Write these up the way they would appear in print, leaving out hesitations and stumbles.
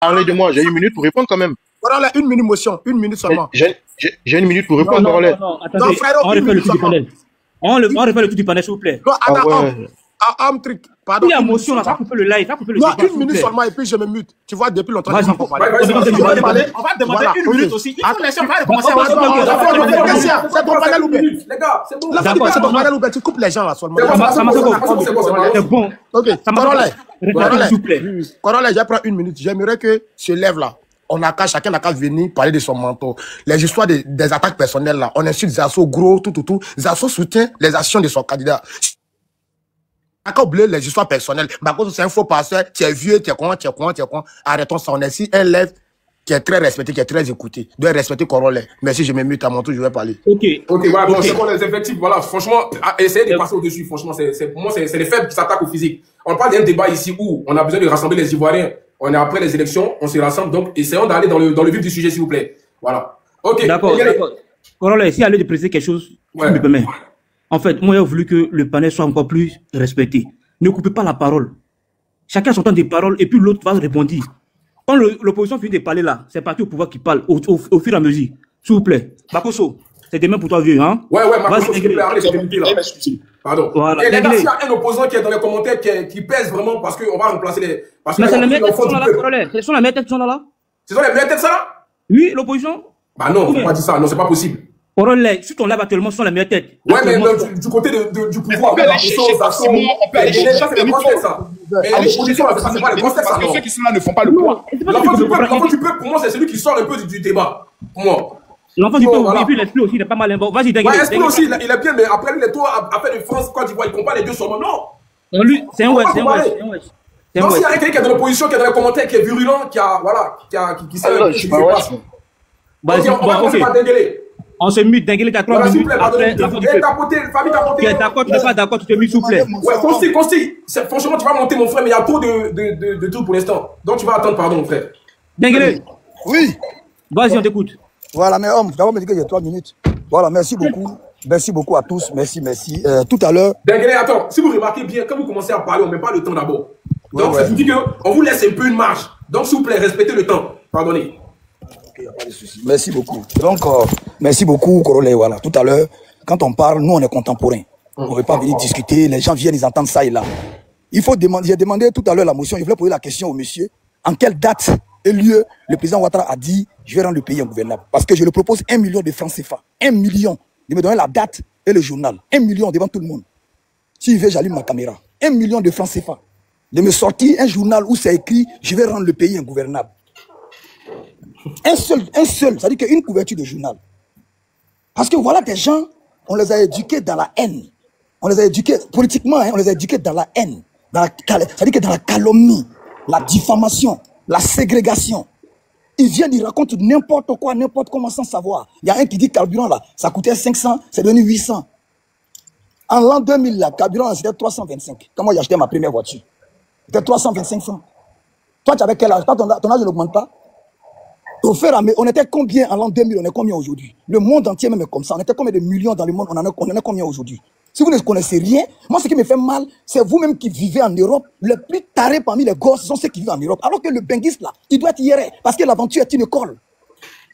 parler de moi. J'ai une minute pour répondre quand même. Voilà, une minute motion, une minute seulement. J'ai une minute pour répondre, Corollaire. Non, attendez, on refait le tour du panel. On refait le tour du panel, s'il vous plaît. Non, attends, truc. Pardon. Il y a motion là, ça coupe le live, ça coupe le Non, une minute seulement et puis je me mute. Tu vois, depuis longtemps, vas-y, on va demander une minute aussi. Il faut laisser, on va commencer à... C'est ton panel ou bien? Les gars, c'est bon. C'est ton panel ou bien? Tu coupes les gens là seulement. C'est bon. Ok, Corollaire, je prends une minute. J'aimerais que ce lève là. Chacun n'a qu'à venir parler de son mentor. Les histoires des attaques personnelles là, on insulte Zasso gros, tout. Zasso soutient les actions de son candidat. On n'a qu'à oublier les histoires personnelles. Par contre, c'est un faux passeur, tu es vieux, tu es con. Arrêtons ça. On est ici un lève qui est très respecté, qui est très écouté. Doit respecter Corollaire. Merci, je me mute à mon tour, je vais parler. Ok, voilà, bon, c'est quoi les effectifs, voilà, franchement, essayez de passer au-dessus, franchement, pour moi, c'est les faibles qui s'attaquent au physique. On parle d'un débat ici où on a besoin de rassembler les Ivoiriens. On est après les élections, on se rassemble, donc essayons d'aller dans le vif du sujet, s'il vous plaît. Voilà. Ok. D'accord. Corollaire, si allez de préciser quelque chose, tu me permets. En fait, moi, j'ai voulu que le panel soit encore plus respecté. Ne coupez pas la parole. Chacun son temps de parole et puis l'autre va répondre. Quand l'opposition finit de parler là, c'est parti au pouvoir qui parle au fur et à mesure. S'il vous plaît. Bakoso, c'est demain pour toi, vieux, hein? Ouais, Bakoso, s'il vous plaît, arrête, là. Pardon. Voilà. Et les gars, s'il y a un opposant qui est dans les commentaires qui pèse vraiment parce qu'on va remplacer les... Mais c'est les meilleures têtes qui sont là, ce sont les meilleures têtes qui sont là. Ce sont les meilleures têtes, ça là? Oui, l'opposition. Bah non, faut pas dire ça, non, c'est pas possible. Corollaire, sur ton live actuellement, ce sont les meilleures têtes. Ouais, mais du côté du pouvoir, on peut aller chercher les grosses têtes, ça. Mais l'opposition, c'est pas les grosses têtes, ça. Parce que ceux qui sont là ne font pas le poids. L'enfant du peuple, pour moi, c'est celui qui sort un peu du débat. Pour moi. L'enfant du peuple, et puis l'esprit aussi, il est pas mal. Vas-y, Dengue. L'esprit aussi, il est bien, mais après, lui, les tours, après de France, Côte d'Ivoire, il compare les deux sur moi. Non. Lui, c'est un West. Non, s'il y a quelqu'un qui est dans l'opposition, qui est dans les commentaires, qui est virulent, qui sait un peu ce qui se passe. Vas-y, on va commencer par Dengue. On se mute, Dengue, t'as 3 minutes. Après, famille tapoté. Tu es d'accord, tu n'es pas d'accord, tu te mutes, s'il vous plaît. Ouais, Consti. Franchement, tu vas monter, mon frère, mais il y a trop de trucs pour l'instant. Donc, tu vas attendre, pardon, mon frère. Dengue. Oui. Vas-y, on t'écoute. Voilà, mais homme, d'abord me dire que j'ai 3 minutes. Voilà, merci beaucoup. Merci beaucoup à tous. Merci. Tout à l'heure. Dengue, attends, si vous remarquez bien, quand vous commencez à parler, on ne met pas le temps d'abord. Donc, je vous dis qu'on vous laisse un peu une marge. Donc, s'il vous plaît, respectez le temps. Pardonnez. Il n'y a pas de souci. Merci beaucoup. Donc, merci beaucoup, Corollaire. Voilà. Tout à l'heure, quand on parle, nous, on est contemporains. On ne veut pas venir discuter. Les gens viennent, ils entendent ça et là. Il faut demander, j'ai demandé tout à l'heure la motion. Je voulais poser la question au monsieur. En quelle date et lieu le président Ouattara a dit je vais rendre le pays ingouvernable? Parce que je le propose 1 million de francs CFA. 1 million. De me donner la date et le journal. 1 million devant tout le monde. S'il veut, j'allume ma caméra. 1 million de francs CFA. De me sortir un journal où c'est écrit je vais rendre le pays ingouvernable. Un seul, c'est-à-dire qu'une couverture de journal. Parce que voilà des gens, on les a éduqués dans la haine. On les a éduqués politiquement, on les a éduqués dans la haine. C'est-à-dire que dans la calomnie, la diffamation, la ségrégation. Ils viennent, ils racontent n'importe quoi, n'importe comment sans savoir. Il y a un qui dit carburant là, ça coûtait 500, c'est devenu 800. En l'an 2000, le carburant c'était 325. Quand moi j'ai acheté ma première voiture, c'était 325 francs. Toi tu avais quel âge? Ton âge n'augmente pas? Au fait, on était combien en l'an 2000? On est combien aujourd'hui? Le monde entier même est comme ça. On était combien de millions dans le monde? On en est combien aujourd'hui? Si vous ne connaissez rien, moi ce qui me fait mal, c'est vous-même qui vivez en Europe. Le plus taré parmi les gosses sont ceux qui vivent en Europe. Alors que le benguiste là, il doit être hier parce que l'aventure est une école.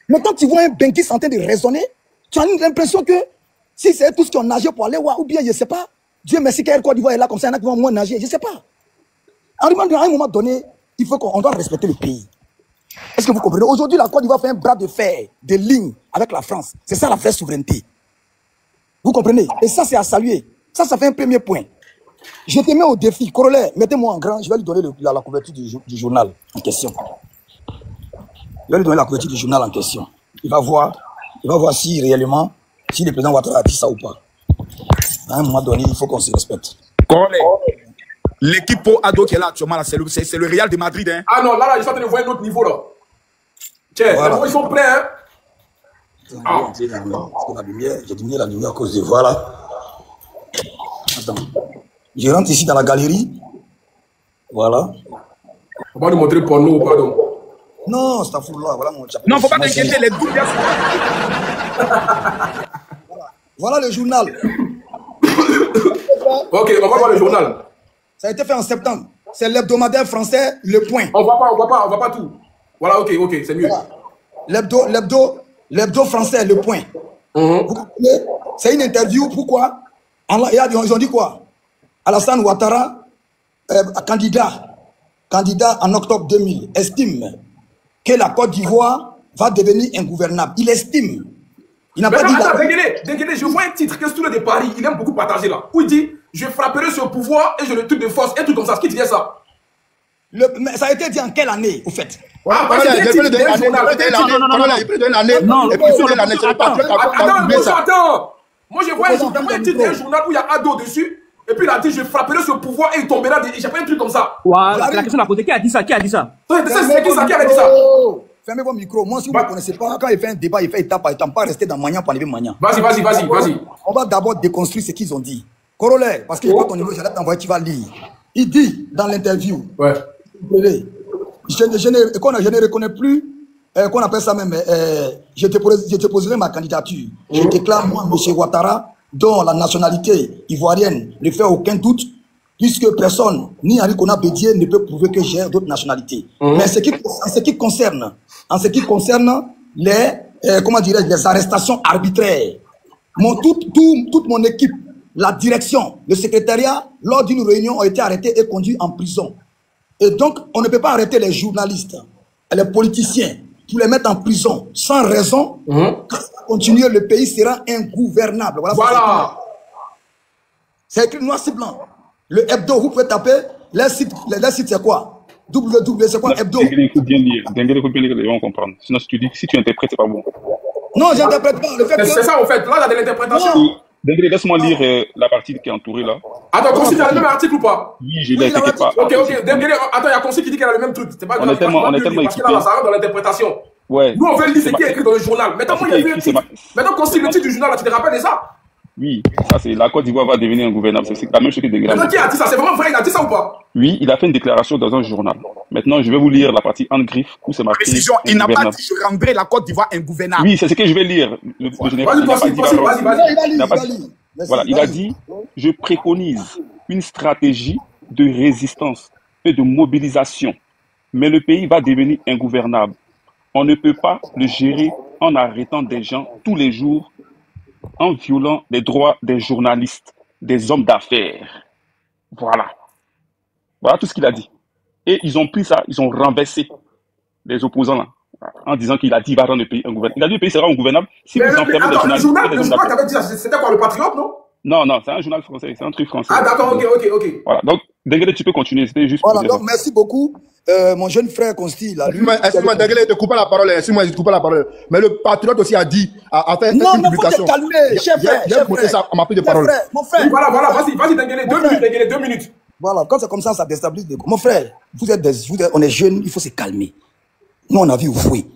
Mais quand tu vois un benguiste en train de raisonner, tu as l'impression que si c'est tout ce qu'on nageait pour aller voir, ou bien je ne sais pas, Dieu merci qu'Air Côte d'Ivoire est là comme ça, il y en a qui vont moins nager, je ne sais pas. À un moment donné, il faut qu'on doit respecter le pays. Est-ce que vous comprenez? Aujourd'hui, la Côte d'Ivoire fait un bras de fer, de ligne avec la France. C'est ça la vraie souveraineté. Vous comprenez? Et ça, c'est à saluer. Ça fait un premier point. Je te mets au défi. Corollaire, mettez-moi en grand. Je vais lui donner la couverture du journal en question. Je vais lui donner la couverture du journal en question. Il va voir si réellement, si le président Ouattara a dit ça ou pas. À un moment donné, il faut qu'on se respecte. Corollaire. L'équipe pour Ado qui est là actuellement, c'est le Real de Madrid. Hein. Ah non, là, ils sont en train de voir un autre niveau, là. Tiens, voilà. Ils sont prêts, hein. J'ai diminué la lumière à cause de voilà. Attends. Je rentre ici dans la galerie. Voilà. On va nous montrer porno, pardon. Non, c'est un fou là. Voilà mon chapeau. Non, faut pas t'inquiéter, les doubles. Voilà le journal. Ok, on va voir le journal. Ça a été fait en septembre. C'est l'hebdomadaire français Le Point. On voit pas tout. Voilà, ok, c'est mieux. Voilà. L'hebdo français, Le Point. Vous comprenez? C'est une interview. Pourquoi? Ils ont dit quoi? Alassane Ouattara, candidat en octobre 2000, estime que la Côte d'Ivoire va devenir ingouvernable. Il estime. Il n'a pas dit... Denguele, je vois un titre que Stoule de Paris, il aime beaucoup partager là. Où il dit, je frapperai ce pouvoir et je le truc de force, un truc comme ça. Qui disait ça? Mais ça a été dit en quelle année, au fait? Ah, parce que il peut donner une année. Non, attends. Moi, je vois un titre d'un journal où il y a Ado dessus. Et puis il a dit, je frapperai ce pouvoir et il tombera. J'ai pas un truc comme ça. Voilà, la question l'a posée. Qui a dit ça? C'est qui ça qui avait dit ça? Fermez vos micros. Moi, si vous ne connaissez pas, quand il fait un débat, il fait étape par étape. Pas rester dans Magnan pour arriver Magnan. Vas-y. On va d'abord déconstruire ce qu'ils ont dit. Corollaire, parce qu'il n'est pas ton niveau, j'allais t'envoyer, tu vas lire. Il dit dans l'interview, je ne reconnais plus, qu'on appelle ça même, je déposerai ma candidature. Je déclare, moi, M. Ouattara, dont la nationalité ivoirienne ne fait aucun doute, puisque personne, ni Henri Konan Bédié, ne peut prouver que j'ai d'autres nationalités. Mais en ce qui concerne les arrestations arbitraires, toute mon équipe, la direction, le secrétariat, lors d'une réunion, ont été arrêtés et conduits en prison. Et donc, on ne peut pas arrêter les journalistes, les politiciens, pour les mettre en prison sans raison. Quand ça va continuer, le pays sera ingouvernable. Voilà. C'est écrit noir sur blanc. Le hebdo, vous pouvez taper. Les sites c'est quoi? www, c'est quoi hebdo? Denguele, écoute bien lire, les gens vont comprendre. Sinon, si tu interprètes, c'est pas bon. Non, j'interprète pas. C'est ça, en fait. Là, il y a de l'interprétation. Denguele, laisse-moi lire la partie qui est entourée là. Attends, Consi, tu as le même article ou pas? Oui, je l'ai, t'inquiète pas. Ok. Denguele, attends, il y a Consi qui dit qu'elle a le même truc. C'est pas grave. On est tellement parce que là, ça rentre dans l'interprétation. Ouais. Nous, on veut lire ce qui est écrit dans le journal. Maintenant, moi, il y a eu un titre. Maintenant, Consi, le titre du journal, là, tu te rappelles de ça? Oui, ça c'est la Côte d'Ivoire va devenir ingouvernable. C'est la même chose que Denguele. Maintenant, qui a dit ça? C'est vraiment vrai, il a dit ça ou pas? Oui, il a fait une déclaration dans un journal. Maintenant, je vais vous lire la partie en griffe où c'est marqué. Précision, il n'a pas dit je rendrai la Côte d'Ivoire ingouvernable. Oui, c'est ce que je vais lire. Le général. Vas-y. Voilà, il a dit, je préconise une stratégie de résistance et de mobilisation, mais le pays va devenir ingouvernable. On ne peut pas le gérer en arrêtant des gens tous les jours, en violant les droits des journalistes, des hommes d'affaires. Voilà. Voilà tout ce qu'il a dit. Et ils ont pris ça, ils ont renversé les opposants là, en disant qu'il a dit il va rendre le pays ingouvernable. Il a dit le pays sera ingouvernable si vous enfermez les journalistes. Le journal t'avait dit ça, c'était quoi, le Patriote, non? Non, c'est un journal français, c'est un truc français. Ah d'accord, ok. Voilà, donc Denguele, tu peux continuer, c'était juste voilà, donc merci beaucoup. Mon jeune frère Consti, là. Excuse-moi, Denguele, te coupe la parole. Excuse-moi, je te coupe la parole. Mais le Patriote aussi a dit, a fait une publication. Non, faut te calmer, chef frère. J'ai écouté ça, on m'a pris de parole. Mon frère. Oui, voilà, vas-y, Denguele, 2 minutes. Voilà, quand c'est comme ça déstabilise. Mon frère, on est jeunes, il faut se calmer. Nous, on a vu Oufoué.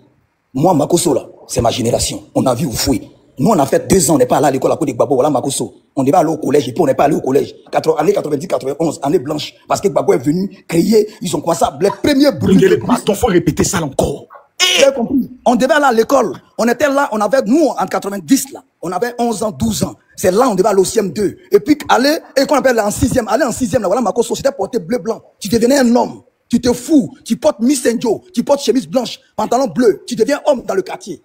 Moi, Makosso, là, c'est ma génération. On a vu Oufoué. Nous, on a fait 2 ans, on n'est pas allé à l'école à côté de Gbagbo, voilà Makosso. On n'est pas allé au collège, et puis on n'est pas allé au collège. Année 90, 91, année blanche. Parce que Gbagbo est venu créer, ils ont commencé à, les premiers bruits. Il faut répéter ça encore. On devait aller à l'école. On était là, on avait, nous, en 90, là, on avait 11 ans, 12 ans. C'est là, on devait aller au CM2. Et puis, aller, et qu'on appelle en 6e, aller en 6e, là, voilà Makosso, c'était porté bleu-blanc. Tu devenais un homme. Tu te fous. Tu portes Miss Senjo, tu portes chemise blanche, pantalon bleu. Tu deviens homme dans le quartier.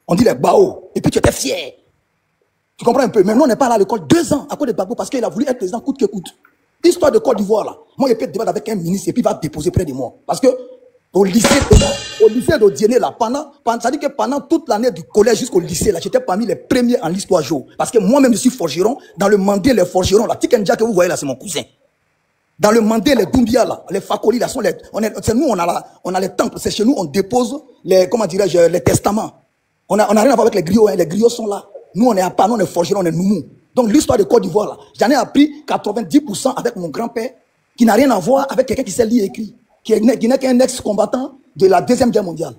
On dit les Bao. Et puis tu étais fier. Tu comprends un peu? Mais nous, on n'est pas allé à l'école 2 ans à cause de Gbagbo parce qu'il a voulu être président coûte que coûte. Histoire de Côte d'Ivoire, là. Moi, il peut débattre avec un ministre et puis il va déposer près de moi. Parce que au lycée de Diéné, là, ça dit que pendant toute l'année du collège jusqu'au lycée, là, j'étais parmi les premiers en l'histoire jour. Parce que moi-même, je suis forgeron. Dans le Mandé, les forgerons, là, Tikenja que vous voyez là, c'est mon cousin. Dans le Mandé, les Doumbia, là, les Fakoli, là, c'est nous, on a les temples. C'est chez nous, on dépose les, comment dirais-je, les testaments. On a rien à voir avec les griots, hein. Les griots sont là. Nous, on est à Panon, on est forgeron, on est Noumou. Donc, l'histoire de Côte d'Ivoire, là, j'en ai appris 90% avec mon grand-père, qui n'a rien à voir avec quelqu'un qui sait lire et écrire, qui n'est qu'un ex-combattant de la Deuxième Guerre mondiale.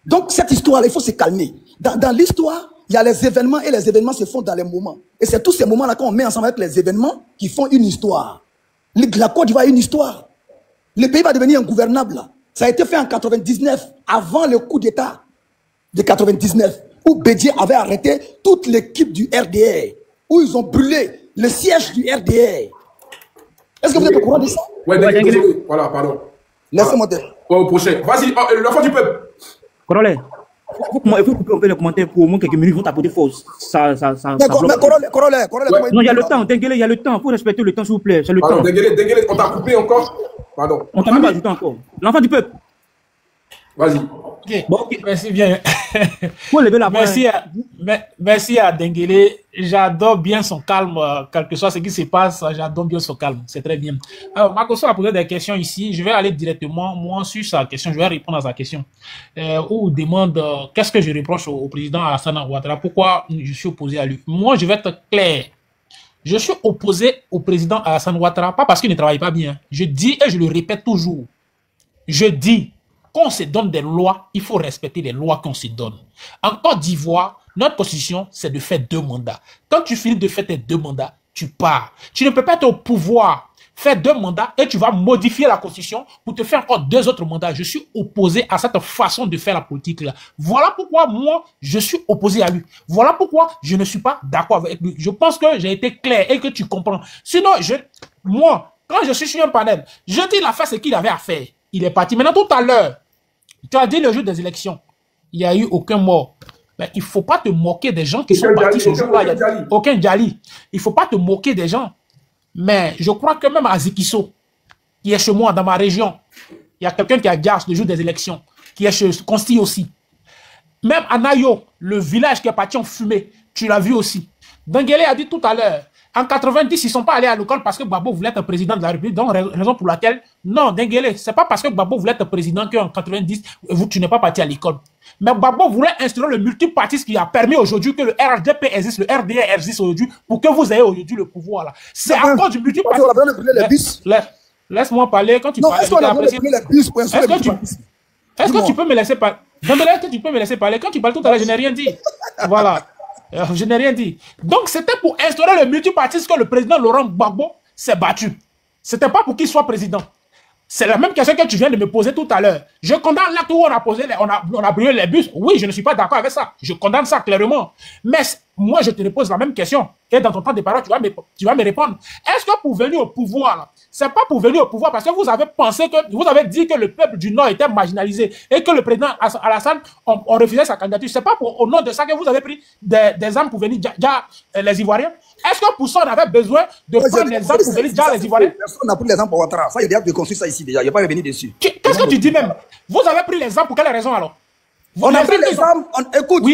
Donc, cette histoire-là, il faut se calmer. Dans l'histoire, il y a les événements et les événements se font dans les moments. Et c'est tous ces moments-là qu'on met ensemble avec les événements qui font une histoire. La Côte d'Ivoire a une histoire. Le pays va devenir ingouvernable, là. Ça a été fait en 99, avant le coup d'État de 99, où Bédié avait arrêté toute l'équipe du RDR, où ils ont brûlé le siège du RDR. Est-ce que vous êtes au courant de ça? Ouais, voilà, pardon. Laissez-moi dire. au prochain. Vas-y, l'enfant du peuple. Corollaire, il faut couper les commentaires pour au moins quelques minutes, vont t'apporter force. Ça Corollaire, non, il y a le temps, Denguele, il y a le temps. Il faut respecter le temps, s'il vous plaît. C'est le Pardon, temps. Denguele, on t'a coupé encore. Pardon. On t'a même pas ajouté encore. L'enfant du peuple. Vas-y. Ok, Bon, ok. merci bien. Faut lever la voix. Merci à Denguele. J'adore bien son calme, quel que soit ce qui se passe, j'adore bien son calme. C'est très bien. Alors, Makosso a posé des questions ici. Je vais aller directement, moi, sur sa question. Je vais répondre à sa question. Où il demande qu'est-ce que je reproche au président Alassane Ouattara. Pourquoi je suis opposé à lui. Moi, je vais être clair. Je suis opposé au président Alassane Ouattara, pas parce qu'il ne travaille pas bien. Je dis et je le répète toujours. Je dis, quand on se donne des lois, il faut respecter les lois qu'on se donne. En Côte d'Ivoire, notre constitution, c'est de faire 2 mandats. Quand tu finis de faire tes 2 mandats, tu pars. Tu ne peux pas être au pouvoir, faire 2 mandats et tu vas modifier la constitution pour te faire encore 2 autres mandats. Je suis opposé à cette façon de faire la politique là. Voilà pourquoi moi, je suis opposé à lui. Voilà pourquoi je ne suis pas d'accord avec lui. Je pense que j'ai été clair et que tu comprends. Sinon, moi, quand je suis sur un panel, je dis il a fait ce qu'il avait à faire. Il est parti. Maintenant, tout à l'heure, tu as dit le jour des élections, il n'y a eu aucun mort. Mais il ne faut pas te moquer des gens qui sont partis ce jour-là. Aucun Djali. Il ne faut pas te moquer des gens. Mais je crois que même à Zikiso, qui est chez moi, dans ma région, il y a quelqu'un qui a gage le jour des élections, qui est chez Consti aussi. Même à Nayo, le village qui est parti en fumée, tu l'as vu aussi. Denguele a dit tout à l'heure, en 90, ils ne sont pas allés à l'école parce que Gbagbo voulait être président de la République. Donc, raison pour laquelle, non, Denguele, ce n'est pas parce que Gbagbo voulait être président qu'en 90, tu n'es pas parti à l'école. Mais Gbagbo voulait instaurer le multipartisme qui a permis aujourd'hui que le RDP existe, le RDR existe aujourd'hui, pour que vous ayez aujourd'hui le pouvoir. C'est à cause du multipartisme. Laisse-moi parler. Quand tu parles, est-ce que tu peux me laisser parler? Est-ce que tu peux me laisser parler? Quand tu parles tout à l'heure, je n'ai rien dit. Voilà. Je n'ai rien dit. Donc, c'était pour instaurer le multipartisme que le président Laurent Gbagbo s'est battu. Ce n'était pas pour qu'il soit président. C'est la même question que tu viens de me poser tout à l'heure. Je condamne l'acte où on a brûlé les bus. Oui, je ne suis pas d'accord avec ça. Je condamne ça clairement. Mais moi, je te repose la même question. Et dans ton temps de parole, tu vas me répondre. Est-ce que pour venir au pouvoir, c'est pas pour venir au pouvoir parce que vous avez pensé que, vous avez dit que le peuple du Nord était marginalisé et que le président Alassane, on refusait sa candidature. C'est pas au nom de ça que vous avez pris des armes pour venir les Ivoiriens. Est-ce que pour ça, on avait besoin de prendre des armes pour venir les Ivoiriens? Personne n'a pris les armes pour Ouattara. Ça, il y a déjà construit ça ici déjà. Il n'y a pas revenu dessus. Qu'est-ce que tu dis même? Vous avez pris les armes pour quelle raison alors? On a pris les armes. Écoute,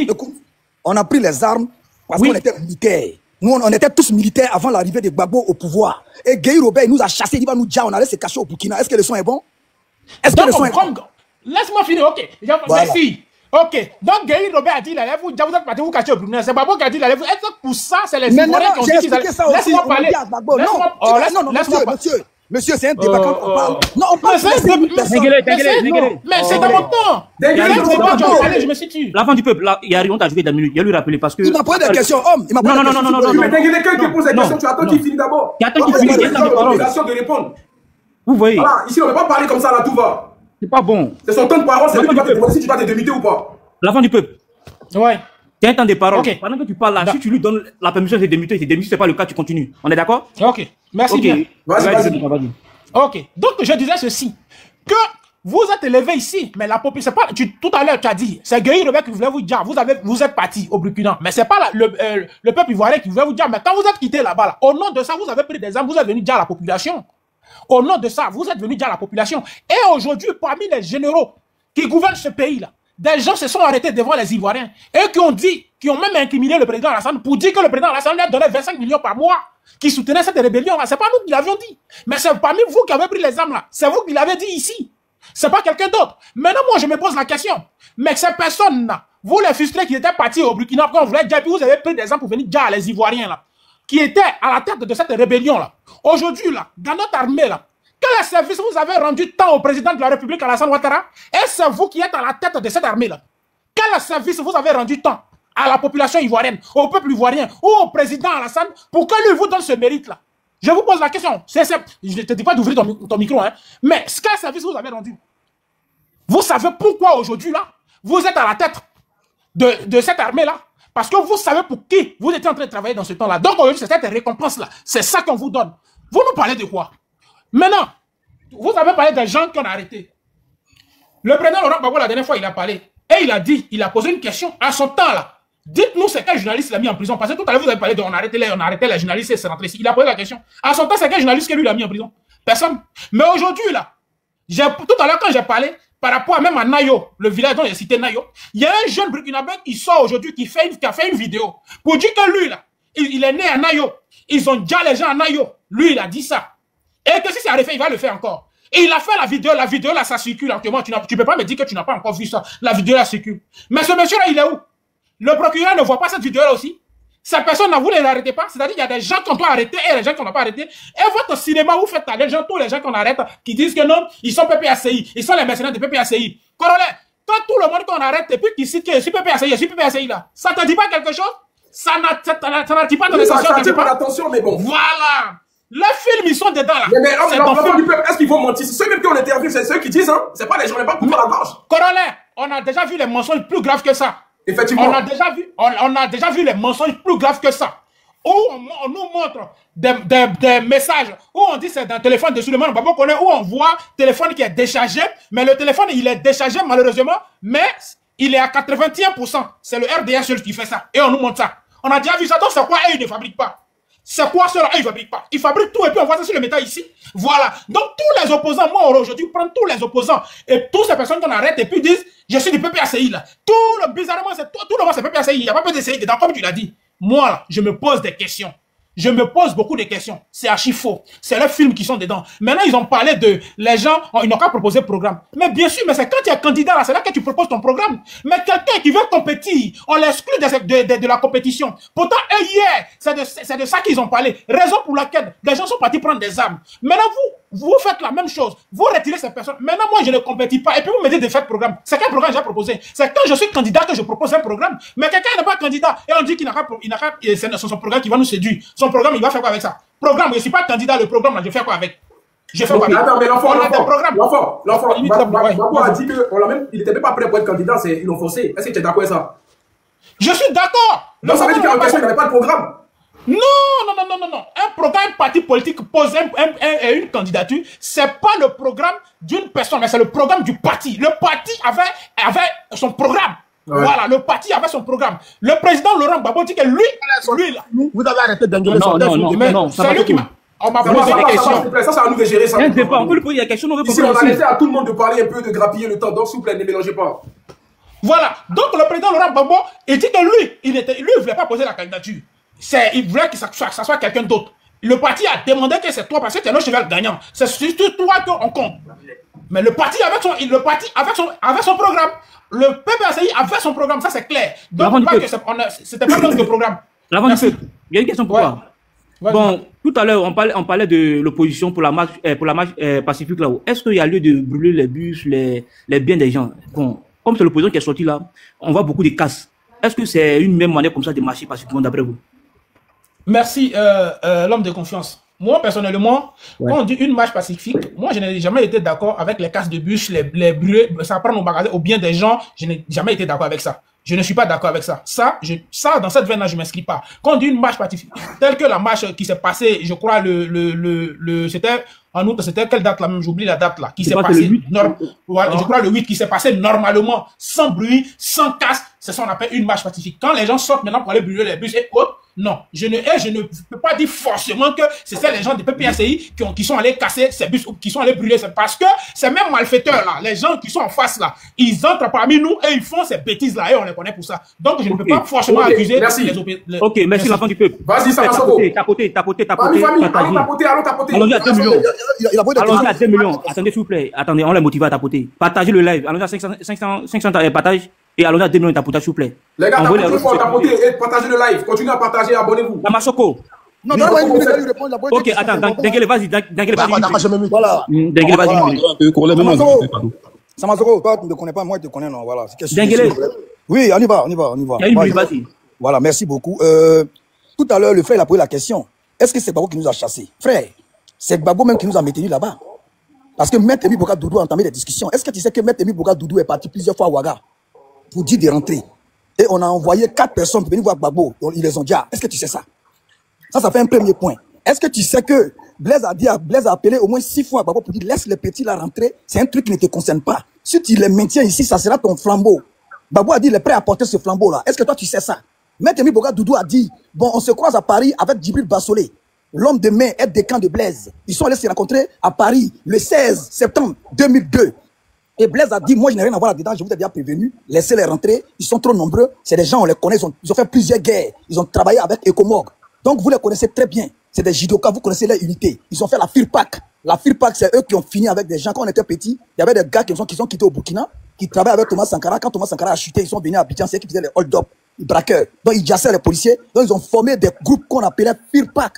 on a pris les armes parce qu'on était militaires. Nous, on était tous militaires avant l'arrivée de Gbagbo au pouvoir. Et Gueye Robert, nous a chassés, il va nous dire, on allait se cacher au Burkina. Est-ce que le son est bon? Est-ce que le son est bon? Laisse-moi finir, ok. Merci. Ok. Donc, Gueye Robert a dit, vous êtes parti vous cacher au Burkina. C'est Gbagbo qui a dit, est-ce que pour ça, c'est les Ivoiriens qui ont dit qu'ils allaient... Laisse-moi parler. Non, monsieur, c'est un débat quand on parle. Non, on parle Denguele. Mais c'est dans mon temps. Je me situe. L'enfant du peuple, il y a rien à jouer 2 minutes. Il a lui rappelé parce que. Il m'a posé des questions, homme. Il m'a posé des questions. Non. Mais Denguele, quelqu'un qui pose des questions, tu attends qu'il finisse d'abord. Il attend qu'il finisse. Il attend l'obligation de répondre. Vous voyez. Voilà, ici, on ne va pas parler comme ça, là, tout va. C'est pas bon. C'est son temps de parole, c'est lui qui va te demander si tu vas te démuter ou pas. L'enfant du peuple. Ouais. Tu as un temps de parole. Okay. Pendant que tu parles là, si tu lui donnes la permission de démuter, c'est pas le cas, tu continues. On est d'accord? Ok. Merci bien. Vas-y. Ok. Donc, je disais ceci. Que vous êtes élevé ici, mais la population, tout à l'heure, tu as dit, c'est Gueye Robert qui voulait vous dire, vous êtes parti au Burkina, mais c'est pas le peuple ivoirien qui voulait vous dire, mais quand vous êtes quitté là-bas, là, au nom de ça, vous avez pris des armes, vous êtes venu dire à la population. Au nom de ça, vous êtes venu dire à la population. Et aujourd'hui, parmi les généraux qui gouvernent ce pays-là, des gens se sont arrêtés devant les Ivoiriens et qui ont même incriminé le président Alassane pour dire que le président Alassane lui a donné 25 millions par mois qui soutenait cette rébellion-là. C'est pas nous qui l'avions dit. Mais c'est parmi vous qui avez pris les armes là. C'est vous qui l'avez dit ici. C'est pas quelqu'un d'autre. Maintenant, moi, je me pose la question. Mais ces personnes-là, vous les frustrés qui étaient partis au Burkina, quand on voulait dire, puis vous avez pris des armes pour venir dire à les Ivoiriens là, qui étaient à la tête de cette rébellion là. Aujourd'hui là, dans notre armée là, quel service vous avez rendu tant au président de la République, Alassane Ouattara? Et c'est vous qui êtes à la tête de cette armée-là. Quel service vous avez rendu tant à la population ivoirienne, au peuple ivoirien ou au président Alassane pour que lui vous donne ce mérite-là? Je vous pose la question. Je ne te dis pas d'ouvrir ton micro, hein, mais quel service vous avez rendu? Vous savez pourquoi aujourd'hui, là, vous êtes à la tête de cette armée-là? Parce que vous savez pour qui vous étiez en train de travailler dans ce temps-là. Donc aujourd'hui, c'est cette récompense-là. C'est ça qu'on vous donne. Vous nous parlez de quoi? Maintenant, vous avez parlé des gens qu'on a arrêtés. Le président Laurent Gbagbo, la dernière fois, il a parlé. Et il a dit, il a posé une question à son temps là. Dites-nous c'est quel journaliste il a mis en prison. Parce que tout à l'heure, vous avez parlé de on arrêtait les journalistes et c'est rentré ici. Il a posé la question. À son temps, c'est quel journaliste que lui il a mis en prison? Personne. Mais aujourd'hui, là, tout à l'heure, quand j'ai parlé, par rapport même à Nayo, le village dont j'ai cité Nayo, il y a un jeune burkinabé qui sort aujourd'hui, qui a fait une vidéo pour dire que lui, là, il est né à Nayo. Ils ont déjà les gens à Nayo. Lui, il a dit ça. Et que si c'est arrêté, il va le faire encore. Et il a fait la vidéo là, ça circule actuellement. Tu peux pas me dire que tu n'as pas encore vu ça. La vidéo là circule. Mais ce monsieur-là, il est où? Le procureur ne voit pas cette vidéo là aussi. Cette personne, vous ne l'arrêtez pas. C'est-à-dire qu'il y a des gens qu'on doit arrêter et des gens qu'on n'a pas arrêté. Et votre cinéma, vous faites des gens, tous les gens qu'on arrête, qui disent que non, ils sont PPACI. Ils sont les mercenaires de PPACI. Corollaire, quand tout le monde qu'on arrête, et puis qui cite que je suis PPACI, je suis PPACI là, ça te dit pas quelque chose? Ça n'attire pas ton attention. Ça n'attire pas l'attention, mais bon. Voilà. Les films, ils sont dedans là. Mais l'enfant du peuple, est-ce qu'ils vont mentir? C'est ceux même qui ont interviewé, c'est ceux qui disent, hein. C'est pas les gens, on n'est pas coupé la gorge. Corollaire, on a déjà vu les mensonges plus graves que ça. Effectivement. On a déjà vu les mensonges plus graves que ça. Où on nous montre des messages, où on dit c'est d'un téléphone de Souleymane Gbagbo qu'on est, où on voit téléphone qui est déchargé, mais le téléphone il est déchargé malheureusement, mais il est à 81%. C'est le RDS qui fait ça. Et on nous montre ça. On a déjà vu ça. Donc c'est quoi? Et ils ne fabriquent pas. C'est quoi cela? Ils ne fabriquent pas. Ils fabriquent tout et puis on voit ça sur le métal ici. Voilà. Donc tous les opposants, moi aujourd'hui, prendre tous les opposants et toutes ces personnes qu'on arrête et puis disent je suis du PPACI là. Tout le bizarrement, tout le monde c'est PPACI. Il n'y a pas PPACI dedans, comme tu l'as dit. Moi là, je me pose des questions. Je me pose beaucoup de questions. C'est archi faux. C'est les films qui sont dedans. Maintenant, ils ont parlé de... Les gens, ils n'ont qu'à proposer programme. Mais bien sûr, mais c'est quand tu es candidat, là, c'est là que tu proposes ton programme. Mais quelqu'un qui veut compétir, on l'exclut de la compétition. Pourtant, hier, c'est de ça qu'ils ont parlé. Raison pour laquelle des gens sont partis prendre des armes. Maintenant, vous faites la même chose. Vous retirez ces personnes. Maintenant, moi, je ne compétis pas. Et puis, vous me dites de faire programme. C'est quel programme j'ai proposé? C'est quand je suis candidat que je propose un programme. Mais quelqu'un n'est pas candidat. Et on dit qu'il n'a pas... C'est son programme qui va nous séduire. Son programme, il va faire quoi avec ça? Programme, je ne suis pas candidat, le programme, là, je fais quoi avec? Je fais quoi avec? Attends, mais l'enfant, Gbagbo a dit qu'il n'était même pas prêt pour être candidat, ils l'ont forcé. Est-ce que tu es d'accord avec ça? Je suis d'accord. Donc ça veut dire qu'en question, il n'avait pas de programme. Non. Un programme, un parti politique pose une candidature, c'est pas le programme d'une personne, mais c'est le programme du parti. Le parti avait son programme. Ouais. Voilà, le parti avait son programme. Le président Laurent Gbagbo dit que lui là. Vous avez arrêté d'engueuler son non, c'est lui qui m'a... On m'a posé des questions. Ça, c'est à nous de gérer ça. On peut lui poser des questions. Ici, on a laissé à tout le monde de parler un peu, de grappiller le temps. Donc, s'il vous plaît, ne mélangez pas. Voilà. Donc, le président Laurent Gbagbo, il dit que lui, il ne voulait pas poser la candidature. Il voulait que ça soit quelqu'un d'autre. Le parti a demandé que c'est toi, parce que tu es le cheval gagnant. C'est surtout toi qu'on compte. Mais le parti avait son programme. Le PPACI avait son programme, ça c'est clair. Donc, c'était pas donc de programme. L'avant du peuple, il y a une question pour toi. Bon, tout à l'heure, on parlait de l'opposition pour la marche pacifique là-haut. Est-ce qu'il y a lieu de brûler les bus, les biens des gens? Bon, comme c'est l'opposition qui est sortie là, on voit beaucoup de casses. Est-ce que c'est une même manière comme ça de marcher pacifiquement d'après vous? Merci, l'homme de confiance. Moi, personnellement, quand on dit une marche pacifique, moi, je n'ai jamais été d'accord avec les casses de bus, les brûler, ça prend au bien des gens. Je n'ai jamais été d'accord avec ça. Je ne suis pas d'accord avec ça. Ça, dans cette veine-là, je ne m'inscris pas. Quand on dit une marche pacifique, telle que la marche qui s'est passée, je crois, c'était en août, c'était quelle date là même? J'oublie la date là. Qui s'est passée, je crois le 8, qui s'est passé normalement, sans bruit, sans casse. C'est ça qu'on appelle une marche pacifique. Quand les gens sortent maintenant pour aller brûler les bus et autres, non. Je ne peux pas dire forcément que c'est les gens des PPACI qui sont allés casser ces bus ou qui sont allés brûler. C'est parce que ces mêmes malfaiteurs là, les gens qui sont en face là, ils entrent parmi nous et ils font ces bêtises là et on les connaît pour ça. Donc je ne peux pas forcément accuser les Ok, merci l'enfant du peuple. Vas-y, ça va tapoter. Allons tapoter. Allons-y à 2 millions. Allons-y à 2 millions. Attendez, s'il vous plaît. Attendez, on les motive à tapoter. Partagez le live. Allons-y à 500 partages. Et allons-y à 2 millions de tapotage, s'il vous plaît. Les gars, tapotez et partagez le live. Continuez à partager, abonnez-vous. Damasoko. Non, donne-moi une minute à lui répondre. Ok, attends, Denguele, vas-y. Denguele, vas-y. Voilà. Denguele, vas-y. Samazoko, toi, tu ne me connais pas, moi, je te connais, non, voilà. Denguele. Oui, on y va. Il y a une minute, vas-y. Voilà, merci beaucoup. Tout à l'heure, le frère, il a posé la question. Est-ce que c'est Gbagbo qui nous a chassés? Frère, c'est Gbagbo même qui nous a maintenus là-bas. Parce que Maître Émile Boka Doudou a entamé des discussions. Est-ce que tu sais que Maître Émile Boka Doudou est parti plusieurs fois à Ouaga pour dire de rentrer? Et on a envoyé 4 personnes pour venir voir Gbagbo. Ils les ont dit. Est-ce que tu sais ça? Ça fait un premier point. Est-ce que tu sais que Blaise a appelé au moins 6 fois à Gbagbo pour dire laisse les petits la rentrer, c'est un truc qui ne te concerne pas. Si tu les maintiens ici, ça sera ton flambeau. Gbagbo a dit il est prêt à porter ce flambeau-là. Est-ce que toi tu sais ça? Maître Émile Boga Doudou a dit bon, on se croise à Paris avec Djibril Bassolé, l'homme de main, aide-de-camp de Blaise. Ils sont allés se rencontrer à Paris le 16 septembre 2002. Et Blaise a dit, moi je n'ai rien à voir là-dedans, je vous ai déjà prévenu, laissez-les rentrer, ils sont trop nombreux, c'est des gens, on les connaît, ils ont fait plusieurs guerres, ils ont travaillé avec Ecomog. Donc vous les connaissez très bien, c'est des judokas, vous connaissez leur unité. Ils ont fait la FIRPAC. La FIRPAC, c'est eux qui ont fini avec des gens, quand on était petits, il y avait des gars qui sont quittés au Burkina, qui travaillaient avec Thomas Sankara. Quand Thomas Sankara a chuté, ils sont venus à Abidjan, c'est eux qui faisaient les hold-up, les braqueurs. Donc ils jassaient les policiers, donc ils ont formé des groupes qu'on appelait FIRPAC.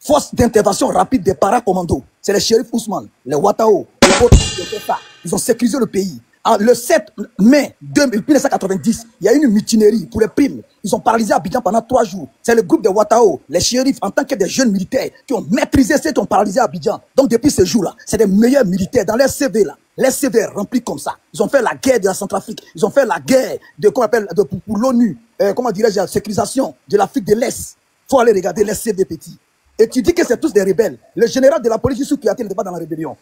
Force d'intervention rapide des paracommandos. C'est les shérifs Ousmane, les Watao, les autres qui ont fait ça. Ils ont sécurisé le pays. Le 7 mai 1990, il y a eu une mutinerie pour les primes. Ils ont paralysé Abidjan pendant 3 jours. C'est le groupe des Watao, les shérifs, en tant que des jeunes militaires, qui ont maîtrisé ceux qui ont paralysé Abidjan. Donc depuis ce jour-là, c'est des meilleurs militaires dans leur CV là. Les CV remplis comme ça. Ils ont fait la guerre de la Centrafrique. Ils ont fait la guerre de, qu'on appelle, pour l'ONU, comment dirais-je, la sécurisation de l'Afrique de l'Est. Faut aller regarder les CV petits. Et tu dis que c'est tous des rebelles. Le général de la police Youssou Kouyaté n'était pas dans la rébellion.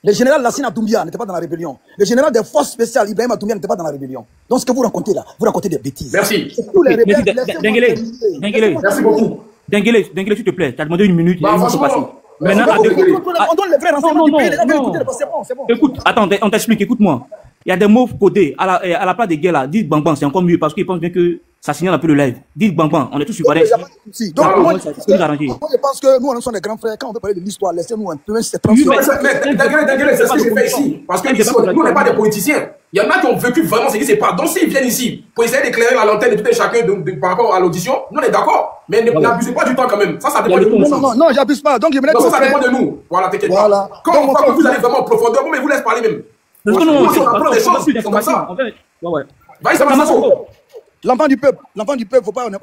Le général Lassina Doumbia n'était pas dans la rébellion. Le général des forces spéciales Ibrahima Doumbia n'était pas dans la rébellion. Donc ce que vous racontez là, vous racontez des bêtises. Merci. Tous les rebelles, Denguele, merci beaucoup. Denguele, s'il te plaît, tu as demandé 1 minute, il y a 1 minute passée. Maintenant, on donne les vrais renseignements du pays, les gens veulent écouter, c'est bon. Écoute, attends, on t'explique, écoute-moi. Il y a des mots codés à la place des guerres là. Dites bang bang, c'est encore mieux parce qu'ils pensent bien que ça signale un peu le live. Dites bang bang, on est tous sur pareil. Donc, moi, je pense que nous, on sommes des grands frères. Quand on veut parler de l'histoire, laissez-nous un peu cette transition. Mais c'est ce que j'ai fait ici. Parce que ici, nous, on n'est pas des politiciens. Il y en a qui ont vécu vraiment ce qui s'est passé. Donc, s'ils viennent ici pour essayer d'éclairer la lanterne de tout un chacun par rapport à l'audition, nous, on est d'accord. Mais n'abusez pas du temps quand même. Ça dépend de nous. Non, j'abuse pas. Donc, ça dépend de nous. Voilà, t'inquiète pas. Quand on voit que vous allez vraiment en profondeur, mais vous laisse parler même. Parce que non, on des choses d'informations. L'enfant du peuple,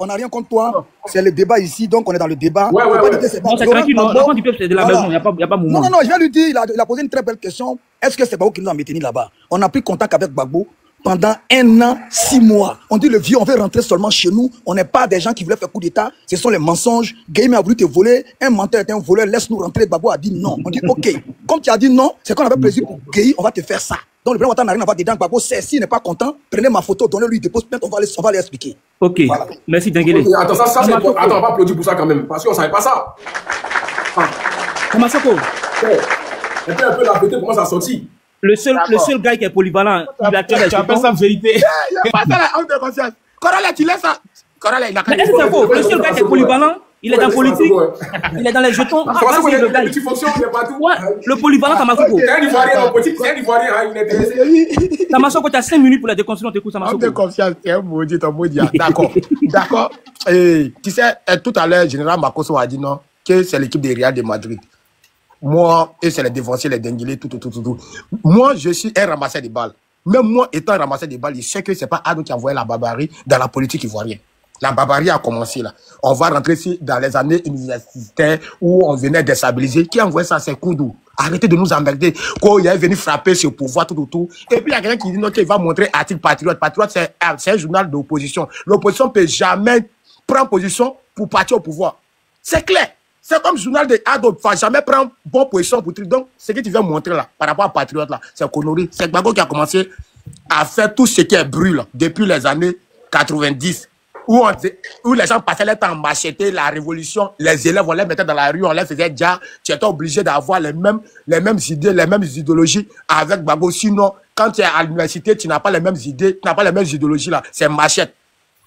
on n'a rien contre toi. C'est le débat ici, donc on est dans le débat. Non, c'est tranquille, l'enfant du peuple, c'est de la maison, il n'y a pas mouvement. Non, je vais lui dire, il a posé une très belle question. Est-ce que c'est Gbagbo qui nous a maintenus là-bas? On a pris contact avec Gbagbo pendant 1 an, 6 mois. On dit le vieux, on veut rentrer seulement chez nous. On n'est pas des gens qui voulaient faire coup d'État. Ce sont les mensonges. Guéhime a voulu te voler. Un menteur est un voleur. Laisse-nous rentrer. Gbagbo a dit non. On dit OK. Comme tu as dit non, c'est qu'on avait plaisir pour Guéhime, on va te faire ça. Donc le président Ouattara n'a rien à voir dedans. Gbagbo sait, s'il n'est pas content, prenez ma photo, donnez-lui, dépose plainte, on va aller expliquer. OK. Voilà. Merci Denguele. Attends, ça c'est attends, on va applaudir pour ça quand même. Parce qu'on ne savait pas ça. Kamasoko. C'était un peu la vérité, comment ça a sorti. Le seul gars qui est polyvalent, il a tué. Tu appelles ça vérité. Il n'y a pas ça la honte de conscience. Corolla, tu laisses ça. Corolla, il a Mais est-ce que c'est faux? Le seul gars qui est polyvalent, il est dans politique, il est dans les jetons. Tu fonctionnes, il n'est pas tout. Ouais, le polyvalent Kamasoko. C'est un Ivoirien en politique, c'est un Ivoirien, il est intéressé. Kamasoko, tu as 5 minutes pour la déconstruire, on t'écoute Kamasoko. Honte de conscience, c'est un maudit, ton maudit. D'accord. D'accord. Tu sais, tout à l'heure, Général Makosso a dit non, que c'est l'équipe des Real de Madrid. Moi, et c'est les défenseurs, les Denguele, tout. Moi, je suis un ramasseur de balles. Même moi, étant un ramasseur de balles, je sais que c'est pas Ado qui a envoyé la barbarie dans la politique ivoirienne. La barbarie a commencé là. On va rentrer ici dans les années universitaires où on venait déstabiliser. Qui a envoyé ça? C'est Koudou. Arrêtez de nous emmerder. Quand il est venu frapper sur le pouvoir, tout. Et puis il y a quelqu'un qui dit non, qu'il va montrer article Patriote. Patriote, c'est un journal d'opposition. L'opposition ne peut jamais prendre position pour partir au pouvoir. C'est clair. C'est comme le journal de Ado. Il ne faut jamais prendre bonne position pour truc. Donc, ce que tu viens montrer là, par rapport à Patriote là, c'est Connerie. C'est Gbagbo qui a commencé à faire tout ce qui est brûle depuis les années 90. Où les gens passaient leur temps à macheter la révolution, les élèves, on les mettait dans la rue, on les faisait déjà, tu étais obligé d'avoir les mêmes idées, les mêmes idéologies avec Gbagbo. Sinon, quand tu es à l'université, tu n'as pas les mêmes idées, tu n'as pas les mêmes idéologies là, c'est machette.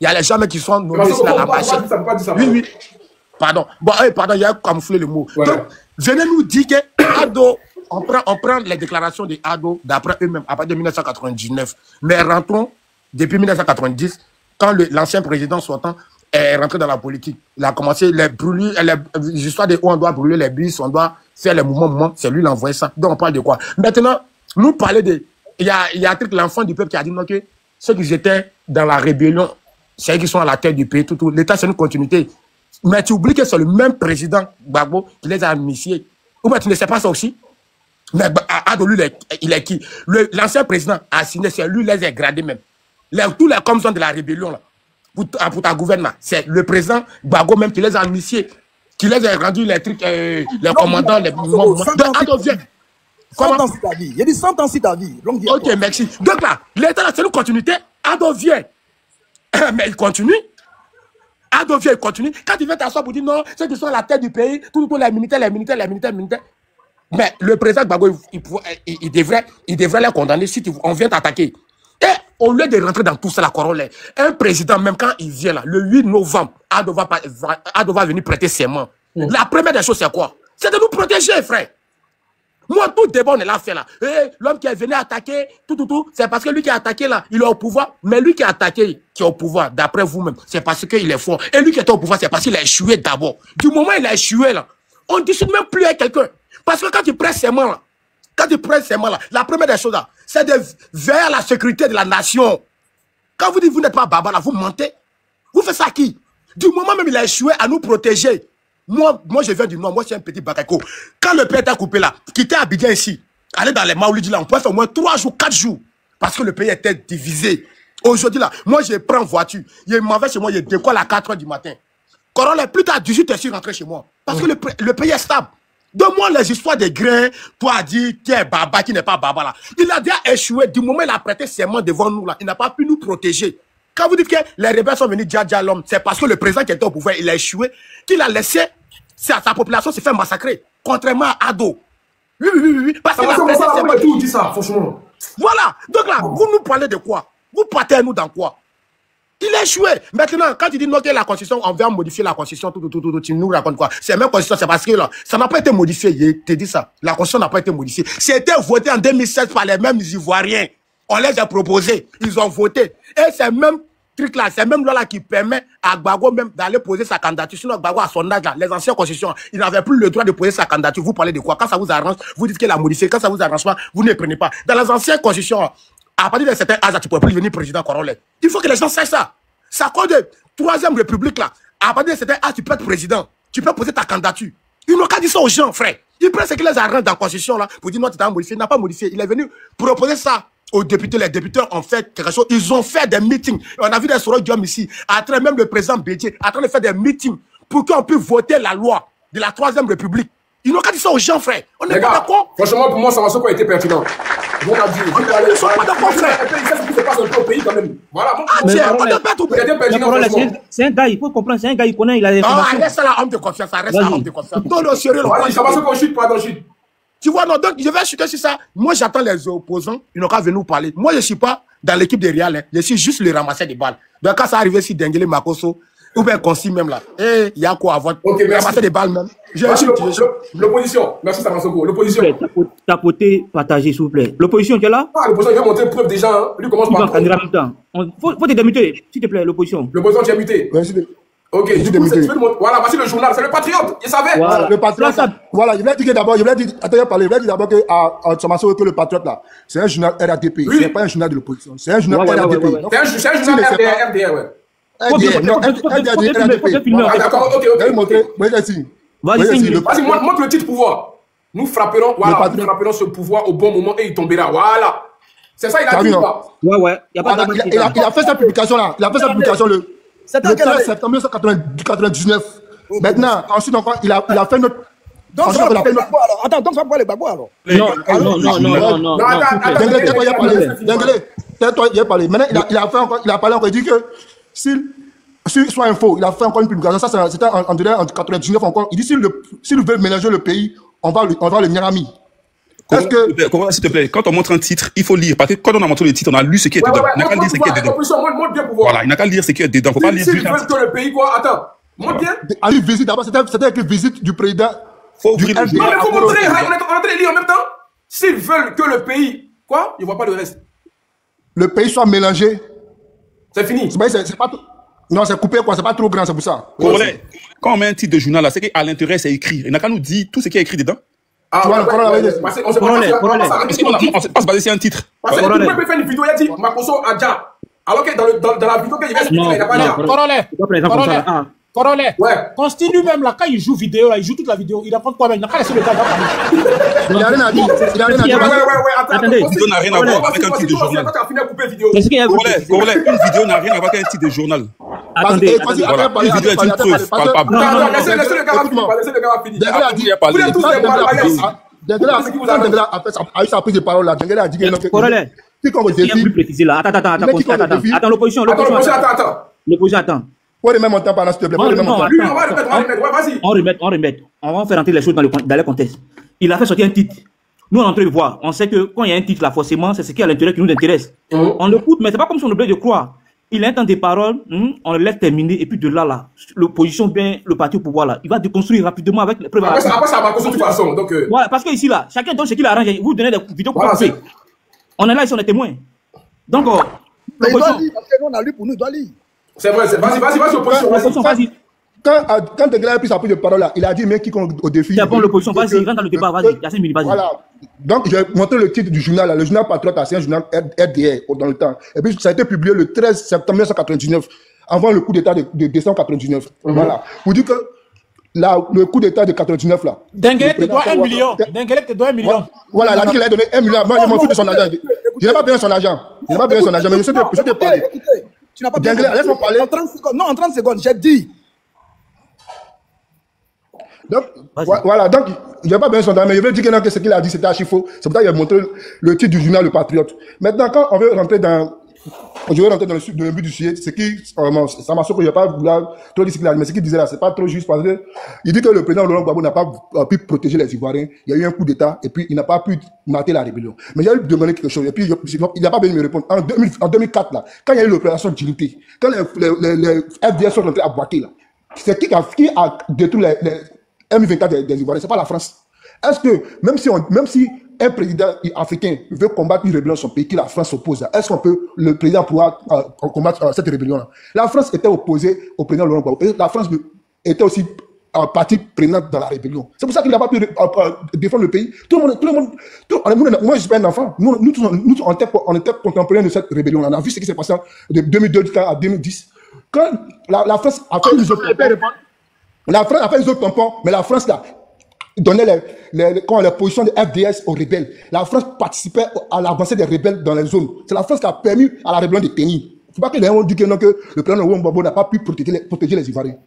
Il y a les gens qui sont nommés ici là, la machette. Oui. Pardon, il y a camouflé le mot. Ouais. Donc, venez nous dire que Ado, on prend les déclarations de Ado d'après eux-mêmes, à partir de 1999. Mais rentrons depuis 1990, quand l'ancien président sortant est rentré dans la politique. Il a commencé les histoires de où on doit brûler les bus, on doit faire les mouvements, c'est lui qui a envoyé ça. Donc on parle de quoi? Maintenant, nous parler de... Il y a un truc, l'enfant du peuple qui a dit non, que ceux qui étaient dans la rébellion, c'est eux qui sont à la tête du pays, tout. L'État, c'est une continuité. Mais tu oublies que c'est le même président, Gbagbo, qui les a initiés. Ou bien tu ne sais pas ça aussi? Mais Ado, lui, il est qui? L'ancien président a signé, c'est lui les a gradés même. Tous les commissions de la rébellion, là, pour ta gouvernement, c'est le président Gbagbo même qui les a initiés. qui les a rendus les trucs, les commandants, les membres. Donc, Ado vient. 100 ans si ta vie. Il a dit 100 ans si ta vie. Ok, merci. Donc là, l'État, c'est une continuité. Ado vient. Mais il continue. Ado vient, il continue. Quand il vient t'asseoir pour dire non, ceux qui sont à la tête du pays, tout les militaires. Mais le président Gbagbo, il devrait les condamner si on vient t'attaquer. Et au lieu de rentrer dans tout ça, la corolle, un président, même quand il vient là, le 8 novembre, Ado va venir prêter serment. La première des choses, c'est quoi? C'est de nous protéger, frère. Moi, tout débat, on est là, fait là. L'homme qui est venu attaquer, c'est parce que lui qui a attaqué là, il est au pouvoir. Mais lui qui a attaqué, qui est au pouvoir, d'après vous-même, c'est parce qu'il est fort. Et lui qui est au pouvoir, c'est parce qu'il a échoué d'abord. Du moment où il a échoué là, on ne discute même plus avec quelqu'un. Parce que quand tu prêtes serment là, la première des choses là, c'est de veiller à la sécurité de la nation. Quand vous dites que vous n'êtes pas Baba là, vous mentez. Vous faites ça à qui? Du moment même il a échoué à nous protéger. Moi je viens du Nord, moi c'est un petit Bakako. Quand le pays était coupé là, quitter Abidjan ici, aller dans les Maoulidis là, on pouvait faire au moins 3 jours, 4 jours. Parce que le pays était divisé. Aujourd'hui là, moi je prends voiture, il m'en va chez moi, il décolle à 4 h du matin. Corolle, plus tard 18 h, je suis rentré chez moi. Parce que le pays est stable. Donne-moi les histoires des grains, toi dit qui est Baba, qui n'est pas Baba là. Il a déjà échoué, du moment où il a prêté serment devant nous là, il n'a pas pu nous protéger. Quand vous dites que les rebelles sont venus djadja l'homme, c'est parce que le président qui était au pouvoir, il a échoué, qu'il a laissé sa population se faire massacrer, contrairement à Ado. Oui. Parce qu'il a prêté serment. Tout dit ça, franchement. Voilà. Donc là, vous nous parlez de quoi? Vous partez à nous dans quoi? Il a échoué. Maintenant, quand tu dis non, que la Constitution, on vient modifier la Constitution, tu nous racontes quoi? C'est la même Constitution, c'est parce que là, ça n'a pas été modifié. Je te dis ça. La Constitution n'a pas été modifiée. C'était voté en 2016 par les mêmes Ivoiriens. On les a proposés. Ils ont voté. Et c'est même truc là, c'est même loi qui permet à Gbagbo même d'aller poser sa candidature. Sinon, Gbagbo, à son âge là, les anciennes constitutions, il n'avait plus le droit de poser sa candidature. Vous parlez de quoi? Quand ça vous arrange, vous dites qu'elle a modifié. Quand ça vous arrange pas, vous ne prenez pas. Dans les anciennes constitutions, à partir de certains âges, tu ne peux plus devenir président Corolle. Il faut que les gens sachent ça. Ça cause de 3e République là. À partir de certains âges, tu peux être président. Tu peux poser ta candidature. Ils n'ont qu'à dire ça aux gens, frère. Ils prennent ce qui les arrange dans la constitution là pour dire non, tu t'as modifié. Il n'a pas modifié. Il est venu proposer ça aux députés. Les députés ont fait quelque chose. Ils ont fait des meetings. On a vu des Soro Diom ici. À travers même le président Bédié, en train de faire des meetings pour qu'on puisse voter la loi de la 3e République. Ils n'ont qu'à dire ça aux gens, frère. On n'est pas d'accord. Franchement, pour moi, ça va été pertinent. Ils sont pas d'accord, frère. Il sait ce qui se passe dans le pays quand même. Voilà. C'est un gars, il faut comprendre, c'est un gars, il connaît, il a des informations. Reste là, homme de confiance, reste là, homme de confiance. Non, non, sérieux. Ça va se qu'on chute, pas dans chute. Tu vois, non, donc je vais chuter sur ça. Moi, j'attends les opposants, ils n'ont qu'à venir nous parler. Moi, je ne suis pas dans l'équipe de Real, hein. Je suis juste le ramasseur des balles. Donc, quand ça arrive ici, Dengele Makoso, ou bien Consi même là, il y a quoi à votre ramasser des balles même. L'opposition, merci Samassoko, l'opposition. Tapoter, partager, s'il vous plaît. L'opposition, tu es là? Ah, l'opposition, il va montrer preuve déjà. Hein. Lui commence par. Faut te démuter, s'il te plaît, l'opposition. L'opposition, tu es muté. Ok, du coup, voilà, voici le journal, c'est le Patriote, il savait. Voilà, le Patriote, voilà, je voulais dire d'abord, je voulais dire d'abord que que le Patriote là, c'est un journal RADP, oui. C'est pas un journal de l'opposition, c'est un journal RADP. C'est un journal RDR, ouais. D'accord, ok. Vas-y, montre le titre pouvoir. Nous frapperons, voilà, nous frapperons ce pouvoir au bon moment et il tombera, voilà. C'est ça, il a dit quoi? Ouais, il a fait sa publication là, il a fait sa publication le 13 septembre 1999. Maintenant, ensuite encore, il a fait notre. Donc, ça va attends, donc ça va parler Gbagbo alors. Non. Tais-toi, il a parlé. Maintenant, il a parlé encore, il dit que s'il soit info, il a fait encore une publication, ça c'était en 99 encore. Il dit s'il veut mélanger le pays, on va le Nyarami. S'il te plaît, quand on montre un titre, il faut lire. Parce que quand on a montré le titre, on a lu ce qui est dedans. Il n'a qu'à lire ce qui est dedans. Voilà, il n'a qu'à lire ce qui est dedans. Il ne faut pas lire juste un titre. S'il veut que le pays, quoi, attends, montre bien. Allez, visite, d'abord, c'était avec une visite du président. Non, mais il faut montrer, on est en train de lire en même temps. S'ils veulent que le pays, quoi, ils ne voient pas le reste. Le pays soit mélangé. C'est fini. C'est pas tout. Non, c'est coupé, quoi, c'est pas trop grand, c'est pour ça. Quand on met un titre de journal, là, c'est qu'à l'intérieur, c'est écrit. Il n'a qu'à nous dire tout ce qui est écrit dedans. Ah, on sait pas se baser sur un titre. Parce que tu peux faire une vidéo, il a dit Makoso Adja. Alors que dans la vidéo qu'il va expliquer, il n'a pas dit. Corolle, Consti lui-même là, quand il joue vidéo, là, il joue toute la vidéo, il raconte quoi même? Il n'a pas laissé le gars. Il n'a rien à dire. Attendez, une vidéo n'a rien à voir avec un titre de journal. Une vidéo n'a rien à voir avec un titre de journal. Attendez, Voilà, une vidéo est une preuve palpable. Non, laissez le gars finir. Laissez le gars finir. Dengele a dit, Vous êtes tous des malades. Dengele a eu sa prise de parole là. Dengele a dit que Corollaire, quiconque il y a plus défie, précisé là. Attends, l'opposition Attends. L'opposition attend. faut remettre mon temps pendant s'il te plaît. Faut remettre mon temps. Lui, on va remettre. Ouais, vas-y. On remet. On va faire entrer les choses dans le contexte. Il a fait sortir un titre. Nous, on est en train de voir. On sait que quand il y a un titre là, forcément, c'est ce qui est à l'intérieur qui nous intéresse. On l'écoute, mais c'est pas comme si on oubliait de croire. Il a un temps des paroles, on le laisse terminer, et puis de là, l'opposition, bien, le parti au pouvoir là, il va déconstruire rapidement avec les preuves. Après, ça va construire de toute façon. Donc, voilà, parce que ici là, chacun donne ce qu'il arrange. Vous donnez des vidéos pour couper. On est là, ici, on est témoins. Donc, mais il doit lire, parce que nous, on a lu pour nous, il doit lire. C'est vrai, vas-y, opposition, vas-y. Quand Dengele a pris sa prise de parole là, il a dit mais quiconque au défi. C'est bon, l'opposition, vas-y, rentre dans le débat, vas-y, il y a 5 minutes, vas-y. Voilà. Donc, je vais montrer le titre du journal là. Le journal Patriote, c'est un journal RDR dans le temps. Et puis, ça a été publié le 13 septembre 1999, avant le coup d'État de décembre 1999. Voilà. Vous dites que le coup d'État de 1999 là. Dengele te doit 1 million. Dengele te doit 1 million. Voilà, il a dit qu'il a donné 1 million. Moi, je m'en fous de son argent. Je n'ai pas besoin de son argent. Je n'ai pas besoin de son argent, mais je sais te parler. Tu n'as pas Dengele, laisse-moi parler. En 30 secondes. Non, en 30 secondes, j'ai dit. Donc, voilà, donc, il n'y a pas besoin de son argent, mais je veux dire que ce qu'il a dit, c'était archi faux. C'est pour ça qu'il a montré le titre du journal Le Patriote. Maintenant, quand on veut rentrer dans le but du sujet, c'est qui, ça m'a sauvé que je ne vais pas vouloir trop dire ce qu'il a dit, mais ce qu'il disait là, c'est pas trop juste parce que il dit que le président Laurent Gbagbo n'a pas pu protéger les Ivoiriens. Il y a eu un coup d'État et puis il n'a pas pu mater la rébellion. Mais il a eu demandé quelque chose et puis il n'a pas besoin de me répondre. En 2004 là, quand il y a eu l'opération d'unité, quand les FDS sont rentrés à boiter là, c'est qui a détruit les M24 des Ivoiriens, c'est pas la France. Est-ce que, même si un président africain veut combattre une rébellion dans son pays, que la France s'oppose, est-ce qu'on peut, le président pouvoir combattre cette rébellion-là? La France était opposée au président Laurent Gbagbo. La France était aussi partie prenante dans la rébellion. C'est pour ça qu'il n'a pas pu défendre le pays. Moi, je suis pas un enfant. Nous, on était contemporains de cette rébellion-là. On a vu ce qui s'est passé de 2002 à 2010. Quand la France a fait les autres tampons, mais la France là, donnait les positions de FDS aux rebelles. La France participait à l'avancée des rebelles dans les zones. C'est la France qui a permis à la rébellion de tenir. Il ne faut pas que les gens disent que le président Laurent Gbagbo n'a pas pu protéger les Ivoiriens.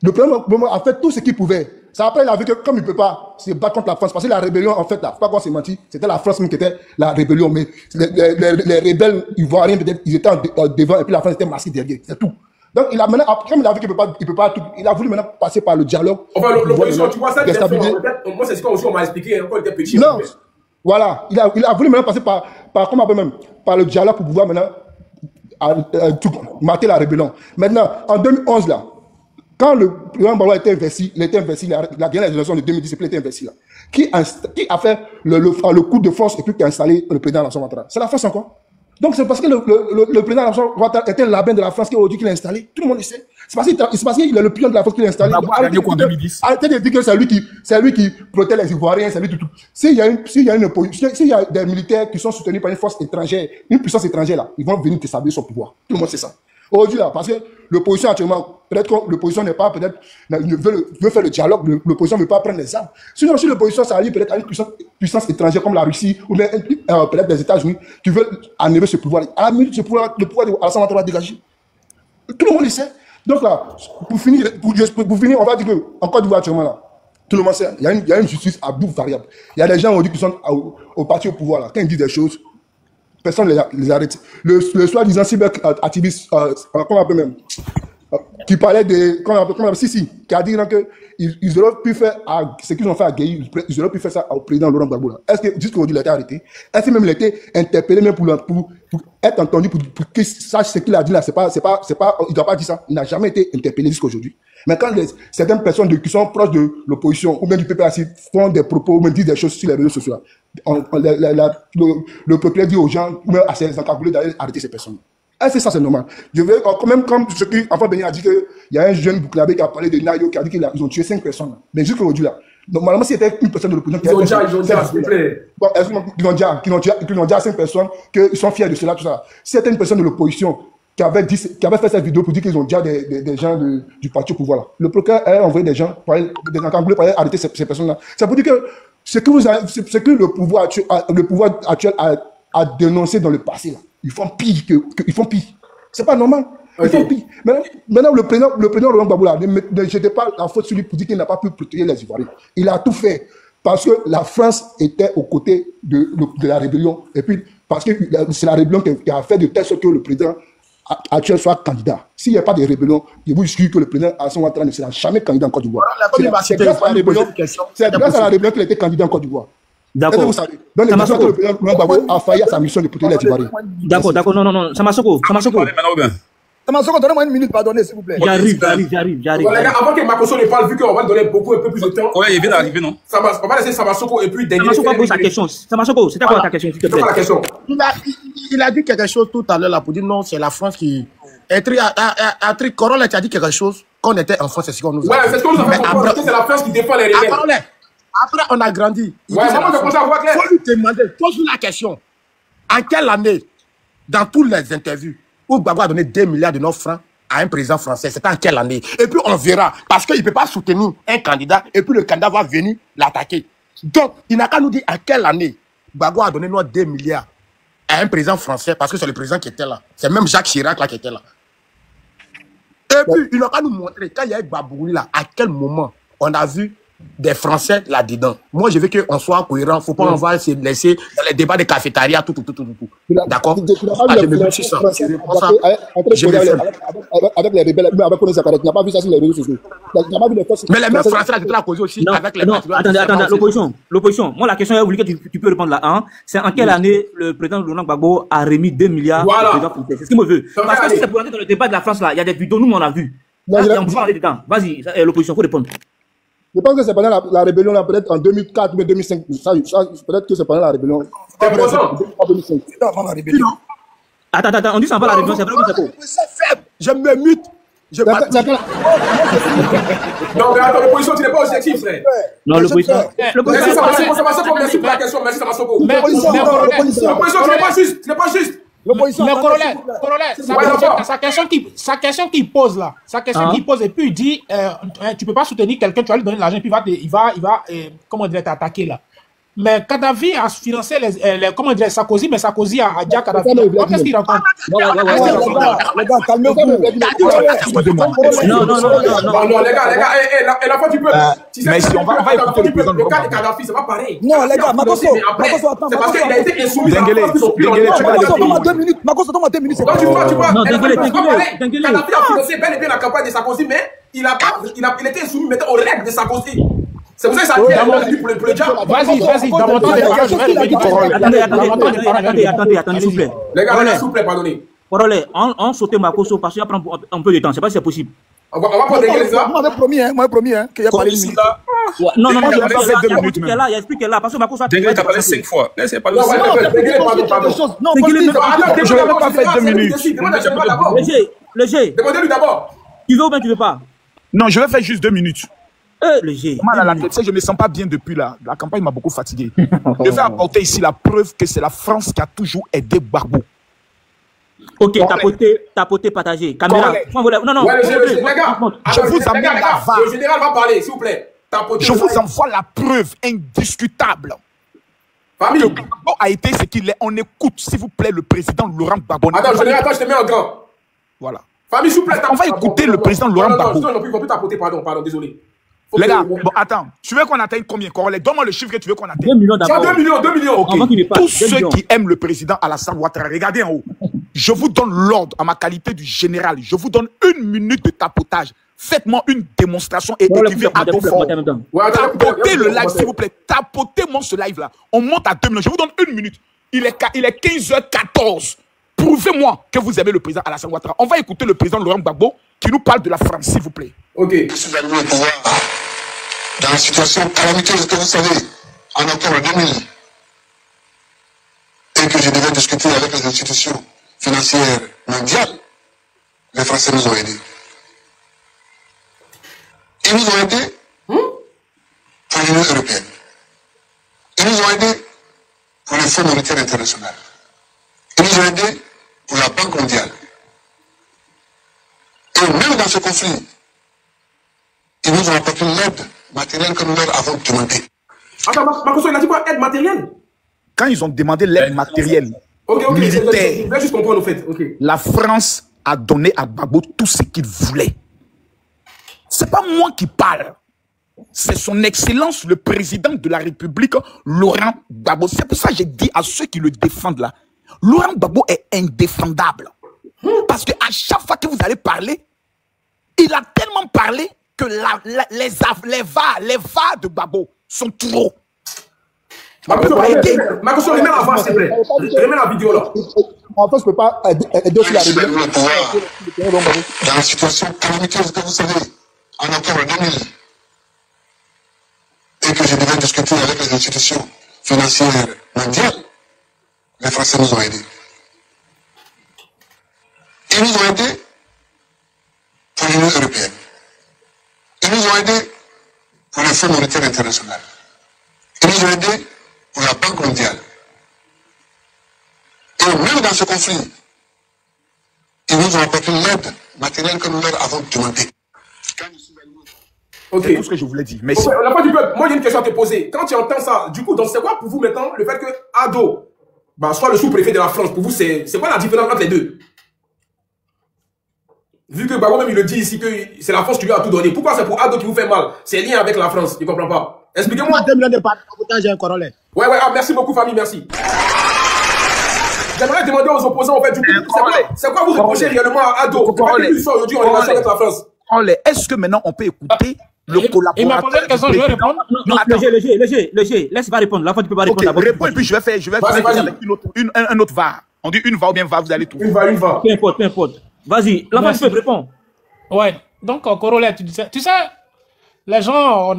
Le président Gbagbo a fait tout ce qu'il pouvait. Ça après, il a vu que comme il ne peut pas se battre contre la France, parce que la rébellion, en fait, là, faut pas qu'on se menti, c'était la France même qui était la rébellion, mais les rebelles ivoiriens, peut-être, ils étaient devant, et puis la France était masquée derrière. C'est tout. Donc, il a maintenant, comme il a vu qu'il ne peut pas tout, il a voulu maintenant passer par le dialogue. Enfin, l'opposition, tu vois ça, moi, c'est ce qu'on m'a expliqué quand il était petit. Non, voilà, il a voulu maintenant passer par comment on appelle même, par le dialogue pour pouvoir maintenant mater la rébellion. Maintenant, en 2011, là, quand le président Gbagbo a été investi, il a gagné les élections de 2010, il a été investi là. Qui a fait le coup de force et puis qui a installé le président Alassane Ouattara? C'est la France encore. Donc c'est parce que le président Alassane Ouattara était un labin de la France qui aujourd'hui qu'il a installé. Tout le monde le sait. C'est parce qu'il est le pion de la France qu'il a installé. Arrêtez de dire que c'est lui qui protège les Ivoiriens, c'est lui tout. S'il y a des militaires qui sont soutenus par une force étrangère, une puissance étrangère là, ils vont venir déstabiliser son pouvoir. Tout le monde sait ça. Aujourd'hui là, parce que l'opposition actuellement, peut-être que l'opposition n'est pas, peut-être, veut faire le dialogue, l'opposition ne veut pas prendre les armes. Sinon, si l'opposition s'allie peut-être à une puissance étrangère comme la Russie, ou bien peut-être les États-Unis, qui veulent enlever ce pouvoir. À la minute, le pouvoir de Alassane Ouattara va dégager. Tout le monde le sait. Donc là, pour finir, on va dire que, en Côte d'Ivoire actuellement là, tout le monde sait, il y a une justice à bout variable. Il y a des gens aujourd'hui qui sont au parti au pouvoir là, quand ils disent des choses, personne ne les arrête. Le soi-disant cyber-activiste, comment on appelle même, qui parlait de, qui a dit qu'ils auraient pu faire ce qu'ils ont fait à Gueye, ils auraient pu faire ça au président Laurent Gbagbo. Est-ce que jusqu'aujourd'hui il a été arrêté? Est-ce que même il a été interpellé même pour être entendu, pour qu'il sache ce qu'il a dit là? Il ne doit pas dire ça. Il n'a jamais été interpellé jusqu'aujourd'hui. Mais quand certaines personnes qui sont proches de l'opposition ou même du PPAC font des propos ou même disent des choses sur les réseaux sociaux, le peuple dit aux gens, même à ses encagoulés, d'aller arrêter ces personnes. Est-ce que ça c'est normal? Je veux quand même comme ce qui enfin Béni a dit qu'il y a un jeune Bouklabé qui a parlé de Nayo qui a dit qu'ils ont tué 5 personnes. Mais jusqu'aujourd'hui là, normalement si c'était une personne de l'opposition ils ont déjà, s'il vous plaît. Bon, qu'ils ont déjà 5 personnes, qu'ils sont fiers de cela, tout ça. Si c'était une personne de l'opposition qui avait fait cette vidéo pour dire qu'ils ont déjà des gens du parti au pouvoir là, le procureur a envoyé des gens, des encagoulés pour aller arrêter ces personnes-là. Ça veut dire que ce que le pouvoir actuel a dénoncé dans le passé là, ils font pire. C'est pas normal. Okay. Maintenant, le président Laurent Gbagbo, ne jetez pas la faute sur lui pour dire qu'il n'a pas pu protéger les Ivoiriens. Il a tout fait parce que la France était aux côtés de la rébellion. Et puis, parce que c'est la rébellion qui a fait de telle sorte que le président actuel soit candidat. S'il n'y a pas de rébellion, je vous jure que le président Alassane Ouattara ne sera jamais candidat en Côte d'Ivoire. C'est grâce à la rébellion qu'il a été candidat en Côte d'Ivoire. D'accord. Donc, le président Gbagbo a failli à sa mission de protéger les Ivoiriens. D'accord, non, Samasoko. Samasoko, donnez-moi une minute, pardonnez, s'il vous plaît. J'arrive. Les gars, avant que Makosso ne parle, vu qu'on va donner un peu plus de temps. Ouais, il vient d'arriver, non? On va laisser Samasoko et puis Dengele. Samasoko pose sa question. Samasoko, c'était quoi ta question, s'il te plaît? Il a dit quelque chose tout à l'heure là pour dire non, c'est la France qui. Corolla, tu as dit quelque chose qu'on était en France, c'est ce qu'on nous a dit. Ouais, c'est ce qu'on nous a fait comprendre, c'est la France qui défend les rebelles. Après, on a grandi. Ouais, maman, je pense à voir clair. Il faut lui demander, pose-lui la question. En quelle année, dans toutes les interviews, où Gbagbo a donné 2 milliards de nos francs à un président français, c'était en quelle année? Et puis on verra, parce qu'il ne peut pas soutenir un candidat, et puis le candidat va venir l'attaquer. Donc, il n'a qu'à nous dire en quelle année Gbagbo a donné nos 2 milliards à un président français, parce que c'est le président qui était là. C'est même Jacques Chirac là qui était là. Et puis, il n'a qu'à nous montrer, quand il y a eu Gbagbo là, à quel moment on a vu des Français là-dedans. Moi, je veux qu'on soit cohérent. Il ne faut pas on va se laisser dans les débats de cafétéria, tout. D'accord? Je me suis ça. Avec les rebelles, avec René Zakaria, tu n'as pas vu ça sur les réseaux sociaux. Mais les mêmes Français là, tu as causé aussi avec les. Non, attendez, l'opposition. Moi, la question, que tu peux répondre là, hein, c'est en quelle année le président Laurent Gbagbo a remis 2 milliards au président français? C'est ce qu'il me veut. Parce que si c'est pour entrer dans le débat de la France là, il y a des vidéos, nous, on a vu. On peut parler dedans. Vas-y, l'opposition, il faut répondre. Je pense que c'est pendant la rébellion, là, peut-être en 2004 ou 2005. Peut-être que c'est pendant la rébellion. C'est pour ça. C'est avant la rébellion. Attends, on dit ça avant la rébellion, c'est vrai ou c'est faux? C'est faible. Je me mute. Non, mais attends, l'opposition, tu n'es pas objectif, frère. Non, l'opposition. Merci, Samasoko, merci pour la question. Merci, Samasoko. L'opposition, tu n'es pas juste. Mais Corollaire, sa question qu'il pose là, qu'il pose, et puis il dit, tu peux pas soutenir quelqu'un, tu vas lui donner de l'argent, puis il va comment dire, t'attaquer là. Mais Kadhafi a financé comment dire, Sarkozy, mais Sarkozy a dit à Kadhafi. Qu'est-ce qu'il raconte? Les gars, calmez-vous. Non, les gars, et la fois tu peux. Mais si on va écouter le président. Le cas de Kadhafi, c'est pas pareil. Non, les gars, Makosso, attends. C'est parce qu'il a été insoumis. Dengele, tu vas donne-moi 2 minutes. Makosso, donne-moi 2 minutes. Non, tu vois. Non, Dengele. Kadhafi a financé bel et bien la campagne de Sarkozy, mais il était insoumis maintenant aux règles de Sarkozy. C'est pour ça que ça dit pour le diable. Vas-y, dans mon temps de parole, je vais répéter. Attendez, s'il vous plaît. Les gars, s'il vous plaît, pardonnez. Corollaire, on saute Makosso parce qu'il va prendre un peu de temps. Je ne sais pas si c'est possible. On va prendre des gars, ça. Moi, j'ai promis, qu'il n'y a pas de minute. Non, il a expliqué là, parce que Makosso a Dengele, t'as parlé 5 fois. Laissez parler. Non, je n'avais pas fait 2 minutes. Léger. Demandez-lui d'abord. Tu veux ou bien tu veux pas? Non, je vais faire juste 2 minutes. Léger. Mal à la tête, je ne me sens pas bien depuis là. La campagne m'a beaucoup fatigué. Je vais apporter ici la preuve que c'est la France qui a toujours aidé Gbagbo. Ok, tapoté, partagé. Caméra. Non. Ouais, les gars, je vous amène la VAR. Le général va parler, s'il vous plaît. Je vous envoie la preuve indiscutable. Famille. Que Gbagbo a été ce qu'il est. On écoute, s'il vous plaît, le président Laurent Gbagbo. Attends, général, je te mets en grand. Voilà. Famille, s'il vous plaît. On va écouter le président Laurent Gbagbo. Non, ils vont plus tapoter, pardon, désolé. Les gars, bon, attends, tu veux qu'on atteigne combien, Corollaire? Donne-moi le chiffre que tu veux qu'on atteigne. 2 millions d'abord. 2 millions. Okay. Tous ceux qui aiment le président Alassane Ouattara, regardez en haut. Je vous donne l'ordre à ma qualité du général. Je vous donne 1 minute de tapotage. Faites-moi une démonstration et écrivez à dos fort. Tapotez le live, s'il vous plaît. Tapotez-moi ce live-là. On monte à 2 millions. Je vous donne 1 minute. Il est 15h14. Prouvez-moi que vous aimez le président Alassane Ouattara. On va écouter le président Laurent Gbagbo qui nous parle de la France, s'il vous plaît. Ok. Je suis arrivé au pouvoir dans la situation calamiteuse que vous savez, en octobre 2000, et que je devais discuter avec les institutions financières mondiales. Les Français nous ont aidés. Ils nous ont aidés pour l'Union européenne. Ils nous ont aidés pour le Fonds monétaire international. Ils nous ont aidés pour la Banque mondiale. Et même dans ce conflit, ils nous ont apporté l'aide matérielle que nous leur avons demandé. Attends, Makosso, il a dit quoi? Aide matérielle? Quand ils ont demandé l'aide matérielle, militaire, la France a donné à Gbagbo tout ce qu'il voulait. C'est pas moi qui parle. C'est son excellence, le président de la République, Laurent Gbagbo. C'est pour ça que j'ai dit à ceux qui le défendent là, Laurent Gbagbo est indéfendable. Parce qu'à chaque fois que vous allez parler, il a tellement parlé que les va de Gbagbo sont trop. Makoso, remets la voix, s'il te plaît. Remets la vidéo là. En fait, je ne peux pas aider aussi la rébellion. Dans la situation calamiteuse que vous savez, en octobre 2000, et que je devais discuter avec les institutions financières mondiales, les Français nous ont aidés. Ils nous ont aidés pour l'Union européenne. Ils nous ont aidés pour le Fonds monétaire international. Ils nous ont aidés pour la Banque mondiale. Et même dans ce conflit, ils nous ont apporté l'aide matérielle que nous leur avons demandé. Okay. C'est tout ce que je voulais dire. Merci. La part du peuple, moi j'ai une question à te poser. Quand tu entends ça, du coup, donc c'est quoi pour vous maintenant le fait que Ado soit le sous-préfet de la France? Pour vous, c'est quoi la différence entre les deux? Vu que Gbagbo même il le dit ici que c'est la France qui lui a tout donné. Pourquoi c'est pour Ado qui vous fait mal? C'est lié avec la France, je ne comprends pas. Expliquez-moi. Ouais, merci beaucoup famille, merci. J'aimerais demander aux opposants en fait du coup, c'est quoi vous reprochez réellement à Ado? Pourquoi il soit aujourd'hui en relation avec la France? Est-ce que maintenant on peut écouter le collaborateur? Il m'a posé une question, je vais répondre. Non, léger, laisse pas répondre. La fois tu peux pas répondre d'abord. Réponds et puis je vais faire avec un autre va. On dit une va ou bien va, vous allez trouver. Une va. Peu importe. Vas-y, la fois tu peux répondre. Ouais, donc Corollaire, tu sais, les gens,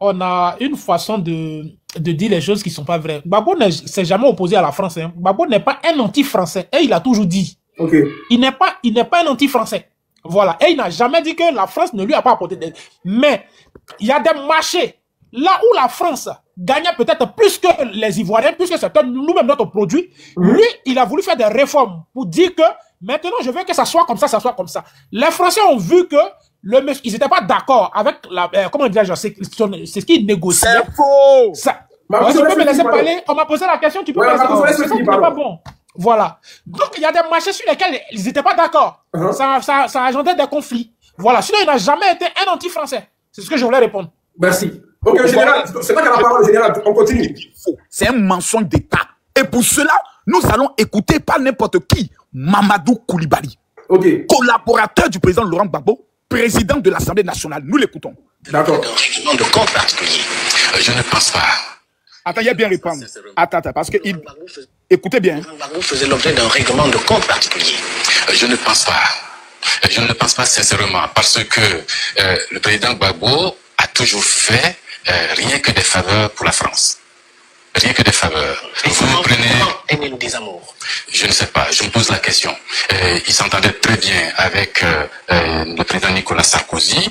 on a une façon de dire les choses qui sont pas vraies. Gbagbo ne s'est jamais opposé à la France. Hein. Gbagbo n'est pas un anti-français. Et il a toujours dit. Okay. Il n'est pas un anti-français. Voilà. Et il n'a jamais dit que la France ne lui a pas apporté d'aide. Mais il y a des marchés là où la France gagnait peut-être plus que les Ivoiriens, puisque c'est nous-mêmes notre produit. Lui, il a voulu faire des réformes pour dire que maintenant, je veux que ça soit comme ça, ça soit comme ça. Les Français ont vu que ils n'étaient pas d'accord avec comment dire, c'est ce qu'ils négociaient. C'est faux! Tu peux me laisser parler? On m'a posé la question, tu peux me laisser parler. C'est pas bon. Voilà. Donc, il y a des marchés sur lesquels ils n'étaient pas d'accord. Ça a engendré des conflits. Voilà. Sinon, il n'a jamais été un anti-français. C'est ce que je voulais répondre. Merci. Ok, général, c'est pas qu'à la parole, général, on continue. C'est un mensonge d'État. Et pour cela, nous allons écouter pas n'importe qui, Mamadou Koulibaly. Collaborateur du président Laurent Gbagbo, président de l'Assemblée nationale. Nous l'écoutons. D'accord. Un règlement de compte particulier. Je ne pense pas. Attends, il y a bien répondre. Attends, parce que écoutez bien. Gbagbo faisait l'objet d'un règlement de compte particulier. Je ne pense pas. Je ne le pense pas sincèrement, parce que le président Gbagbo a toujours fait rien que des faveurs pour la France. Rien que des faveurs. Vous me prenez... Aimer ou des amours? Je ne sais pas, je me pose la question. Il s'entendait très bien avec le président Nicolas Sarkozy,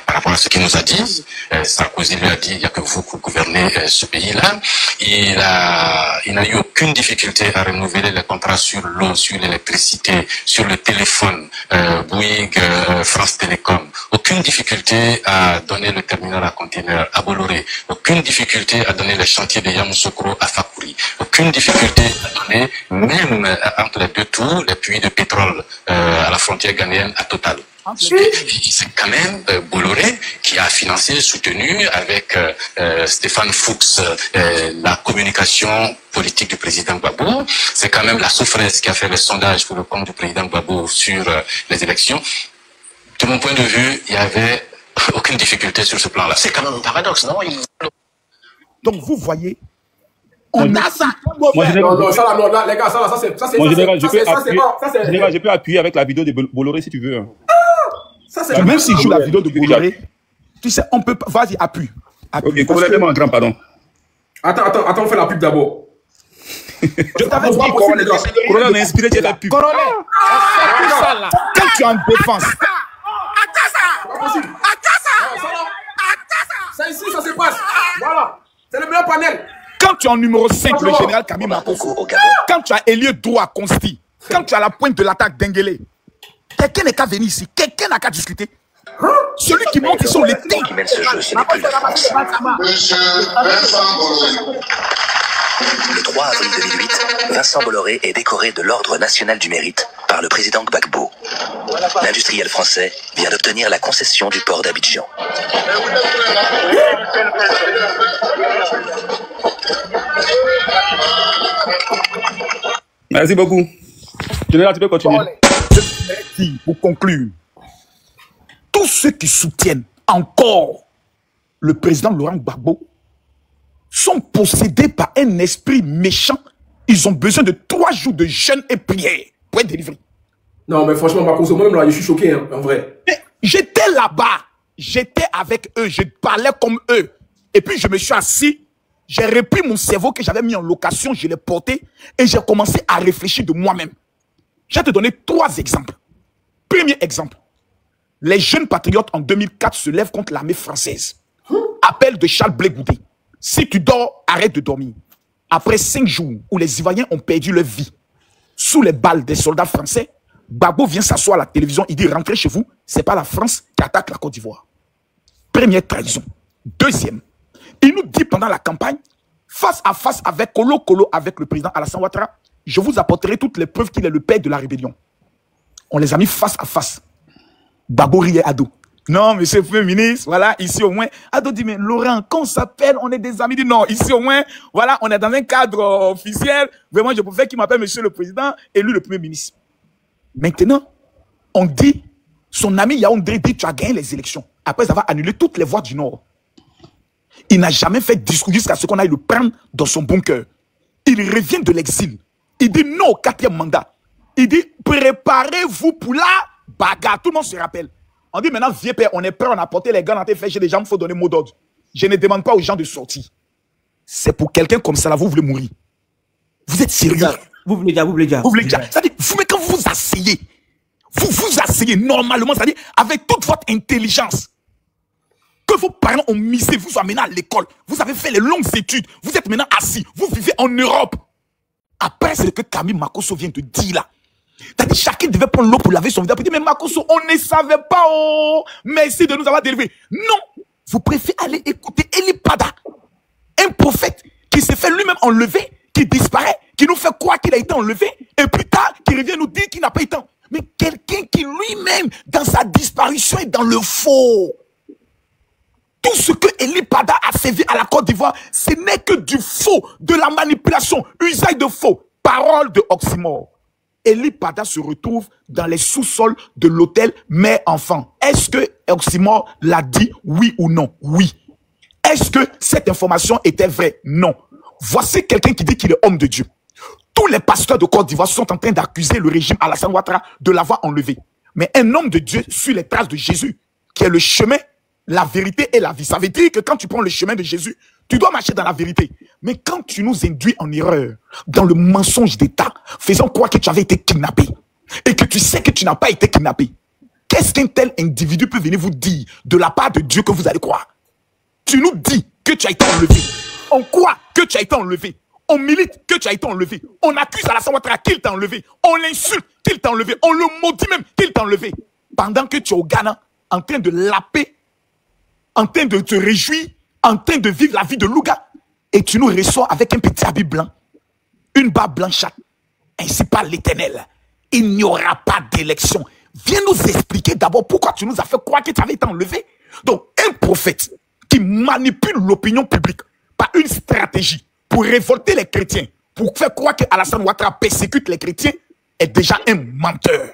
par rapport à ce qu'il nous a dit. Sarkozy lui a dit, il n'y a que vous pour gouverner ce pays-là. Il n'a eu aucune difficulté à renouveler les contrats sur l'eau, sur l'électricité, sur le téléphone, Bouygues, France Télécom. Aucune difficulté à donner le terminal à conteneurs à Bolloré. Aucune difficulté à donner les chantiers de Yamoussoukro à Fakouri. Aucune difficulté à donner, même entre les deux tours, les puits de pétrole à la frontière ghanéenne à Total. C'est quand même Bolloré qui a financé, soutenu avec Stéphane Fuchs la communication politique du président Gbagbo. C'est quand même la Soufresse qui a fait le sondage pour le compte du président Gbagbo sur les élections. De mon point de vue, il n'y avait aucune difficulté sur ce plan-là. C'est quand même un paradoxe, non? Donc vous voyez, on a ça. Non, les gars, ça c'est. Général, je peux appuyer avec la vidéo de Bolloré si tu veux. Même si je joue la vidéo de Bolloré, tu sais, on peut pas. Vas-y, appuie. Ok, complètement grand, pardon. Attends, on fait la pub d'abord. Je t'avais dit, Corolla m'a inspiré, tu as la pub. Corolla, quand tu es en défense. Ça ici, ça se passe. Voilà. C'est le meilleur panel. Quand tu es en numéro 5, le général Camille Makosso, quand tu as Elieu Droit Consti, quand tu as la pointe de l'attaque d'Enguélé, quelqu'un n'est qu'à venir ici, quelqu'un n'a qu'à discuter. Celui qui monte ici, on les tait. Qui mène ce jeu, ce n'est plus la France. Le 3 avril 2008, Vincent Bolloré est décoré de l'Ordre national du mérite par le président Gbagbo. L'industriel français vient d'obtenir la concession du port d'Abidjan. Merci beaucoup. Général, tu peux continuer. Pour conclure, tous ceux qui soutiennent encore le président Laurent Gbagbo sont possédés par un esprit méchant. Ils ont besoin de 3 jours de jeûne et prière pour être délivrés. Non, mais franchement, Makosso, moi-même, là, je suis choqué, hein, en vrai. J'étais là-bas. J'étais avec eux. Je parlais comme eux. Et puis, je me suis assis. J'ai repris mon cerveau que j'avais mis en location. Je l'ai porté. Et j'ai commencé à réfléchir de moi-même. Je vais te donner 3 exemples. Premier exemple. Les jeunes patriotes en 2004 se lèvent contre l'armée française. Appel de Charles Blé Goudé. Si tu dors, arrête de dormir. Après 5 jours où les Ivoiriens ont perdu leur vie sous les balles des soldats français, Gbagbo vient s'asseoir à la télévision, il dit rentrez chez vous, c'est pas la France qui attaque la Côte d'Ivoire. Première trahison. Deuxième, il nous dit pendant la campagne, face à face avec Kolo avec le président Alassane Ouattara, je vous apporterai toutes les preuves qu'il est le père de la rébellion. On les a mis face à face. Gbagbo riait Ado. Non, monsieur le Premier ministre, voilà, ici au moins. Ado dit, mais Laurent, quand on s'appelle, on est des amis. Il dit, non, ici au moins, voilà, on est dans un cadre officiel. Vraiment, je préfère qu'il m'appelle monsieur le président et lui le Premier ministre. Maintenant, on dit, son ami Yaoundé dit, tu as gagné les élections. Après avoir annulé toutes les voix du Nord. Il n'a jamais fait discours jusqu'à ce qu'on aille le prendre dans son bunker. Il revient de l'exil. Il dit non au 4e mandat. Il dit, préparez-vous pour la bagarre. Tout le monde se rappelle. On dit maintenant, vieux père, on est prêt, on a porté les gants dans tes fesses, j'ai des gens, il faut donner mot d'ordre. Je ne demande pas aux gens de sortir. C'est pour quelqu'un comme ça, là, vous voulez mourir. Vous êtes sérieux? Vous voulez dire. C'est-à-dire, mais quand vous vous asseyez, vous asseyez normalement, c'est-à-dire avec toute votre intelligence, que vos parents ont misé, vous amené à l'école, vous avez fait les longues études, vous êtes maintenant assis, vous vivez en Europe. Après, c'est ce que Camille Makosso vient de dire là. C'est-à-dire, chacun devait prendre l'eau pour laver son visage. Pour dire, mais Makosso, on ne savait pas, oh, merci de nous avoir délivrés. Non, vous préférez aller écouter Eli Pada, un prophète qui s'est fait lui-même enlever, qui disparaît, qui nous fait croire qu'il a été enlevé, et plus tard, qui revient nous dire qu'il n'a pas été enlevé. Mais quelqu'un qui lui-même, dans sa disparition, est dans le faux. Tout ce que Eli Pada a servi à la Côte d'Ivoire, ce n'est que du faux, de la manipulation, usage de faux, parole de oxymore. Eli Pada se retrouve dans les sous-sols de l'hôtel mère-enfant. Est-ce que Oxymore l'a dit, oui ou non? Oui. Est-ce que cette information était vraie? Non. Voici quelqu'un qui dit qu'il est homme de Dieu. Tous les pasteurs de Côte d'Ivoire sont en train d'accuser le régime Alassane Ouattara de l'avoir enlevé. Mais un homme de Dieu suit les traces de Jésus, qui est le chemin, la vérité et la vie. Ça veut dire que quand tu prends le chemin de Jésus, tu dois marcher dans la vérité. Mais quand tu nous induis en erreur, dans le mensonge d'État, faisant croire que tu avais été kidnappé, et que tu sais que tu n'as pas été kidnappé, qu'est-ce qu'un tel individu peut venir vous dire de la part de Dieu que vous allez croire? Tu nous dis que tu as été enlevé. On croit que tu as été enlevé. On milite que tu as été enlevé. On accuse Alassane Ouattara qu'il t'a enlevé. On l'insulte qu'il t'a enlevé. On le maudit même qu'il t'a enlevé. Pendant que tu es au Ghana, en train de laper, en train de te réjouir, en train de vivre la vie de Louga, et tu nous reçois avec un petit habit blanc, une barbe blanchâtre. Ainsi parle l'Éternel. Il n'y aura pas d'élection. Viens nous expliquer d'abord pourquoi tu nous as fait croire que tu avais été enlevé. Donc, un prophète qui manipule l'opinion publique par une stratégie pour révolter les chrétiens, pour faire croire que Alassane Ouattara persécute les chrétiens, est déjà un menteur.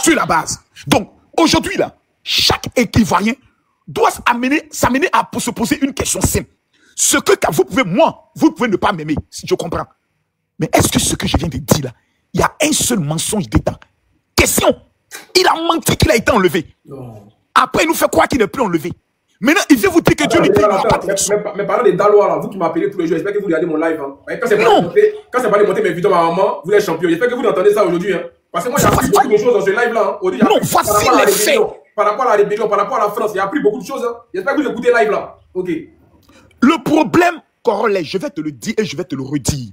Sur la base. Donc, aujourd'hui, là, chaque équivoyen doit s'amener à se poser une question simple. Ce que vous pouvez, moi, vous pouvez ne pas m'aimer, si je comprends. Mais est-ce que ce que je viens de dire là, il y a un seul mensonge d'État? Question. Il a menti qu'il a été enlevé. Après, il nous fait croire qu'il n'est plus enlevé. Maintenant, il vient vous dire que Dieu lui dit mais parlons des Dalois là, vous qui m'appelez tous les jours, j'espère que vous regardez mon live. Hein. Quand c'est pas de monter mes vidéos à ma maman, vous êtes champion. J'espère que vous entendez ça aujourd'hui. Hein. Parce que moi, j'ai appris beaucoup de choses dans ce live là. Hein. Non, voici les faits. Par rapport à la rébellion, par rapport à la France, j'ai appris beaucoup de choses. Hein. J'espère que vous écoutez live là. Ok. Le problème, Corollaire, je vais te le dire et je vais te le redire.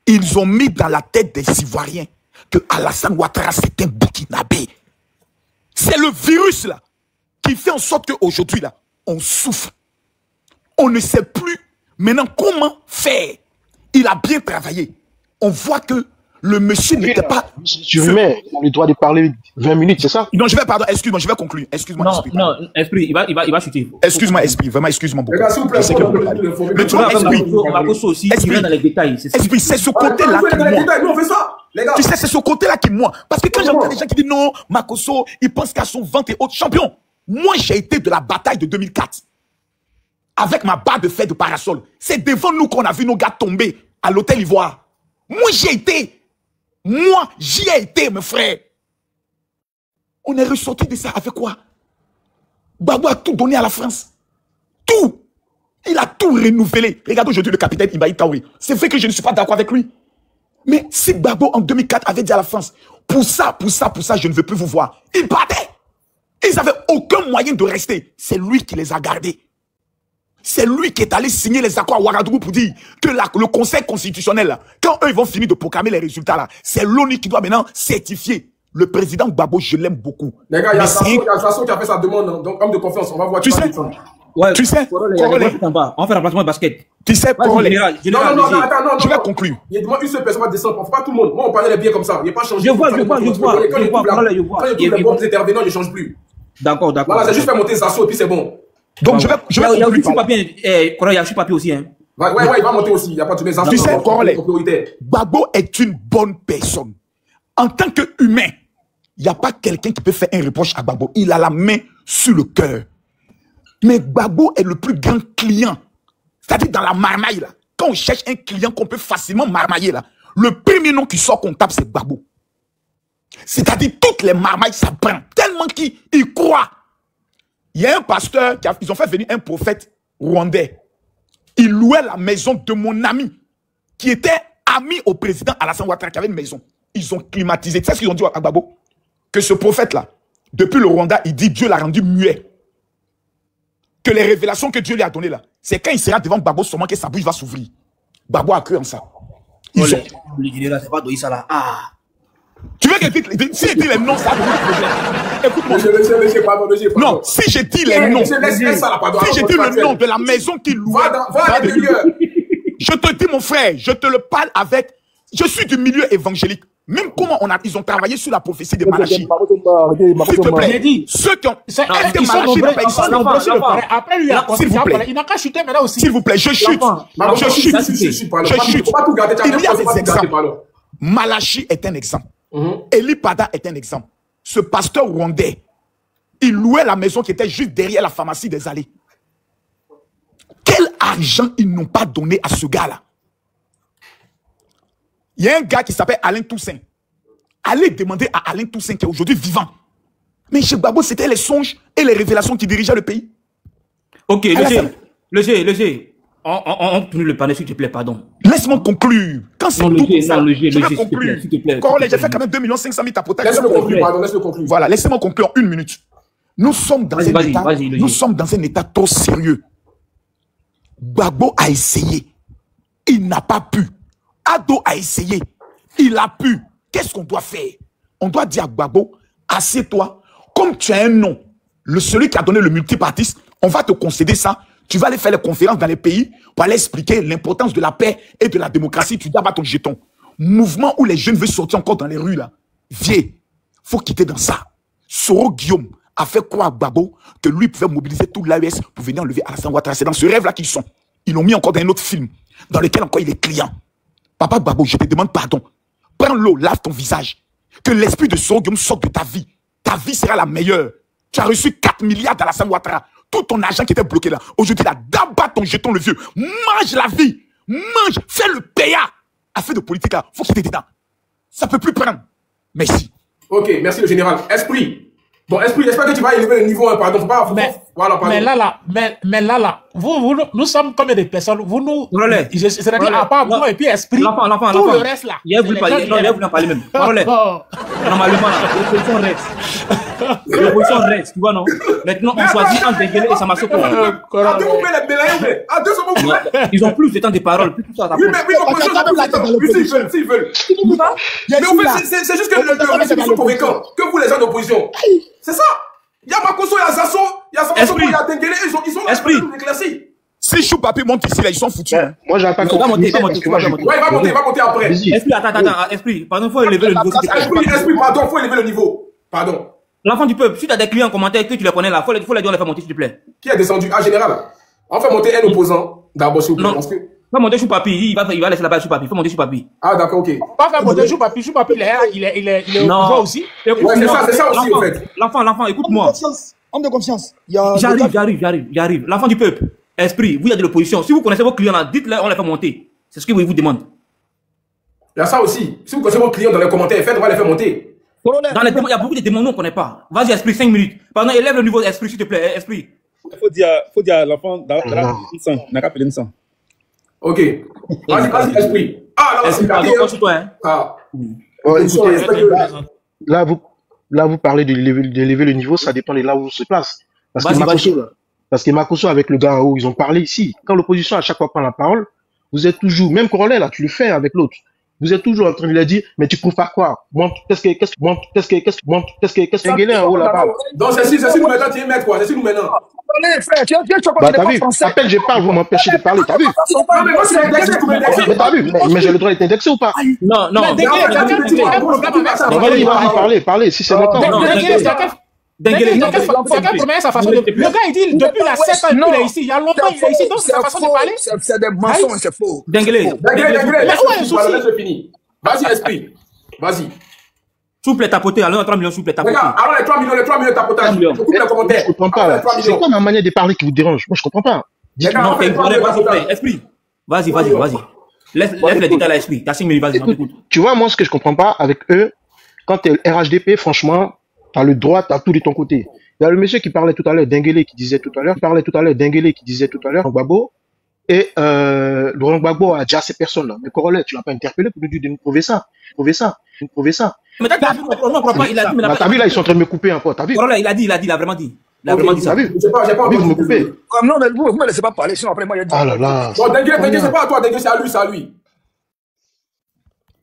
Ils ont mis dans la tête des Ivoiriens que Alassane Ouattara c'est un Burkinabé. C'est le virus là qui fait en sorte qu'aujourd'hui là, on souffre. On ne sait plus maintenant comment faire. Il a bien travaillé. On voit que Le monsieur n'était pas... Humain, on a le droit de parler 20 minutes, c'est ça? Non, excuse-moi, je vais conclure. Excuse-moi, non, Esprit. Non, Esprit, il va chuter. Excuse-moi, Esprit, vraiment, excuse-moi beaucoup. S'il vous plaît, mais tu vois, Esprit, Marcoso aussi, il rentre dans les détails. Esprit, c'est ce côté-là qui moi. Tu sais, c'est ce côté-là qui moi. Parce que quand j'entends des gens qui disent non, Marcoso, il pense qu'à son ventre et autres champions. Moi, j'ai été de la bataille de 2004. Avec ma barre de fer de parasol. C'est devant nous qu'on a vu nos gars tomber à l'hôtel Ivoire. Moi, j'y ai été. Moi, j'y ai été, mes frères. On est ressorti de ça avec quoi? Gbagbo a tout donné à la France. Tout. Il a tout renouvelé. Regarde aujourd'hui le capitaine Ibaï Kaoui. C'est vrai que je ne suis pas d'accord avec lui. Mais si Gbagbo en 2004 avait dit à la France, pour ça, je ne veux plus vous voir. Ils partaient. Ils n'avaient aucun moyen de rester. C'est lui qui les a gardés. C'est lui qui est allé signer les accords à Ouagadougou pour dire que le Conseil constitutionnel, là, quand eux ils vont finir de proclamer les résultats, là, c'est l'ONU qui doit maintenant certifier. Le président Gbagbo, je l'aime beaucoup. Les gars, il y a Faso qui a fait sa demande, donc homme de confiance, on va voir. Tu sais, on fait remplacement de basket. Tu sais, non, je vais conclure. Il y a une seule personne va descendre, on ne fait pas tout le monde. Moi, on parlait bien comme ça. Il n'y a pas changé. Je vois. Quand il y a les bons intervenants, je ne change plus. D'accord. Voilà, c'est juste faire monter Sasso et puis c'est bon. Donc, je vais il y a aussi papier, il y a aussi papier aussi, hein. Ouais, il va monter aussi. Il n'y a pas de mes Tu sais, Gbagbo est une bonne personne. En tant qu'humain, il n'y a pas quelqu'un qui peut faire un reproche à Gbagbo. Il a la main sur le cœur. Mais Gbagbo est le plus grand client. C'est-à-dire dans la marmaille, là. Quand on cherche un client qu'on peut facilement marmailler, là, le premier nom qui sort qu'on tape, c'est Gbagbo. C'est-à-dire toutes les marmailles, ça prend. Tellement qu'il croit. Il y a un pasteur, ils ont fait venir un prophète rwandais. Il louait la maison de mon ami, qui était ami au président Alassane Ouattara, qui avait une maison. Ils ont climatisé. Tu sais ce qu'ils ont dit à Gbagbo? Que ce prophète-là, depuis le Rwanda, il dit Dieu l'a rendu muet. Que les révélations que Dieu lui a données là, c'est quand il sera devant Gbagbo seulement que sa bouche va s'ouvrir. Gbagbo a cru en ça. Le général, c'est pas Doïssa là. Tu veux que si je dis les noms, ça a donné un problème. Écoute-moi. Non, si je dis les noms, si je dis le nom de la maison qu'il louait, je te dis mon frère, je te le parle avec, je suis du milieu évangélique. Même comment ils ont travaillé sur la prophétie de Malachi. S'il te plaît, ceux qui ont... Après lui, il n'a qu'à chuter maintenant aussi. S'il vous plaît, je chute. Je chute. Il y a des exemples. Malachi est un exemple. Eli Pada est un exemple. Ce pasteur rwandais, il louait la maison qui était juste derrière la pharmacie des allées. Quel argent ils n'ont pas donné à ce gars-là? Il y a un gars qui s'appelle Alain Toussaint. Allez demander à Alain Toussaint qui est aujourd'hui vivant. Mais chez Gbagbo, c'était les songes et les révélations qui dirigeaient le pays. Ok, le G. On tourne le panel, s'il te plaît, pardon. Laisse-moi conclure. Quand c'est tout comme ça, je vais conclure. Corolé, j'ai fait quand même 2 500 000 tapotages. Laisse-le conclure, pardon, laisse-le conclure. Voilà, laissez-moi conclure en 1 minute. Nous sommes dans un état trop sérieux. Gbagbo a essayé. Il n'a pas pu. Ado a essayé. Il a pu. Qu'est-ce qu'on doit faire? On doit dire à Gbagbo, assieds-toi. Comme tu as un nom, celui qui a donné le multipartisme, on va te concéder ça. Tu vas aller faire les conférences dans les pays pour aller expliquer l'importance de la paix et de la démocratie. Tu dois avoir ton jeton. Mouvement où les jeunes veulent sortir encore dans les rues, là. Viens, faut quitter dans ça. Soro Guillaume a fait croire à Gbagbo que lui pouvait mobiliser tout l'AES pour venir enlever Alassane Ouattara. C'est dans ce rêve-là qu'ils sont. Ils l'ont mis encore dans un autre film, dans lequel encore il est client. Papa Gbagbo, je te demande pardon. Prends l'eau, lave ton visage. Que l'esprit de Soro Guillaume sorte de ta vie. Ta vie sera la meilleure. Tu as reçu 4 milliards d'Alassane Ouattara. Tout ton argent qui était bloqué là. Aujourd'hui, là, d'abat ton jeton, le vieux. Mange la vie. Mange. Fais le paya. Affaire de politique là. Faut qu'il t'ait dedans. Ça peut plus prendre. Merci. Ok, merci le général. Esprit. Bon, Esprit, j'espère que tu vas élever le niveau 1, pardon. Voilà, pardon. Mais là, nous sommes comme des personnes. Vous nous. C'est-à-dire, à part moi et puis Esprit. Tout le reste là. Il vous en parler même. Normalement, l'opposition reste. L'opposition reste, tu vois, non? Maintenant, on choisit un Dengele et Samasoko. Ils ont plus de temps de parole. Plus tout ça. Oui, mais l'opposition a plus de temps. S'ils veulent. Mais en fait, c'est juste que le régime est convaincant. Que vous, les gens d'opposition. C'est ça. Il y a Makoso, il y a Zasso, il y a Samasoko, il y a Dengele. Ils ont éclairci. Si Choupapi monte ici, là, ils sont foutus. Hein. Moi, j'avais pas compris. Ouais, il va monter après. Esprit, attends, Esprit, pardon, faut élever le niveau. Esprit, pardon, faut élever le niveau. Pardon. L'enfant du peuple, si tu as des clients en commentaire que tu les connais là, faut les dire, on les fait monter, s'il te plaît. Qui est descendu? Ah, général. On fait monter un opposant d'abord, s'il vous plaît. Non. Faut monter Choupapi, il va laisser la balle Choupapi. Faut monter Choupapi. Ah, d'accord, ok. Pas faire monter Choupapi, il est au pouvoir aussi. Ouais, c'est ça aussi, en fait. L'enfant, écoute-moi. Homme de confiance. J'arrive. L'enfant du peuple. Esprit, vous êtes de l'opposition. Si vous connaissez vos clients là, dites-leur, on les fait monter. C'est ce que vous demande. Il y a ça aussi. Si vous connaissez vos clients dans les commentaires, faites, on va les faire monter. Dans les démons, il y a beaucoup de démons, nous on ne connaît pas. Vas-y, Esprit, 5 minutes. Pardon, élève le niveau d'Esprit, s'il te plaît, Esprit. Faut dire à l'enfant, dans n'a qu'à appeler une sang. Ok. Vas-y, Esprit. Ah, là, c'est pardon, sur toi, hein. Ah. Là, vous parlez d'élever le niveau, ça dépend de là où on se place. Parce que Makosso, avec le gars en haut, ils ont parlé ici. Quand l'opposition, à chaque fois, prend la parole, vous êtes toujours, même Corollaire, là, tu le fais avec l'autre. Vous êtes toujours en train de lui dire, mais tu prouves pas quoi? Qu'est-ce que Nguélé en haut là-bas? Donc, c'est si nous maintenant, tu es maître, quoi. C'est si nous maintenant. Bah, t'as vu, à peine je parle, vous m'empêchez de parler, t'as vu? Mais t'as vu, mais j'ai le droit d'être indexé ou pas? Non. Parlez, si c'est longtemps. Denguélé, c'est quelle première sa façon de... Le gars, il dit, depuis la 7 ans, il est ici. Il y a longtemps, il est ici, donc c'est sa façon de parler. C'est des mensonges, c'est faux. Denguélé. Mais où est le souci? Vas-y, Esprit. Vas-y. Souple tapoté, alors 3 millions souple tapoté. Regarde, alors les 3 millions de tapotage. Je comprends pas. C'est quoi ma manière de parler qui vous dérange? Moi, je comprends pas. Non, vas-y, Esprit. Vas-y. Laisse les détails à Esprit. T'as 5 minutes, vas-y, on t'écoute. Tu vois, moi, ce que je comprends pas avec eux, quand t'es RHDP, franchement, t'as le droit, t'as tout de ton côté. Il y a le monsieur qui parlait tout à l'heure, Denguélé, qui disait tout à l'heure, Gbagbo, et Laurent Gbagbo a déjà ces personnes-là. Mais Corollaire, tu l'as pas interpellé pour lui dire de nous prouver ça. Mais t'as vu, non, pas, il a dit, mais t'as vu là, ils sont en train de me couper encore, t'as vu? Corollaire, il a vraiment dit. Il a vraiment dit ça. T'as vu? J'ai pas envie de me couper. Non, mais vous me laissez pas parler, sinon après moi, il y a dit. Ah là là. Bon, Denguélé, c'est pas à toi, Denguélé, c'est à lui.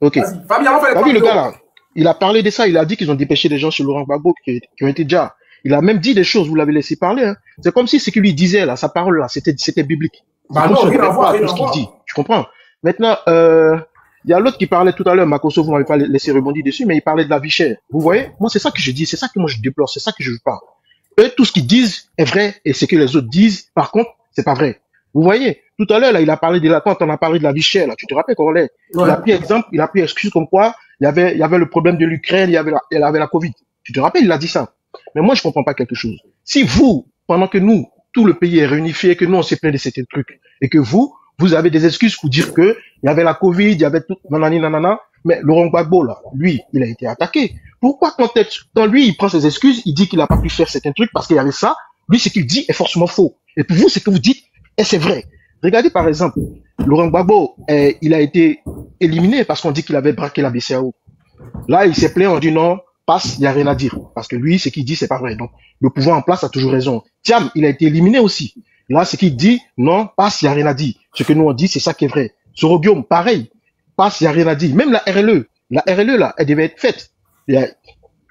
Ok. T'as vu le gars là? Il a parlé de ça, il a dit qu'ils ont dépêché des gens chez Laurent Gbagbo qui ont été déjà. Il a même dit des choses, vous l'avez laissé parler. Hein. C'est comme si ce qu'il lui disait là, sa parole là, c'était biblique. Bah non, rien à voir. Tu comprends? Maintenant, il y a l'autre qui parlait tout à l'heure, Makosso, vous m'avez pas laissé rebondir dessus, mais il parlait de la vie chère. Vous voyez? Moi, c'est ça que je dis, c'est ça que moi je déplore, c'est ça que je veux pas. Eux, tout ce qu'ils disent est vrai, et ce que les autres disent, par contre, c'est pas vrai. Vous voyez? Tout à l'heure, là, il a parlé de la, quand on a parlé de la vie chère, là, tu te rappelles, Corollaire? Ouais. Il a pris excuse comme quoi, il y avait le problème de l'Ukraine, il y avait la Covid. Tu te rappelles, il a dit ça. Mais moi, je comprends pas quelque chose. Si vous, pendant que nous, tout le pays est réunifié, que nous, on s'est plaint de certains trucs, et que vous avez des excuses pour dire que il y avait la Covid, il y avait tout, nanana, mais Laurent Gbagbo, là, lui, il a été attaqué. Pourquoi quand lui, il prend ses excuses, il dit qu'il a pas pu faire certains trucs parce qu'il y avait ça, lui, ce qu'il dit est forcément faux. Et puis vous, ce que vous dites, et c'est vrai. Regardez, par exemple, Laurent Gbagbo, il a été éliminé parce qu'on dit qu'il avait braqué la BCEAO. Là, il s'est plaint, on dit non, passe, il n'y a rien à dire. Parce que lui, ce qu'il dit, c'est pas vrai. Donc, le pouvoir en place a toujours raison. Thiam, il a été éliminé aussi. Là, ce qu'il dit, non, passe, il n'y a rien à dire. Ce que nous on dit, c'est ça qui est vrai. Sorobium, pareil. Passe, il n'y a rien à dire. Même la RLE, là, elle devait être faite. Il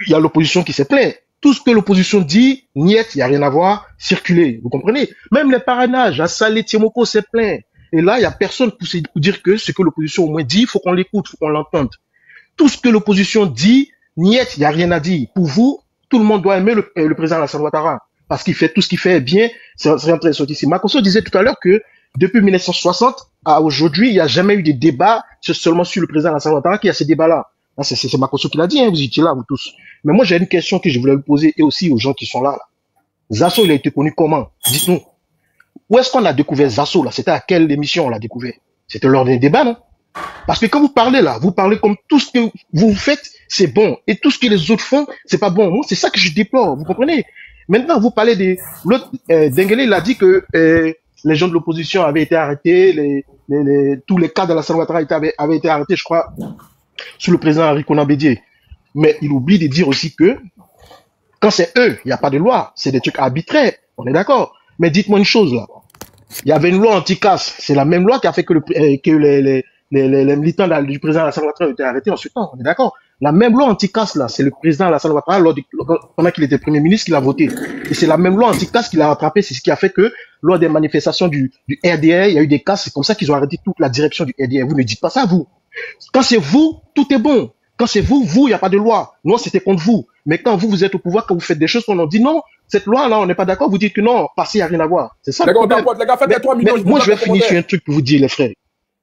y a l'opposition qui s'est plaint. Tout ce que l'opposition dit, niet, il n'y a rien à voir, circuler. Vous comprenez? Même les parrainages, à Salé, Tiemoko s'est plaint. Et là, il n'y a personne pour dire que ce que l'opposition au moins dit, il faut qu'on l'écoute, il faut qu'on l'entende. Tout ce que l'opposition dit, niet, il n'y a rien à dire. Pour vous, tout le monde doit aimer le président Alassane Ouattara. Parce qu'il fait tout ce qu'il fait bien, c'est en train de sortir ici. Makosso disait tout à l'heure que depuis 1960 à aujourd'hui, il n'y a jamais eu de débat seulement sur le président Alassane Ouattara qu'il y a ces débats-là. C'est Makosso qui l'a dit, hein, vous étiez là, vous tous. Mais moi, j'ai une question que je voulais vous poser et aussi aux gens qui sont là. Zasso, il a été connu comment? Dites-nous. Où est-ce qu'on a découvert Zasso, là? C'était à quelle émission on l'a découvert? C'était lors des débats, non? Parce que quand vous parlez là, vous parlez comme tout ce que vous faites, c'est bon. Et tout ce que les autres font, c'est pas bon. Moi, c'est ça que je déplore, vous comprenez? Maintenant, vous parlez de l'autre, Denguélé, il a dit que les gens de l'opposition avaient été arrêtés, tous les cas de la Ouattara avaient été arrêtés, je crois, sous le président Henri Konan Bédié. Mais il oublie de dire aussi que quand c'est eux, il n'y a pas de loi, c'est des trucs arbitraires, on est d'accord. Mais dites-moi une chose là, il y avait une loi anti-casse, c'est la même loi qui a fait que les militants du président Alassane Ouattara ont été arrêtés en ce temps, on est d'accord. La même loi anti-casse là, c'est le président Alassane Ouattara pendant qu'il était premier ministre qui l'a voté. Et c'est la même loi anti-casse qui l'a rattrapé, c'est ce qui a fait que lors des manifestations du RDR, il y a eu des cas, c'est comme ça qu'ils ont arrêté toute la direction du RDR. Vous ne dites pas ça, vous. Quand c'est vous, tout est bon. Quand c'est vous, il n'y a pas de loi. Nous, c'était contre vous. Mais quand vous êtes au pouvoir, quand vous faites des choses qu'on a dit non, cette loi-là, on n'est pas d'accord, vous dites que non, passé, il n'y a rien à voir. C'est ça. Les gars, faites 3 minutes. Moi, je vais finir sur un truc pour vous dire, les frères.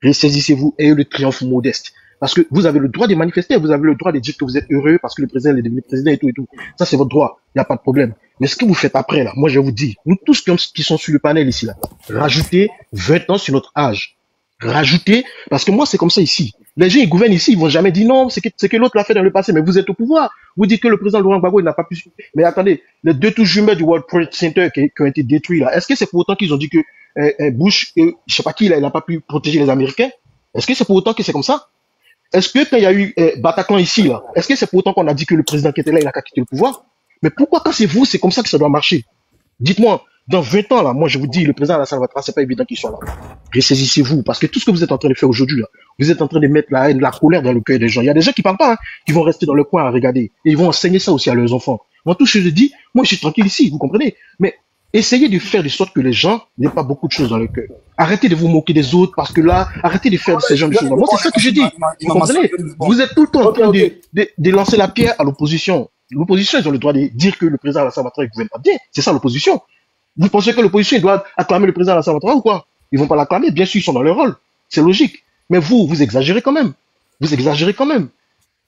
Ressaisissez-vous et le triomphe modeste. Parce que vous avez le droit de manifester, vous avez le droit de dire que vous êtes heureux parce que le président est devenu président et tout et tout. Ça, c'est votre droit. Il n'y a pas de problème. Mais ce que vous faites après, là, moi, je vous dis, nous tous qui sont sur le panel ici, là, rajoutez 20 ans sur notre âge. Rajoutez, parce que moi, c'est comme ça ici. Les gens, ils gouvernent ici, ils vont jamais dire non, c'est que l'autre l'a fait dans le passé, mais vous êtes au pouvoir. Vous dites que le président Laurent Gbagbo, il n'a pas pu. Mais attendez, les 2 tours jumelles du World Trade Center qui ont été détruits, là, est-ce que c'est pour autant qu'ils ont dit que Bush, je sais pas qui, là, il n'a pas pu protéger les Américains? Est-ce que c'est pour autant que c'est comme ça? Est-ce que quand il y a eu Bataclan ici, là, est-ce que c'est pour autant qu'on a dit que le président qui était là, il a qu'à quitter le pouvoir? Mais pourquoi quand c'est vous, c'est comme ça que ça doit marcher? Dites-moi, dans 20 ans, là, moi je vous dis, le président Alassane Ouattara, c'est pas évident qu'il soit là. Ressaisissez-vous, parce que tout ce que vous êtes en train de faire aujourd'hui, là, vous êtes en train de mettre la haine, la colère dans le cœur des gens. Il y a des gens qui parlent pas, hein, qui vont rester dans le coin à regarder. Et ils vont enseigner ça aussi à leurs enfants. Moi, tout ce que je dis, moi je suis tranquille ici, vous comprenez? Mais essayez de faire de sorte que les gens n'aient pas beaucoup de choses dans le cœur. Arrêtez de vous moquer des autres, parce que là, arrêtez de faire ces gens de choses. Moi, c'est ça que je dis. Vous comprenez? Vous êtes tout le temps en train de lancer la pierre à l'opposition. L'opposition, ils ont le droit de dire que le président Alassane Ouattara ne gouverne pas bien. C'est ça l'opposition. Vous pensez que l'opposition doit acclamer le président Alassane Ouattara ou quoi? Ils vont pas l'acclamer. Bien sûr, ils sont dans leur rôle. C'est logique. Mais vous exagérez quand même. Vous exagérez quand même.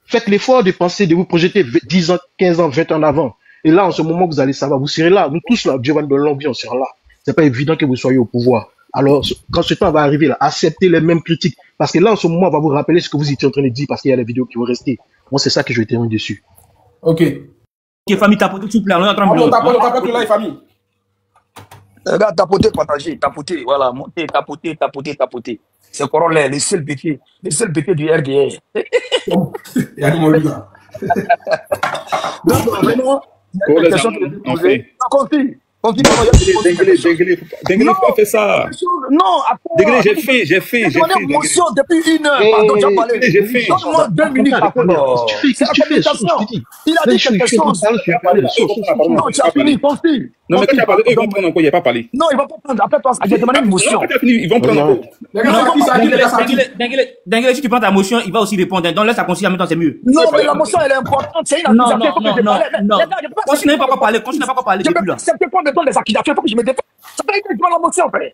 Faites l'effort de penser, de vous projeter 10 ans, 15 ans, 20 ans en avant. Et là, en ce moment, vous allez savoir. Vous serez là. Nous tous là, Giovanni Bellambi, on sera là. C'est pas évident que vous soyez au pouvoir. Alors, quand ce temps va arriver là, acceptez les mêmes critiques. Parce que là, en ce moment, on va vous rappeler ce que vous étiez en train de dire parce qu'il y a les vidéos qui vont rester. Moi, c'est ça que je vais terminer dessus. Ok. Ok, famille, tapotez, s'il vous plaît. On est en train de... On tapote là, les familles. Regarde, tapoter, partager, tapoter, voilà, monter, tapoter. C'est Corollaire, le seul pété du RDR. Il y a du monde là. Donc, vraiment, il y a des questions que vous posez. Continue. Denguele, faut pas faire ça. Non, Denguele, j'ai fait. Émotion depuis 1 heure. Pardon, tu as parlé. J'ai fait. Donne-moi 2 minutes. C'est la communication. Il a dit quelque chose. Non, tu as fini, continue. Non, mais quand tu as parlé, ils vont prendre encore, il n'a pas parlé. Non, ils vont pas prendre. Après toi, j'ai demandé une motion. Ils vont prendre encore. Denguele, si tu prends ta motion, il va aussi répondre. Donc laisse ça continuer en même temps, c'est mieux. Non, mais la motion, elle est importante. C'est une accusation. Non. Quand tu n'as pas encore parlé, je peux accepter pas de prendre des accusations, il faut que je me défende. Ça fait que je prends la motion, frère.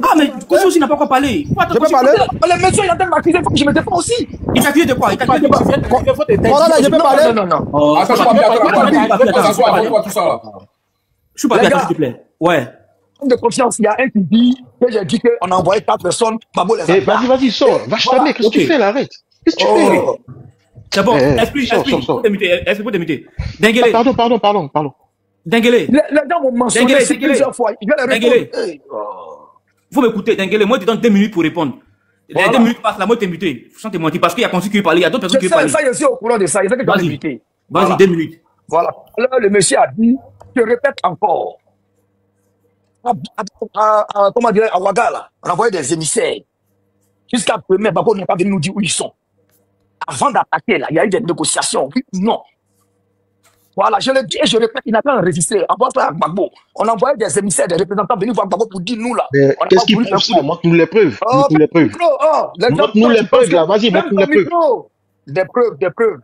Ah, mais Kouchi aussi n'a pas encore parlé. Je peux parler. Le monsieur, il est en train de m'accuser, il faut que je me défende aussi. Il t'a accusé de quoi? Il t'a accusé de quoi? Voilà, je peux parler. Non. Attends, je pas tout ça là. Je suis pas bien, s'il te plaît. Ouais. De confiance, il y a un qui dit que j'ai dit qu'on a envoyé 4 personnes. Vas-y, sors. Va t'amener. Qu'est-ce que tu fais là? Arrête. Qu'est-ce que tu fais? C'est bon. Esprit, faut t'imiter. Denguele. Pardon. Denguele. Les gens m'ont mentionné plusieurs fois. Ils veulent répondre. Faut m'écouter, Denguele. Moi, je te donne 2 minutes pour répondre. Les 2 minutes passent là, moi, t'es muté. Sans te mentir, parce qu'il y a Consul qui veut parler, il y a d'autres personnes qui veulent parler. Ça, je suis au courant de ça. Il fait que je dois m'inviter. Vas-y, 2 minutes. Voilà. Alors, le monsieur a dit, je répète encore. Comment dire, à Ouaga, là, on a envoyé des émissaires. Jusqu'à premier, Bako n'est pas venu nous dire où ils sont. Avant d'attaquer, là, il y a eu des négociations. Oui ou non? Voilà, je le dis et je répète, il n'a pas résisté. Avant ça, à Gbagbo, on a envoyé des émissaires, des représentants venus voir Gbagbo pour dire nous, là. Qu'est-ce qu'il prouve ça? Montre-nous les preuves. Montre-nous les preuves, là. Vas-y, montre-nous les preuves. Des preuves.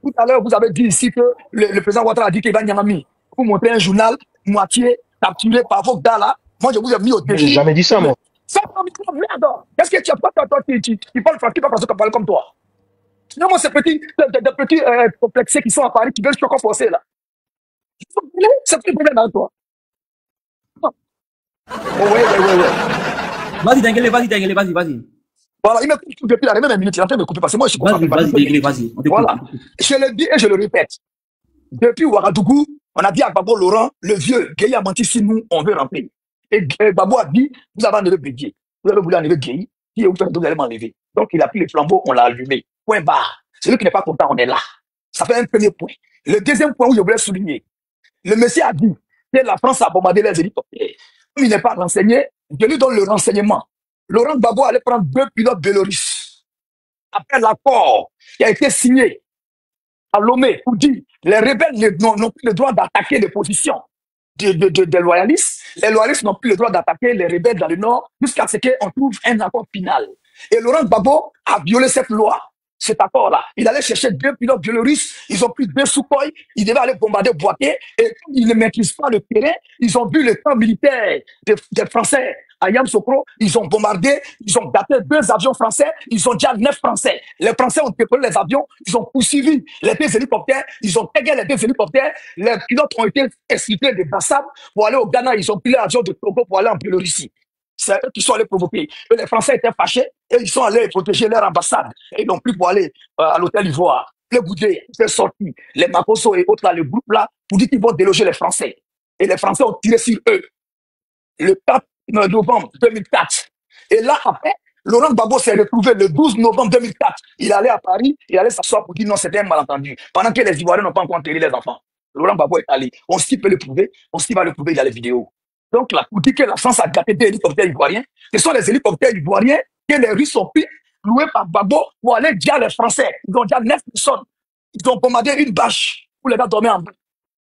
Tout à l'heure, vous avez dit ici que le président Ouattara a dit qu'il va Niamami pour montrer un journal moitié capturé par vos gars là. Moi, je vous ai mis au défi. J'ai jamais dit ça, moi. Ça, merde. Est-ce que tu as pas toi qui parle français, parce que tu parles comme toi? Non, moi, ces petits complexés qui sont à Paris, qui veulent encore forcer là. C'est plus problème avec toi. Ouais. Vas-y, Denguele, vas-y. Voilà, il me coupe depuis la même minute, il est en train de me couper parce que moi, je suis concentré. Vas-y, Denguele, vas-y. Voilà. Je le dis et je le répète. Depuis Ouagadougou, on a dit à Gbagbo Laurent, le vieux, Gueye a menti si nous, on veut rentrer. Et Gbagbo a dit, vous avez enlevé Bédier. Vous avez voulu enlever Gueye. Si vous allez m'enlever. Donc, il a pris les flambeaux, on l'a allumé. Point barre. Celui qui n'est pas content, on est là. Ça fait un premier point. Le deuxième point où je voulais souligner, le monsieur a dit que la France a bombardé les hélicoptères. Comme il n'est pas renseigné, je lui donne le renseignement. Laurent Gbagbo allait prendre 2 pilotes biélorusses. Après l'accord qui a été signé à Lomé pour dire les rebelles n'ont plus le droit d'attaquer les positions. des loyalistes. Les loyalistes n'ont plus le droit d'attaquer les rebelles dans le Nord jusqu'à ce qu'on trouve un accord final. Et Laurent Gbagbo a violé cette loi, cet accord-là. Il allait chercher 2 pilotes biélorusses, ils ont pris 2 Sukhoi, ils devaient aller bombarder Boaké, et comme ils ne maîtrisent pas le terrain, ils ont vu le camp militaire des Français à Yamoussoukro, ils ont bombardé, ils ont daté 2 avions français, ils ont déjà 9 Français. Les Français ont décollé les avions, ils ont poursuivi les 2 hélicoptères, ils ont tagué les 2 hélicoptères, les pilotes ont été exfiltrés de Bassam pour aller au Ghana, ils ont pris l'avion de Togo pour aller en Biélorussie. C'est eux qui sont allés provoquer. Et les Français étaient fâchés et ils sont allés protéger leur ambassade. Et ils n'ont plus pour aller à l'hôtel Ivoire. Le Goudé est sorti, les Makosso et autres là, le groupe là, pour dire qu'ils vont déloger les Français. Et les Français ont tiré sur eux. Le 4 novembre 2004. Et là, après, Laurent Gbagbo s'est retrouvé le 12 novembre 2004. Il allait à Paris, il allait s'asseoir pour dire non, c'était un malentendu. Pendant que les Ivoiriens n'ont pas encore enterré les enfants. Laurent Gbagbo est allé. On s'y peut le prouver, on s'y va le prouver, il y a les vidéos. Donc, là, pour dire que la France a gâté 2 hélicoptères ivoiriens, ce sont les hélicoptères ivoiriens que les Russes ont pris, loués par Gbagbo pour aller dire les Français. Ils ont déjà 9 personnes. Ils ont commandé une bâche pour les gars dormir en bas.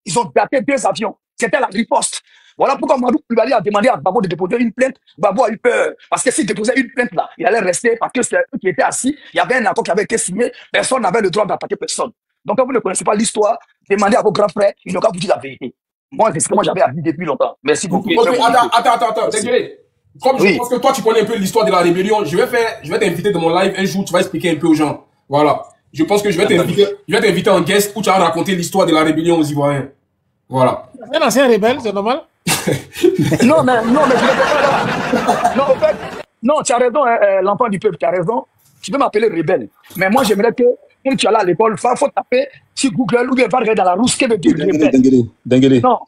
Ils ont gâté 2 avions. C'était la riposte. Voilà pourquoi Madou Koulibaly a demandé à Gbagbo de déposer une plainte. Gbagbo a eu peur. Parce que s'il déposait une plainte là, il allait rester parce que c'est eux qui étaient assis. Il y avait un accord qui avait été signé. Personne n'avait le droit d'attaquer personne. Donc, quand vous ne connaissez pas l'histoire, demandez à vos grands frères, ils n'ont qu'à vous dire la vérité. Moi, c'est ce que moi j'avais appris depuis longtemps. Merci beaucoup. Attends. Désolé. Comme je pense que toi, tu connais un peu l'histoire de la rébellion, je vais t'inviter dans mon live un jour, tu vas expliquer un peu aux gens. Voilà. Je pense que je vais t'inviter en guest où tu vas raconter l'histoire de la rébellion aux Ivoiriens. Voilà. Un ancien rebelle, c'est normal? Non, mais je ne peux pas là. Non, en fait, non, tu as raison, l'enfant du peuple, tu as raison. Tu peux m'appeler rebelle. Mais moi, j'aimerais que, quand tu es là à l'école, il faut taper sur Google ou bien va regarder dans la roue ce que veut dire rebelle. Denguele. Non.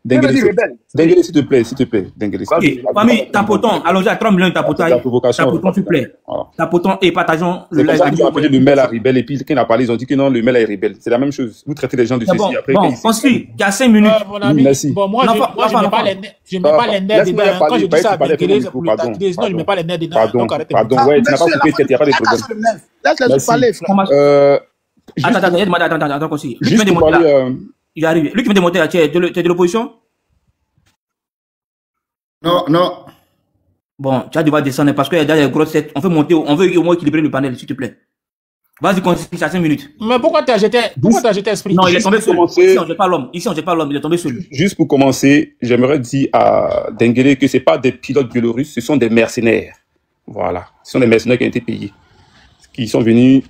Denguele, s'il te plaît. Denguele. Famille, tapoton, allons-y à 3 millions de tapotage. Tapoton, s'il te plaît. Tapoton et partageons le live. C'est comme ça qu'ils ont appelé le mail à rebelle. Et puis, quand il a parlé, ils ont dit que non, le mail est rebelle. C'est la même chose. Vous traitez les gens de ceci. Après, bon, on suit. Il y a 5 minutes. Merci. Bon, moi, je ne mets pas les nerfs dedans. Quand je dis ça à Denguele, c'est pour le taquiner. Sinon, je ne mets pas les nerfs dedans. Pardon, ouais, tu n'as pas coupé, il n'y a pas de problème. Laisse-le parler, frère. Attends, aussi. Lui qui vient de monter là. Il arrive. Lui qui vient de monter là, tu es de l'opposition? Non. Bon, tu vas devoir descendre parce qu'il y a des grosses têtes. On veut monter, on veut au moins équilibrer le panel, s'il te plaît. Vas-y, continue, ça 5 minutes. Mais pourquoi tu as jeté esprit? Non, il est tombé seul. Ici, on ne jette pas l'homme. Il est tombé seul. Juste pour commencer, j'aimerais dire à Denguele que ce n'est pas des pilotes biélorusses, ce sont des mercenaires. Voilà. Ce sont des mercenaires qui ont été payés. Qui sont venus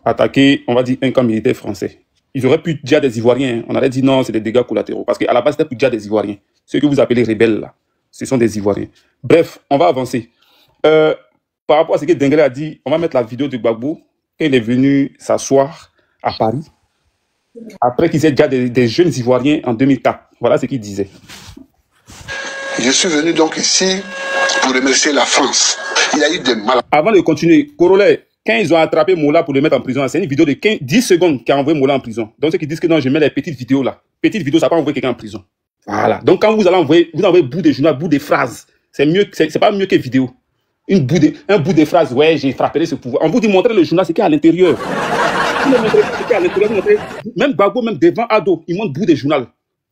attaquer, on va dire, un camp militaire français. Ils auraient pu dire des Ivoiriens. On aurait dit non, c'est des dégâts collatéraux. Parce qu'à la base, c'était pour dire des Ivoiriens. Ceux que vous appelez rebelles, là, ce sont des Ivoiriens. Bref, on va avancer. Par rapport à ce que Denguele a dit, on va mettre la vidéo de Gbagbo quand il est venu s'asseoir à Paris. Après qu'ils aient déjà des jeunes Ivoiriens en 2004. Voilà ce qu'il disait. Je suis venu donc ici pour remercier la France. Il y a eu des malades. Avant de continuer, Corolet, quand ils ont attrapé Moula pour le mettre en prison, c'est une vidéo de 10 secondes qui a envoyé Moula en prison. Donc ceux qui disent que non, je mets les petites vidéos là. Petites vidéos, ça va pas envoyer quelqu'un en prison. Voilà. Donc quand vous allez envoyer, vous envoyez bout de journal, bout de phrases. C'est mieux, c'est pas mieux que vidéo. Un bout de phrase, ouais, j'ai frappé ce pouvoir. On vous dit montrer le journal, c'est qu'il y a à l'intérieur. Même Gbagbo, même devant Ado, il montre bout de journal.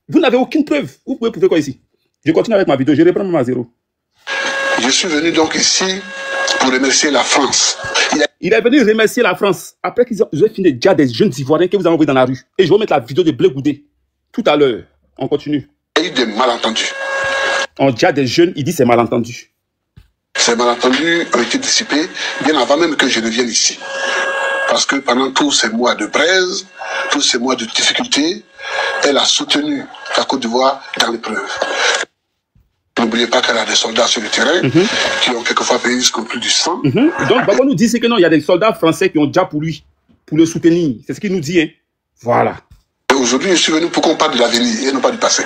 Vous n'avez aucune preuve. Vous pouvez prouver quoi ici? Je continue avec ma vidéo, je reprends même à zéro. Je suis venu donc ici pour remercier la France. Il est venu remercier la France. Après qu'ils ont fini déjà des jeunes Ivoiriens que vous avez envoyés dans la rue. Et je vais mettre la vidéo de Blé Goudé. Tout à l'heure. On continue. Il y a eu des malentendus. On dit à des jeunes, il dit c'est malentendu. Ces malentendus ont été dissipés bien avant même que je ne vienne ici. Parce que pendant tous ces mois de braise, tous ces mois de difficultés, elle a soutenu la Côte d'Ivoire dans l'épreuve. N'oubliez pas qu'elle a des soldats sur le terrain qui ont quelquefois payé jusqu'au plus du sang. Donc, Gbagbo nous dit que non, il y a des soldats français qui ont déjà pour lui, pour le soutenir. C'est ce qu'il nous dit. Hein. Voilà. Aujourd'hui, je suis venu pour qu'on parle de l'avenir et non pas du passé.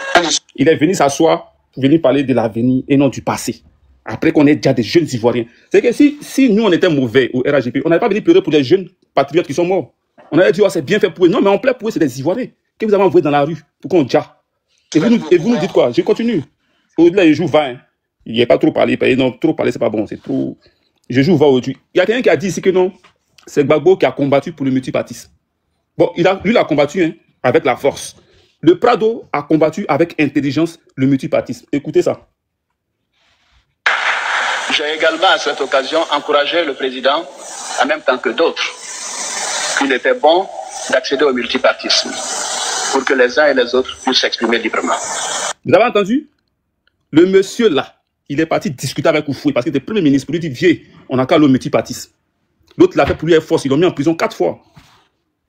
Il est venu s'asseoir pour venir parler de l'avenir et non du passé. Après qu'on ait déjà des jeunes Ivoiriens. C'est que si nous, on était mauvais au RAGP, on n'allait pas venir pleurer pour des jeunes patriotes qui sont morts. On allait dire, oh, c'est bien fait pour eux. Non, mais on plaît pour eux, c'est des Ivoiriens que vous avez envoyés dans la rue pour qu'on déjà. Et vous nous dites quoi? Je continue. Au-delà, je joue 20. Il n'y a pas trop parlé. Non, trop parler, c'est pas bon. C'est trop. Je joue 20 aujourd'hui. Il y a quelqu'un qui a dit ici que non, c'est Gbagbo qui a combattu pour le multipartisme. Bon, lui, il a combattu avec la force. Le Prado a combattu avec intelligence le multipartisme. Écoutez ça. J'ai également à cette occasion encouragé le président, en même temps que d'autres, qu'il était bon d'accéder au multipartisme pour que les uns et les autres puissent s'exprimer librement. Vous avez entendu? Le monsieur là, il est parti discuter avec Oufoué parce qu'il était premier ministre pour lui dire, viens, on a qu'à le multipartisme. L'autre l'a fait pour lui Air Force, ils l'ont mis en prison 4 fois.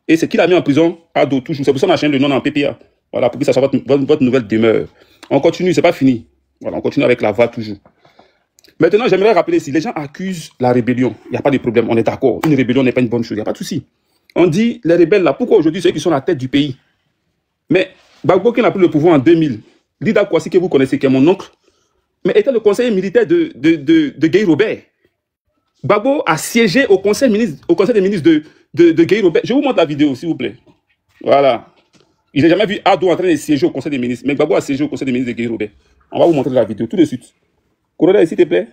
Et c'est qu'il a mis en prison Ado toujours. C'est pour ça qu'on a changé le nom en PPA. Voilà, pour que ça soit votre nouvelle demeure. On continue, c'est pas fini. Voilà, on continue avec la voix toujours. Maintenant, j'aimerais rappeler, si les gens accusent la rébellion, il n'y a pas de problème, on est d'accord. Une rébellion n'est pas une bonne chose, il n'y a pas de souci. On dit, les rebelles là, pourquoi aujourd'hui c'est eux qui sont à la tête du pays? Mais Gbagbo qui a pris le pouvoir en 2000, Lida Kwasi que vous connaissez, qui est mon oncle, mais était le conseiller militaire de Guy Robert. Gbagbo a siégé au conseil des ministres de Guy Robert. Je vous montre la vidéo, s'il vous plaît. Voilà. Il n'a jamais vu Ado en train de siéger au conseil des ministres, mais Gbagbo a siégé au conseil des ministres de Guy Robert. On va vous montrer la vidéo tout de suite. Corolla, s'il te plaît.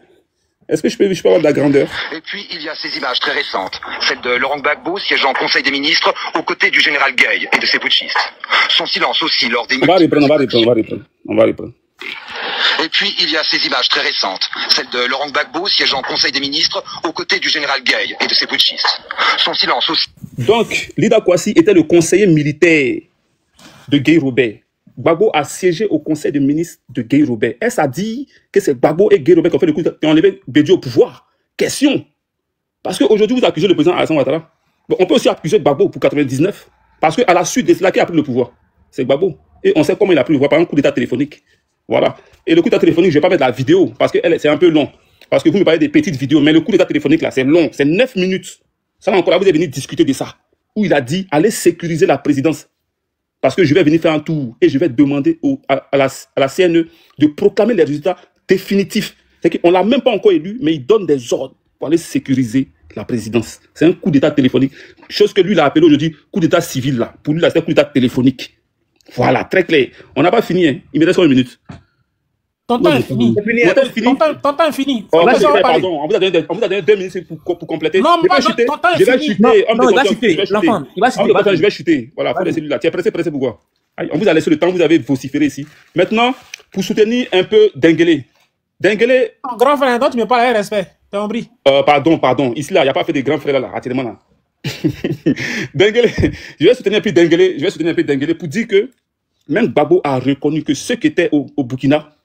Est-ce que je peux avoir de la grandeur? Et puis, il y a ces images très récentes. Celle de Laurent Gbagbo siégeant au Conseil des ministres aux côtés du général Gueye et de ses putschistes. Son silence aussi lors des... On va reprendre. Et puis, il y a ces images très récentes. Celle de Laurent Gbagbo siégeant au Conseil des ministres aux côtés du général Gueye et de ses putschistes. Son silence aussi... Donc, Lida Kwasi était le conseiller militaire de Guy Robert. Gbagbo a siégé au conseil des ministres de Guy Robert. Est-ce à dire que c'est Gbagbo et Guy Robert qui ont fait le coup qui ont enlevé Bédio au pouvoir? Question. Parce qu'aujourd'hui, vous accusez le président Alassane Ouattara. Bon, on peut aussi accuser Gbagbo pour 99. Parce qu'à la suite de cela, qui a pris le pouvoir? C'est Gbagbo. Et on sait comment il a pris le pouvoir par un coup d'état téléphonique. Voilà. Et le coup d'état téléphonique, je ne vais pas mettre la vidéo parce que c'est un peu long. Parce que vous me parlez des petites vidéos. Mais le coup d'état téléphonique, là, c'est long. C'est 9 minutes. Ça, encore là, vous êtes venu discuter de ça. Où il a dit, allez sécuriser la présidence. Parce que je vais venir faire un tour et je vais demander à la CNE de proclamer les résultats définitifs. C'est qu'on ne l'a même pas encore élu, mais il donne des ordres pour aller sécuriser la présidence. C'est un coup d'état téléphonique. Chose que lui, il a appelé aujourd'hui coup d'état civil. Là. Pour lui, c'est un coup d'état téléphonique. Voilà, très clair. On n'a pas fini. Hein. Il me reste 1 minute. Ton temps est fini. Ton temps est fini. Oh, là, pardon. On vous a donné 2 minutes pour compléter. Non, mais ton temps est fini. Non, il va chuter. L'enfant, il va chuter. Je vais chuter. Voilà, faut laisser lui là. Tu es pressé pourquoi? On vous a laissé le temps, vous avez vociféré ici. Maintenant, pour soutenir un peu Dengele. Dengele. Grand frère, donc tu me parles avec respect. T'es embris. Pardon. Ici, là, il n'y a pas fait de grand frère là. Attirez-moi là. Dengele. Je vais soutenir un peu Dengele pour dire que même Gbagbo a reconnu que ceux qui étaient au Burkina,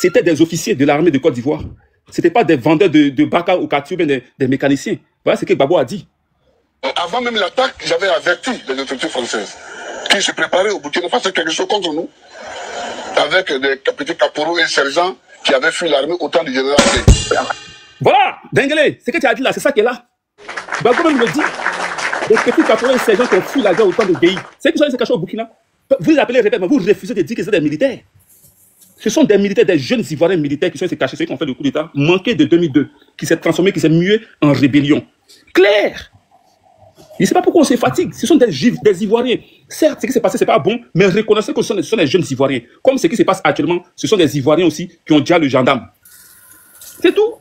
c'était des officiers de l'armée de Côte d'Ivoire. Ce n'étaient pas des vendeurs de Baka ou Kati ou bien des mécaniciens. Voilà ce que Gbagbo a dit. Avant même l'attaque, j'avais averti les autorités françaises qui se préparaient au Burkina Faso quelque chose contre nous, avec des petits caporaux et sergents qui avaient fui l'armée au temps du général. Voilà, Dengele, ce que tu as dit là, c'est ça qui est là. Gbagbo même le dit. Des petits caporaux et sergents qui ont fui la guerre au temps de Gueye. C'est qui sont allés se cacher au Burkina. Vous les appelez, répète, mais vous refusez de dire que c'est des militaires. Ce sont des militaires, des jeunes Ivoiriens militaires qui sont allés se cacher, ceux qui ont fait le coup d'État manqué de 2002, qui s'est transformé, qui s'est mué en rébellion. Clair. Je ne sais pas pourquoi on se fatigue. Ce sont des Ivoiriens. Certes, ce qui s'est passé, ce n'est pas bon, mais reconnaissez que ce sont des jeunes Ivoiriens. Comme ce qui se passe actuellement, ce sont des Ivoiriens aussi qui ont déjà le gendarme. C'est tout.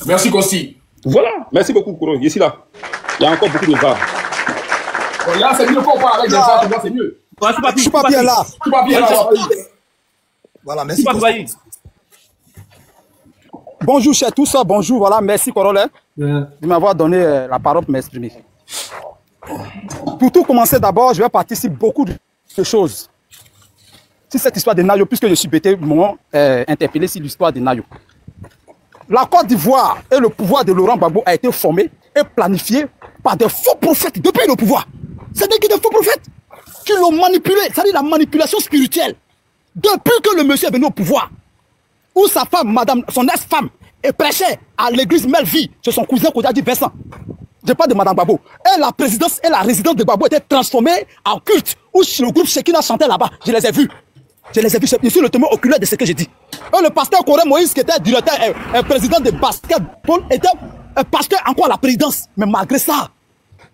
Merci, Kosti. Voilà. Merci beaucoup, Kouro. Ici, là. Il y a encore beaucoup de va. Bon, là, c'est mieux qu'on parle avec des gens, pour moi, c'est mieux. Je suis pas bien là. Voilà, merci. Bonjour, chers tous. Bonjour, voilà. Merci, Corolla, de m'avoir donné la parole pour m'exprimer. Pour tout commencer, d'abord, je vais participer beaucoup de choses. Si cette histoire de Nayo, puisque je suis bêté, m'ont interpellé sur l'histoire de Nayo. La Côte d'Ivoire et le pouvoir de Laurent Gbagbo a été formé et planifié par des faux prophètes depuis le pouvoir. C'est des faux prophètes qui l'ont manipulé, c'est-à-dire la manipulation spirituelle. Depuis que le monsieur est venu au pouvoir, où sa femme, madame, son ex-femme, est prêchée à l'église Melville, c'est son cousin Kodadi Vincent. Je parle de madame Gbagbo. Et la présidence et la résidence de Gbagbo étaient transformées en culte, où le groupe Shekina chantait là-bas. Je les ai vus. Je suis le témoin oculaire de ce que j'ai dit. Et le pasteur Coré Moïse, qui était directeur et président de basketball, était pasteur encore à la présidence. Mais malgré ça,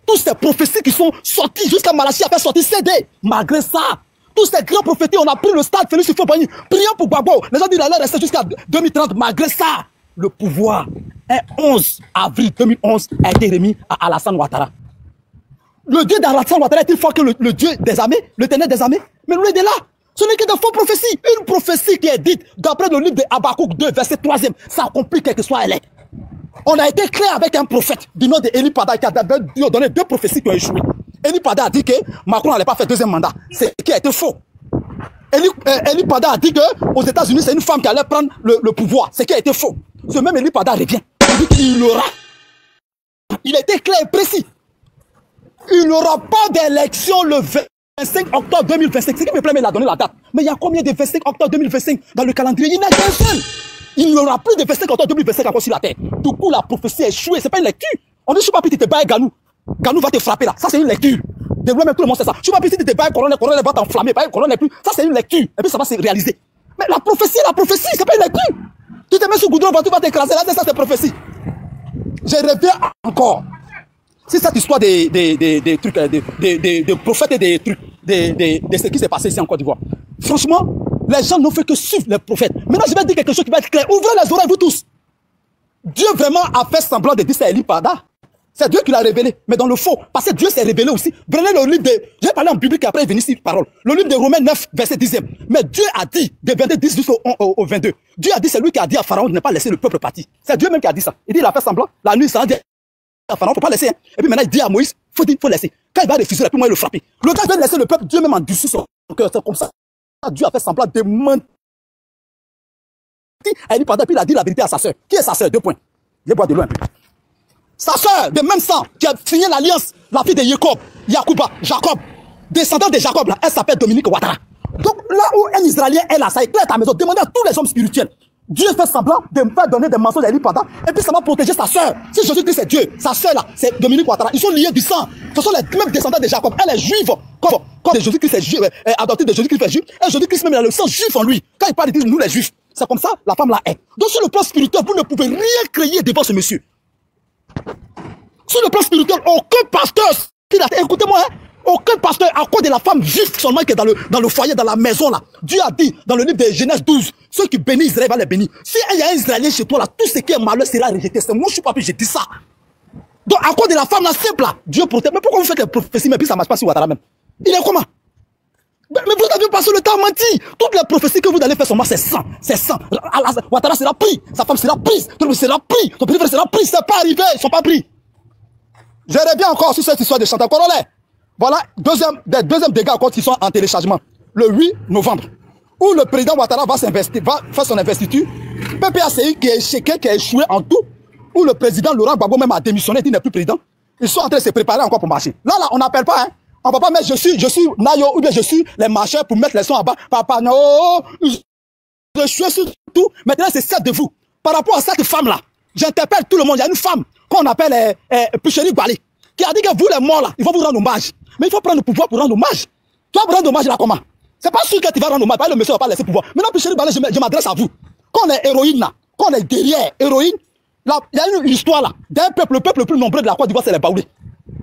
toutes ces prophéties qui sont sorties, jusqu'à Malachi a fait sortir CD. Malgré ça, tous ces grands prophéties, on a pris le stade Félix Houphouët-Boigny, priant pour Gbagbo. Les gens disent qu'il allait rester jusqu'à 2030. Malgré ça, le pouvoir, un 11 avril 2011, a été remis à Alassane Ouattara. Le Dieu d'Alassane Ouattara est-il fort que le Dieu des armées, le Ténèbre des armées? Mais loin de là. Ce n'est que de fausses prophéties. Une prophétie qui est dite d'après le livre de Habakkuk 2, verset 3e. Ça accomplit quel que soit elle est. On a été clair avec un prophète du nom d'Eli Pada qui a donné 2 prophéties qui ont échoué. Eli Pada a dit que Macron n'allait pas faire 2e mandat. C'est qui a été faux. Eli Pada a dit qu'aux États-Unis, c'est une femme qui allait prendre le pouvoir. C'est qui a été faux. Ce même Eli Pada revient. Il dit qu'il aura. Il était clair et précis. Il n'y aura pas d'élection le 25 octobre 2025. C'est qui me plaît, mais il a donné la date. Mais il y a combien de 25 octobre 2025 dans le calendrier? Il n'y en a qu'un seul. Il n'y aura plus de 25 octobre 2025 encore sur la terre. Du coup, la prophétie est échouée. Ce n'est pas une lecture. On dit, je ne suis pas petit, tu te bats Ganou. Ganou va te frapper là. Ça, c'est une lecture. De loin, même tout le monde sait ça. Je ne suis pas petit, tu te bats colonel va t'enflammer. Colonel plus. Ça, c'est une lecture. Et puis, ça va se réaliser. Mais la prophétie, ce n'est pas une lecture. Tu te mets sur le goudron, tu vas t'écraser. Là, ça, c'est prophétie. Je reviens encore. C'est cette histoire des trucs, des prophètes et des trucs, de ce qui s'est passé ici en Côte d'Ivoire. Franchement, les gens n'ont fait que suivre les prophètes. Maintenant, je vais dire quelque chose qui va être clair. Ouvrez les oreilles, vous tous. Dieu vraiment a fait semblant de dire c'est Eli Pada. C'est Dieu qui l'a révélé. Mais dans le faux, parce que Dieu s'est révélé aussi. Prenez le livre de... J'ai parlé en public et après, il est venu ici, parole. Le livre de Romains 9, verset 10e. Mais Dieu a dit, de 22, 10 jusqu'au 22. Dieu a dit, c'est lui qui a dit à Pharaon de ne pas laisser le peuple partir. C'est Dieu même qui a dit ça. Il dit, il a fait semblant. La nuit, ça a dit à Pharaon, il ne faut pas laisser. Hein. Et puis maintenant, il dit à Moïse, il faut laisser. Quand il va refuser, puis moi, il le frapper. Le gars vient de laisser le peuple, Dieu même en dessus son cœur. C'est comme ça. Dieu a fait semblant de mentir. Puis il a dit la vérité à sa sœur. Qui est sa sœur? 2 points. Je bois de loin un peu. Sa sœur, de même sang, qui a signé l'alliance, la fille de Jacob, descendant de Jacob, là, elle s'appelle Dominique Ouattara. Donc là où un Israélien est là, ça éclaire ta maison. Demandez à tous les hommes spirituels. Dieu fait semblant de me faire donner des mensonges à Eli Pada, et puis ça va protéger sa sœur. Si Jésus-Christ c'est Dieu, sa sœur là, c'est Dominique Ouattara. Ils sont liés du sang. Ce sont les mêmes descendants de Jacob. Elle est juive. Quand Jésus-Christ est juif, adopté de Jésus-Christ est juif, et Jésus-Christ même il a le sang juif en lui. Quand il parle, il dit nous les juifs. C'est comme ça, la femme là est. Donc sur le plan spirituel, vous ne pouvez rien créer devant ce monsieur. Sur le plan spirituel, aucun pasteur, écoutez-moi, hein, aucun pasteur, à cause de la femme juive seulement qui est dans le foyer, dans la maison là, Dieu a dit dans le livre de Genèse 12, ceux qui bénissent Israël va les bénir. Si il y a un Israélien chez toi là, tout ce qui est malheur sera rejeté. C'est moi, je suis pas plus, j'ai dit ça. Donc à cause de la femme là, simple là, Dieu protège. Mais pourquoi vous faites les prophéties, mais puis ça ne marche pas sur Ouattara même? Il est comment? Mais vous avez passé le temps à mentir. Toutes les prophéties que vous allez faire sur moi, c'est 100. C'est 100. Ouattara sera pris. Sa femme sera prise. Tout le monde sera pris. Son petit frère sera pris. C'est pas arrivé. Ils ne sont pas pris. Je reviens encore sur cette histoire de Chantal Corollaire. Voilà, deuxième dégât encore qui sont en téléchargement. Le 8 novembre, où le président Ouattara va faire son investiture. PPACI qui est échoué, qui a échoué en tout. Où le président Laurent Gbagbo même a démissionné, il n'est plus président. Ils sont en train de se préparer encore pour marcher. Là, on n'appelle pas, hein. On ne va pas mettre je suis Nayo ou bien je suis les marcheurs pour mettre les sons en bas. Papa, non, je suis sur tout. Maintenant, c'est celle de vous. Par rapport à cette femme-là, j'interpelle tout le monde. Il y a une femme qu'on appelle Picheri Bali qui a dit que vous, les morts, là, ils vont vous rendre hommage. Mais il faut prendre le pouvoir pour rendre hommage. Tu vas rendre hommage là comment? C'est pas sûr que tu vas rendre hommage. Le monsieur ne va pas laisser pouvoir. Maintenant, Picheri Bali, je m'adresse à vous. Quand on est héroïne là, quand on est guerrière, héroïne, là, il y a une histoire là d'un peuple, le peuple le plus nombreux de la Côte d'Ivoire, c'est les Baoulés.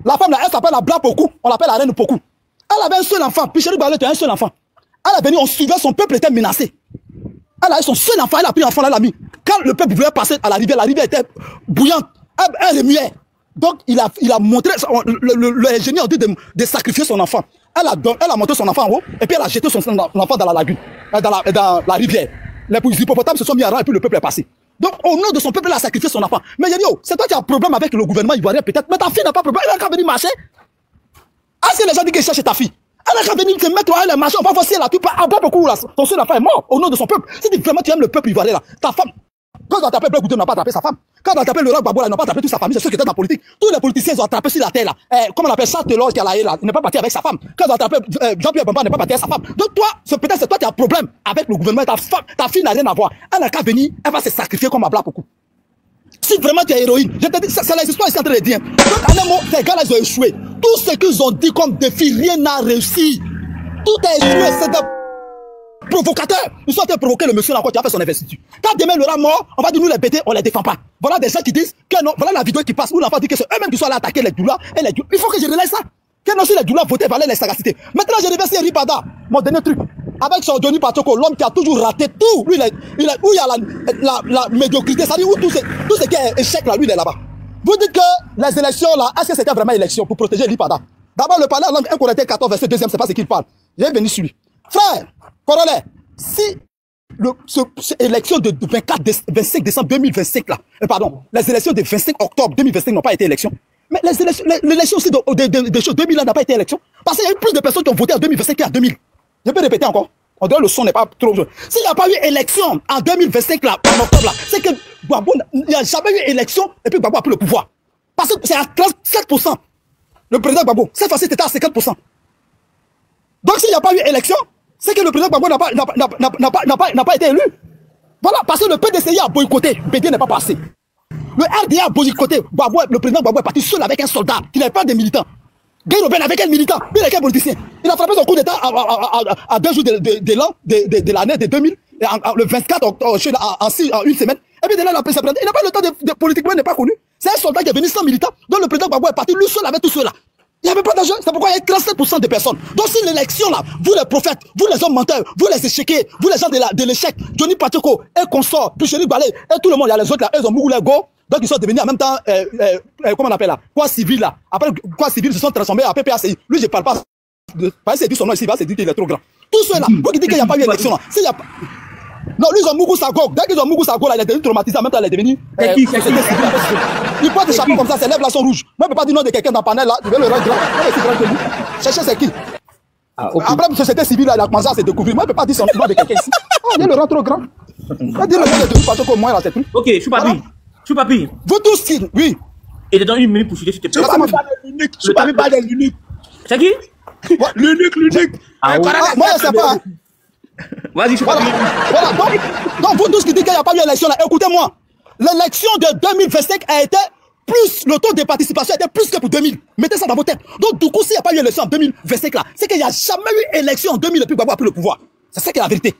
La femme là, elle s'appelle la Bla Pokou, on l'appelle la reine Pokou. Elle avait un seul enfant, Picheri Bali était un seul enfant. Elle est venue, on suivait, son peuple était menacé. Elle a eu son seul enfant, elle a pris l'enfant, elle l'a mis. Quand le peuple voulait passer à la rivière était bouillante, elle remuait. Donc il a montré, l'ingénieur a dit de sacrifier son enfant. Elle a monté son enfant en haut, et puis elle a jeté son enfant dans la lagune, dans la rivière. Les hippopotames se sont mis à rang, et puis le peuple est passé. Donc, au nom de son peuple, elle a sacrifié son enfant. Mais Yanio, c'est toi qui as un problème avec le gouvernement ivoirien, peut-être. Mais ta fille n'a pas de problème. Elle n'a qu'à venir marcher. Ah, si les gens disent qu'elle cherche ta fille, elle n'a qu'à venir te mettre à elle marcher. On va voir si elle a tout. Ah, pas beaucoup, là. Ton seul enfant est mort au nom de son peuple. Si vraiment tu aimes le peuple ivoirien, là, ta femme. Quand on t'appelle Black Goudou, n'a pas attrapé sa femme. Quand on t'appelle Laurent Gbagbo, il n'a pas attrapé toute sa famille. C'est ceux qui étaient dans la politique. Tous les politiciens, ils ont attrapé sur la terre, là. Comment on appelle ça, Delors qui a la haie, là. Il n'est pas parti avec sa femme. Quand on t'appelle Jean-Pierre Bamba, il n'est pas parti avec sa femme. Donc toi, peut-être c'est toi qui as un problème avec le gouvernement. Ta fille n'a rien à voir. Elle n'a qu'à venir, elle va se sacrifier comme à Black Pokou. Si vraiment tu es héroïne, je te dis, c'est la histoire ici en train de dire. Donc, à un moment, ces gars-là, ils ont échoué. Tout ce qu'ils ont dit comme défi, rien n'a réussi. Tout a échoué, c'est des provocateurs. Ils sont en train de provoquer le monsieur là, quand il a fait son investiture. Quand demain il aura mort, on va dire nous les bêtés, on les défend pas. Voilà des gens qui disent que non, voilà la vidéo qui passe où l'enfant dit que c'est eux-mêmes qui sont allés attaquer les doulas et les doulas. Il faut que je relaie ça. Que non, si les doulas votaient, valaient les sagacités. Maintenant, je reviens sur Eli Pada, mon dernier truc. Avec son Johnny Patoko, l'homme qui a toujours raté tout. Lui, où il y a la médiocrité, c'est-à-dire où tout ce qui est échec là, lui, il est là-bas. Vous dites que les élections là, est-ce que c'était vraiment élection pour protéger Eli Pada? D'abord, le parler en langue 1 Corinthiens 14, verset 2e, c'est pas ce qu'il parle. Je vais venir sur lui. Frère, corollaire, si cette élection de 25 décembre 2025, là, pardon, les élections de 25 octobre 2025 n'ont pas été élections, mais l'élection aussi de choses 2000 n'a pas été élection, parce qu'il y a eu plus de personnes qui ont voté en 2025 qu'en 2000. Je peux répéter encore. On dirait le son n'est pas trop. S'il n'y a pas eu élection en 2025, là, en octobre, là, c'est que Gbagbo, il n'y a jamais eu élection et puis Gbagbo a pris le pouvoir. Parce que c'est à 37%. Le président Gbagbo, cette fois-ci, c'était à 50%. Donc, s'il n'y a pas eu élection, c'est que le président Gbagbo n'a pas été élu. Voilà, parce que le PDCI a boycotté. BD n'est pas passé. Le RDA a boycotté. Gbagbo, le président Gbagbo est parti seul avec un soldat qui n'avait pas de militants. Guy Robin avec un militant, mais avec un politicien. Il a frappé son coup d'État à 2 jours de l'année de 2000, le 24 octobre, en une semaine. Et puis de là, il n'a pas le temps de politiquement, il n'est pas connu. C'est un soldat qui est venu sans militant, dont le président Gbagbo est parti lui seul avec tout cela. Il n'y avait pas d'enjeu, c'est pourquoi il y a 37% de personnes. Donc si l'élection là, vous les prophètes, vous les hommes menteurs, vous les échequés, vous les gens de l'échec, Johnny Pacheco, et consort, puis Chéri Balé, et tout le monde, il y a les autres là, ils ont beaucoup les go. Donc ils sont devenus en même temps, comment on appelle là, quoi civil là. Après quoi civil, ils se sont transformés en PPACI. Lui, je parle pas. Parce que c'est dit son nom ici, c'est dit qu'il est trop grand. Tout cela, vous qui dites qu'il n'y a pas eu d'élection là. S'il y a pas... Non, lui, ils ont Mougou Sagog. Dès qu'ils ont Mougou Sagog là, il est devenu traumatisé, en même temps, il est devenu. Il porte des chapeaux comme ça, ses lèvres là sont rouges. Moi, je ne peux pas dire le nom de quelqu'un dans le panel là, je vais le rendre grand. Cherchez c'est qui. Après, la société civile là, il a commencé à se découvrir. Moi, je ne peux pas dire son nom de quelqu'un ici. Il le rend trop grand. Je vais dire le nom de Denis Pacheco au moins là, c'est tout. Ok, je suis pas bien. Choupapi. Vous tous, oui. Et dans une minute pour chuter, s'il te plaît. Choupapi pas de l'unique. C'est qui? L'unique. Moi, je sais pas. Vas-y, Choupapi. Voilà. Donc, vous tous qui dites qu'il n'y a pas eu d'élection là, écoutez-moi. L'élection de 2025 a été plus, le taux de participation a été plus que pour 2000. Mettez ça dans vos têtes. Donc, du coup, s'il n'y a pas eu élection en 2025 là, c'est qu'il n'y a jamais eu élection en 2000 depuis Gbagbo a pris le pouvoir. C'est ça qui est la vérité.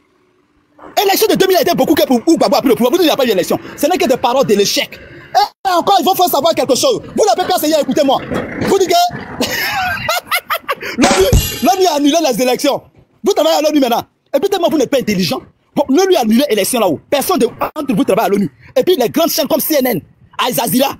L'élection de 2000 a été beaucoup que pour Gbagbo a pris le pouvoir. Vous dites qu'il n'y a pas eu d'élection. Ce n'est que des paroles de l'échec. Et encore, ils vont faire savoir quelque chose. Vous n'avez pas essayé, écoutez-moi. Vous dites que l'ONU a annulé les élections. Vous travaillez à l'ONU maintenant. Et puis tellement vous n'êtes pas intelligent. Bon, l'ONU a annulé l'élection là-haut. Personne entre vous travaille à l'ONU. Et puis les grandes chaînes comme CNN, Al Jazeera,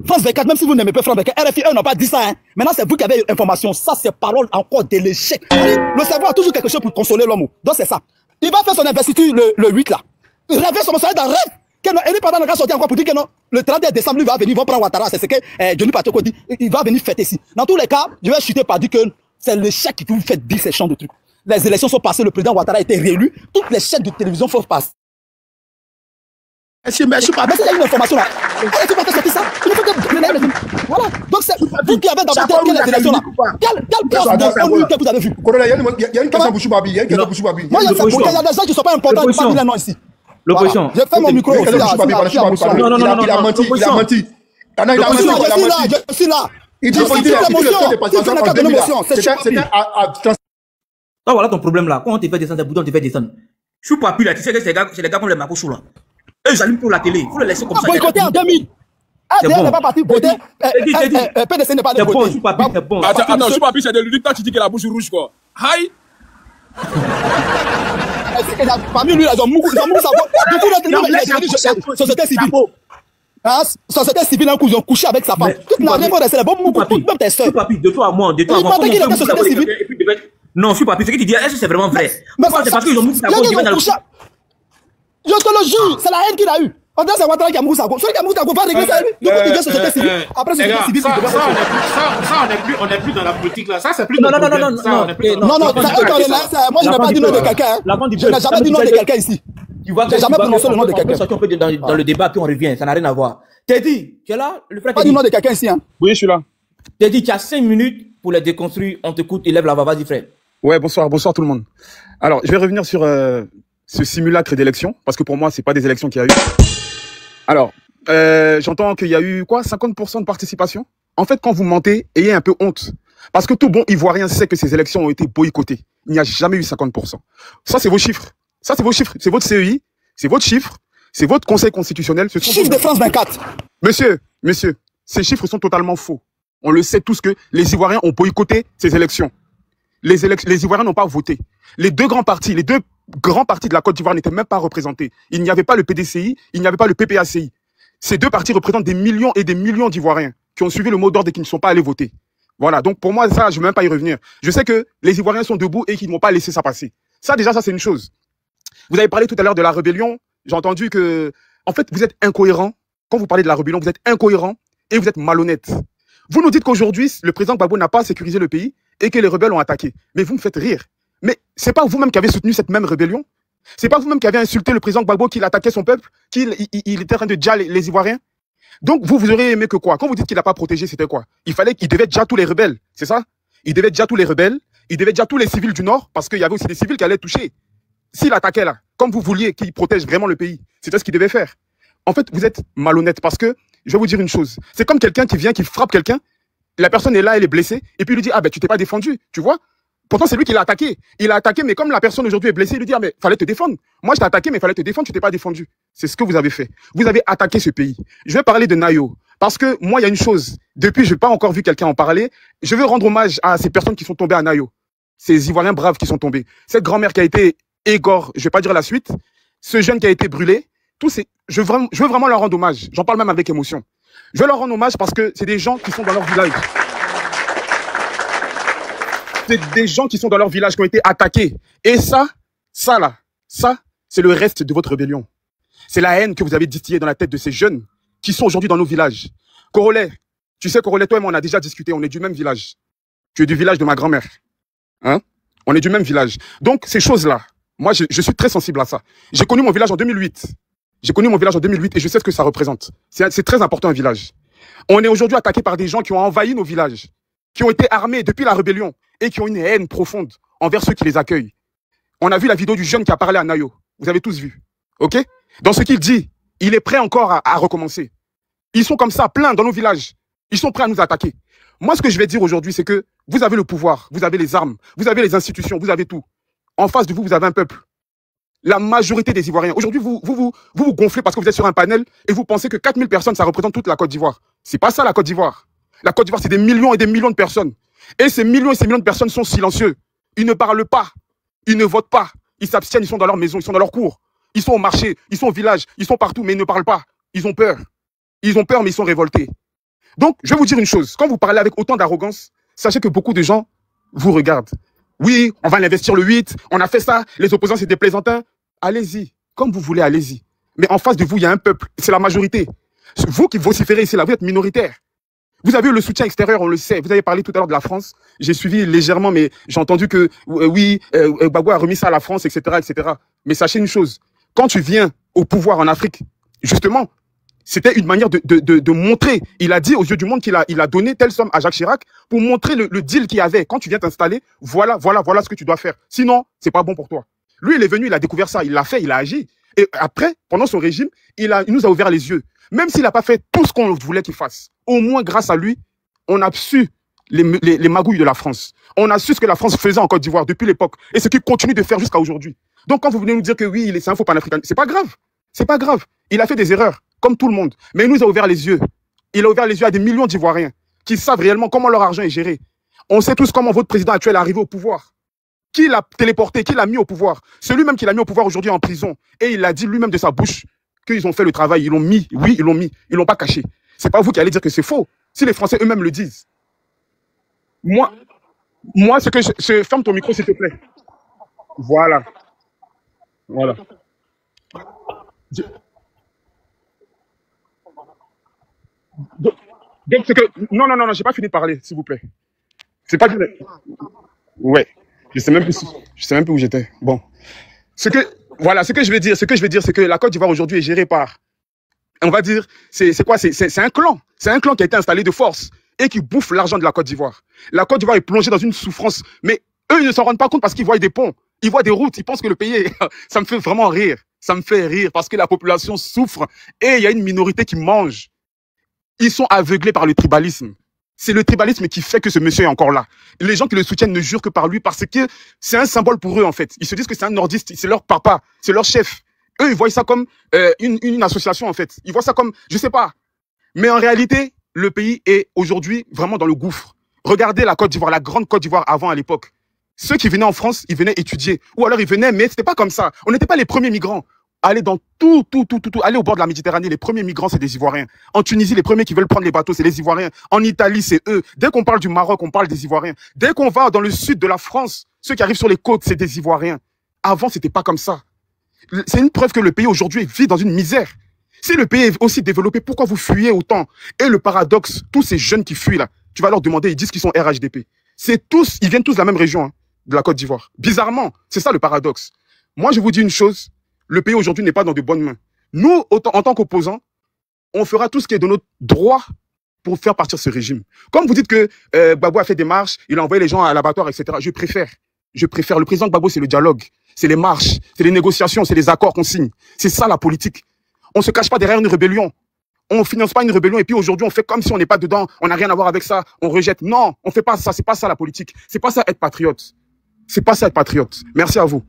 France 24, même si vous n'aimez pas France 24, RFI, eux n'ont pas dit ça. Hein. Maintenant, c'est vous qui avez l'information. Ça, c'est parole encore de l'échec. Le cerveau a toujours quelque chose pour consoler l'homme. Donc c'est ça. Il va faire son investiture le 8 là. Il rêve son soleil dans le rêve. Et lui, pendant le cas, sorti encore pour dire que non, le 31 décembre, lui va venir, ils vont prendre Ouattara. C'est ce que Johnny Pacheco dit. Il va venir fêter ici. Dans tous les cas, je vais chuter par dire que c'est l'échec qui vous fait dire ces champs de trucs. Les élections sont passées, le président Ouattara a été réélu. Toutes les chaînes de télévision font passer. Mais je suis pas. Mais il y a une information là. Tu vas sortir ça. Voilà. Donc c'est vous qui avez dans votre tête les élections là. Quel poste de ONU que vous avez vu? Il y a une question pour Choupapi. Il y a une question pour Choupapi. Moi, il y a des gens qui ne sont pas importants. Je ne pas dire les noms ici. L'opposition. J'ai fait mon micro. Il a menti. Il a menti. Je suis là. Il dit Ah, voilà ton problème là. Quand on te fait descendre, on te fait descendre. Choupapi là, tu sais que c'est les gars comme les Makochou là. Eux, ils allument pour la télé. Il faut les laisser comme ça. Boycotter en 2000. RDA n'est pas parti voter. PDC n'est pas allé voter. Choupapi, c'est bon. Attends, Choupapi, c'est de l'unique temps, tu dis qu'il a la bouche rouge quoi. Aïe! Parmi lui, ils ont beaucoup de société civile. Société civile, ils ont couché avec sa femme. Toute la réforme, c'est la bonne moukou, même tes soeurs. Choupapi, de toi à moi, de toi à moi. Il était société civile. Non, Choupapi, ce que tu dis, est-ce que c'est vraiment vrai? C'est parce qu'ils ont moukou sa cause, ils vont dans le. Je te le jure, c'est la haine qu'il a eue. On dirait que c'est Ouattara qui a moukou sa cause. Celui qui a moukou sa cause va régler ça. Donc, il vient société civile. Après, société civile, on n'est plus dans la politique là. Ça, c'est plus. Non, moi, je n'ai pas dit le nom de quelqu'un. Je n'ai jamais dit le nom de quelqu'un ici. Tu vois, j'ai jamais prononcé le nom de quelqu'un. On peut dans le débat, puis on revient. Ça n'a rien à voir. Teddy, tu es là? Le frère. Pas dit le nom de quelqu'un ici. Oui, je suis là. Teddy, tu as 5 minutes pour les déconstruire. On t'écoute, élève la voix. Vas-y, frère. Ouais, bonsoir tout le monde. Alors, je vais revenir sur ce simulacre d'élection, parce que pour moi, c'est pas des élections qu'il y a eu. Alors, j'entends qu'il y a eu, 50% de participation. En fait, quand vous mentez, ayez un peu honte. Parce que tout bon Ivoirien sait que ces élections ont été boycottées. Il n'y a jamais eu 50%. Ça, c'est vos chiffres. Ça, c'est vos chiffres. C'est votre CEI, c'est votre chiffre, c'est votre conseil constitutionnel. Ce sont chiffres de France 24. Monsieur, ces chiffres sont totalement faux. On le sait tous que les Ivoiriens ont boycotté ces élections. Les Ivoiriens n'ont pas voté. Les deux grands partis de la Côte d'Ivoire n'étaient même pas représentés. Il n'y avait pas le PDCI, il n'y avait pas le PPACI. Ces deux partis représentent des millions et des millions d'Ivoiriens qui ont suivi le mot d'ordre et qui ne sont pas allés voter. Voilà, donc pour moi, ça, je ne vais même pas y revenir. Je sais que les Ivoiriens sont debout et qu'ils ne vont pas laisser ça passer. Ça, déjà, ça, c'est une chose. Vous avez parlé tout à l'heure de la rébellion. J'ai entendu que, en fait, vous êtes incohérent. Quand vous parlez de la rébellion, vous êtes incohérent et vous êtes malhonnête. Vous nous dites qu'aujourd'hui, le président Gbagbo n'a pas sécurisé le pays et que les rebelles ont attaqué. Mais vous me faites rire. Mais c'est pas vous-même qui avez soutenu cette même rébellion? C'est pas vous-même qui avez insulté le président Gbagbo, qu'il attaquait son peuple, qu'il était en train de déjà les Ivoiriens? Donc, vous auriez aimé que quoi? Quand vous dites qu'il n'a pas protégé, c'était quoi? Il devait déjà tous les rebelles, c'est ça? Il devait déjà tous les rebelles, il devait déjà tous les civils du Nord, parce qu'il y avait aussi des civils qui allaient toucher. S'il attaquait là, comme vous vouliez qu'il protège vraiment le pays, c'était ce qu'il devait faire. En fait, vous êtes malhonnête, parce que, je vais vous dire une chose, c'est comme quelqu'un qui vient, qui frappe quelqu'un, la personne est là, elle est blessée, et puis il lui dit, ah ben tu t'es pas défendu, tu vois? Pourtant, c'est lui qui l'a attaqué. Il a attaqué, mais comme la personne aujourd'hui est blessée, il lui dit, ah mais fallait te défendre. Moi, je t'ai attaqué, mais fallait te défendre, tu t'es pas défendu. C'est ce que vous avez fait. Vous avez attaqué ce pays. Je vais parler de Nayo. Parce que moi, il y a une chose. Depuis, je n'ai pas encore vu quelqu'un en parler. Je veux rendre hommage à ces personnes qui sont tombées à Nayo. Ces Ivoiriens braves qui sont tombés. Cette grand-mère qui a été égorgée, je ne vais pas dire la suite. Ce jeune qui a été brûlé. Tous ces... je veux vraiment leur rendre hommage. J'en parle même avec émotion. Je veux leur rendre hommage parce que c'est des gens qui sont dans leur village. C'est des gens qui sont dans leur village qui ont été attaqués. Et ça, c'est le reste de votre rébellion. C'est la haine que vous avez distillée dans la tête de ces jeunes qui sont aujourd'hui dans nos villages. Corolet, tu sais, Corolet, toi et moi, on a déjà discuté, on est du même village. Tu es du village de ma grand-mère. Hein? On est du même village. Donc, ces choses-là, moi, je suis très sensible à ça. J'ai connu mon village en 2008. J'ai connu mon village en 2008 et je sais ce que ça représente. C'est très important, un village. On est aujourd'hui attaqué par des gens qui ont envahi nos villages, qui ont été armés depuis la rébellion et qui ont une haine profonde envers ceux qui les accueillent. On a vu la vidéo du jeune qui a parlé à Nayo. Vous avez tous vu. OK? Dans ce qu'il dit, il est prêt encore à recommencer. Ils sont comme ça, plein dans nos villages. Ils sont prêts à nous attaquer. Moi, ce que je vais dire aujourd'hui, c'est que vous avez le pouvoir, vous avez les armes, vous avez les institutions, vous avez tout. En face de vous, vous avez un peuple. La majorité des Ivoiriens. Aujourd'hui, vous gonflez parce que vous êtes sur un panel et vous pensez que 4000 personnes, ça représente toute la Côte d'Ivoire. C'est pas ça, la Côte d'Ivoire. La Côte d'Ivoire, c'est des millions et des millions de personnes. Et ces millions de personnes sont silencieux. Ils ne parlent pas. Ils ne votent pas. Ils s'abstiennent, ils sont dans leur maison, ils sont dans leur cours. Ils sont au marché, ils sont au village, ils sont partout, mais ils ne parlent pas. Ils ont peur. Ils ont peur, mais ils sont révoltés. Donc, je vais vous dire une chose. Quand vous parlez avec autant d'arrogance, sachez que beaucoup de gens vous regardent. Oui, on va l'investir le 8, on a fait ça, les opposants, c'est des plaisantins. Allez-y, comme vous voulez, allez-y. Mais en face de vous, il y a un peuple, c'est la majorité. Vous qui vociférez ici, là, vous êtes minoritaire. Vous avez eu le soutien extérieur, on le sait. Vous avez parlé tout à l'heure de la France. J'ai suivi légèrement, mais j'ai entendu que, oui, Gbagbo a remis ça à la France, etc., etc. Mais sachez une chose. Quand tu viens au pouvoir en Afrique, justement, c'était une manière de montrer. Il a dit aux yeux du monde qu'il a donné telle somme à Jacques Chirac pour montrer le deal qu'il y avait. Quand tu viens t'installer, voilà ce que tu dois faire. Sinon, c'est pas bon pour toi. Lui, il est venu, il a découvert ça, il l'a fait, il a agi. Et après, pendant son régime, il nous a ouvert les yeux. Même s'il n'a pas fait tout ce qu'on voulait qu'il fasse, au moins grâce à lui, on a su les magouilles de la France. On a su ce que la France faisait en Côte d'Ivoire depuis l'époque et ce qu'il continue de faire jusqu'à aujourd'hui. Donc quand vous venez nous dire que oui, c'est un faux panafricain, c'est pas grave. C'est pas grave. Il a fait des erreurs, comme tout le monde. Mais il nous a ouvert les yeux. Il a ouvert les yeux à des millions d'Ivoiriens qui savent réellement comment leur argent est géré. On sait tous comment votre président actuel est arrivé au pouvoir. Qui l'a téléporté, qui l'a mis au pouvoir. Celui même qui l'a mis au pouvoir aujourd'hui en prison. Et il a dit lui-même de sa bouche qu'ils ont fait le travail. Ils l'ont mis. Oui, ils l'ont mis. Ils l'ont pas caché. C'est pas vous qui allez dire que c'est faux. Si les Français eux-mêmes le disent. Moi, ce que je ferme ton micro, s'il te plaît. Voilà. Donc, c'est que... Non, j'ai pas fini de parler, s'il vous plaît. C'est pas du... Ouais. Je sais même plus où j'étais. Bon. Ce que je vais dire, c'est que la Côte d'Ivoire aujourd'hui est gérée par... On va dire, c'est quoi? C'est un clan. C'est un clan qui a été installé de force et qui bouffe l'argent de la Côte d'Ivoire. La Côte d'Ivoire est plongée dans une souffrance. Mais eux, ils ne s'en rendent pas compte parce qu'ils voient des ponts. Ils voient des routes. Ils pensent que le pays est... Ça me fait vraiment rire. Ça me fait rire parce que la population souffre et il y a une minorité qui mange. Ils sont aveuglés par le tribalisme. C'est le tribalisme qui fait que ce monsieur est encore là. Les gens qui le soutiennent ne jurent que par lui parce que c'est un symbole pour eux, en fait. Ils se disent que c'est un nordiste, c'est leur papa, c'est leur chef. Eux, ils voient ça comme une association, en fait. Ils voient ça comme, je sais pas. Mais en réalité, le pays est aujourd'hui vraiment dans le gouffre. Regardez la Côte d'Ivoire, la grande Côte d'Ivoire avant à l'époque. Ceux qui venaient en France, ils venaient étudier. Ou alors ils venaient, mais c'était pas comme ça. On n'était pas les premiers migrants. Allez dans tout. Allez au bord de la Méditerranée, les premiers migrants, c'est des Ivoiriens. En Tunisie, les premiers qui veulent prendre les bateaux, c'est les Ivoiriens. En Italie, c'est eux. Dès qu'on parle du Maroc, on parle des Ivoiriens. Dès qu'on va dans le sud de la France, ceux qui arrivent sur les côtes, c'est des Ivoiriens. Avant, c'était pas comme ça. C'est une preuve que le pays aujourd'hui vit dans une misère. Si le pays est aussi développé, pourquoi vous fuyez autant? Et le paradoxe, tous ces jeunes qui fuient là, tu vas leur demander, ils disent qu'ils sont RHDP. Ils viennent tous de la même région, hein, de la Côte d'Ivoire. Bizarrement, c'est ça le paradoxe. Moi, je vous dis une chose, le pays aujourd'hui n'est pas dans de bonnes mains. Nous, en tant qu'opposants, on fera tout ce qui est de notre droit pour faire partir ce régime. Comme vous dites que Gbagbo a fait des marches, il a envoyé les gens à l'abattoir, etc. Je préfère. Le président Gbagbo, c'est le dialogue, c'est les marches, c'est les négociations, c'est les accords qu'on signe. C'est ça la politique. On ne se cache pas derrière une rébellion. On ne finance pas une rébellion et puis aujourd'hui on fait comme si on n'est pas dedans, on n'a rien à voir avec ça, on rejette. Non, on ne fait pas ça, c'est pas ça la politique. C'est pas ça être patriote. C'est pas ça être patriote. Merci à vous.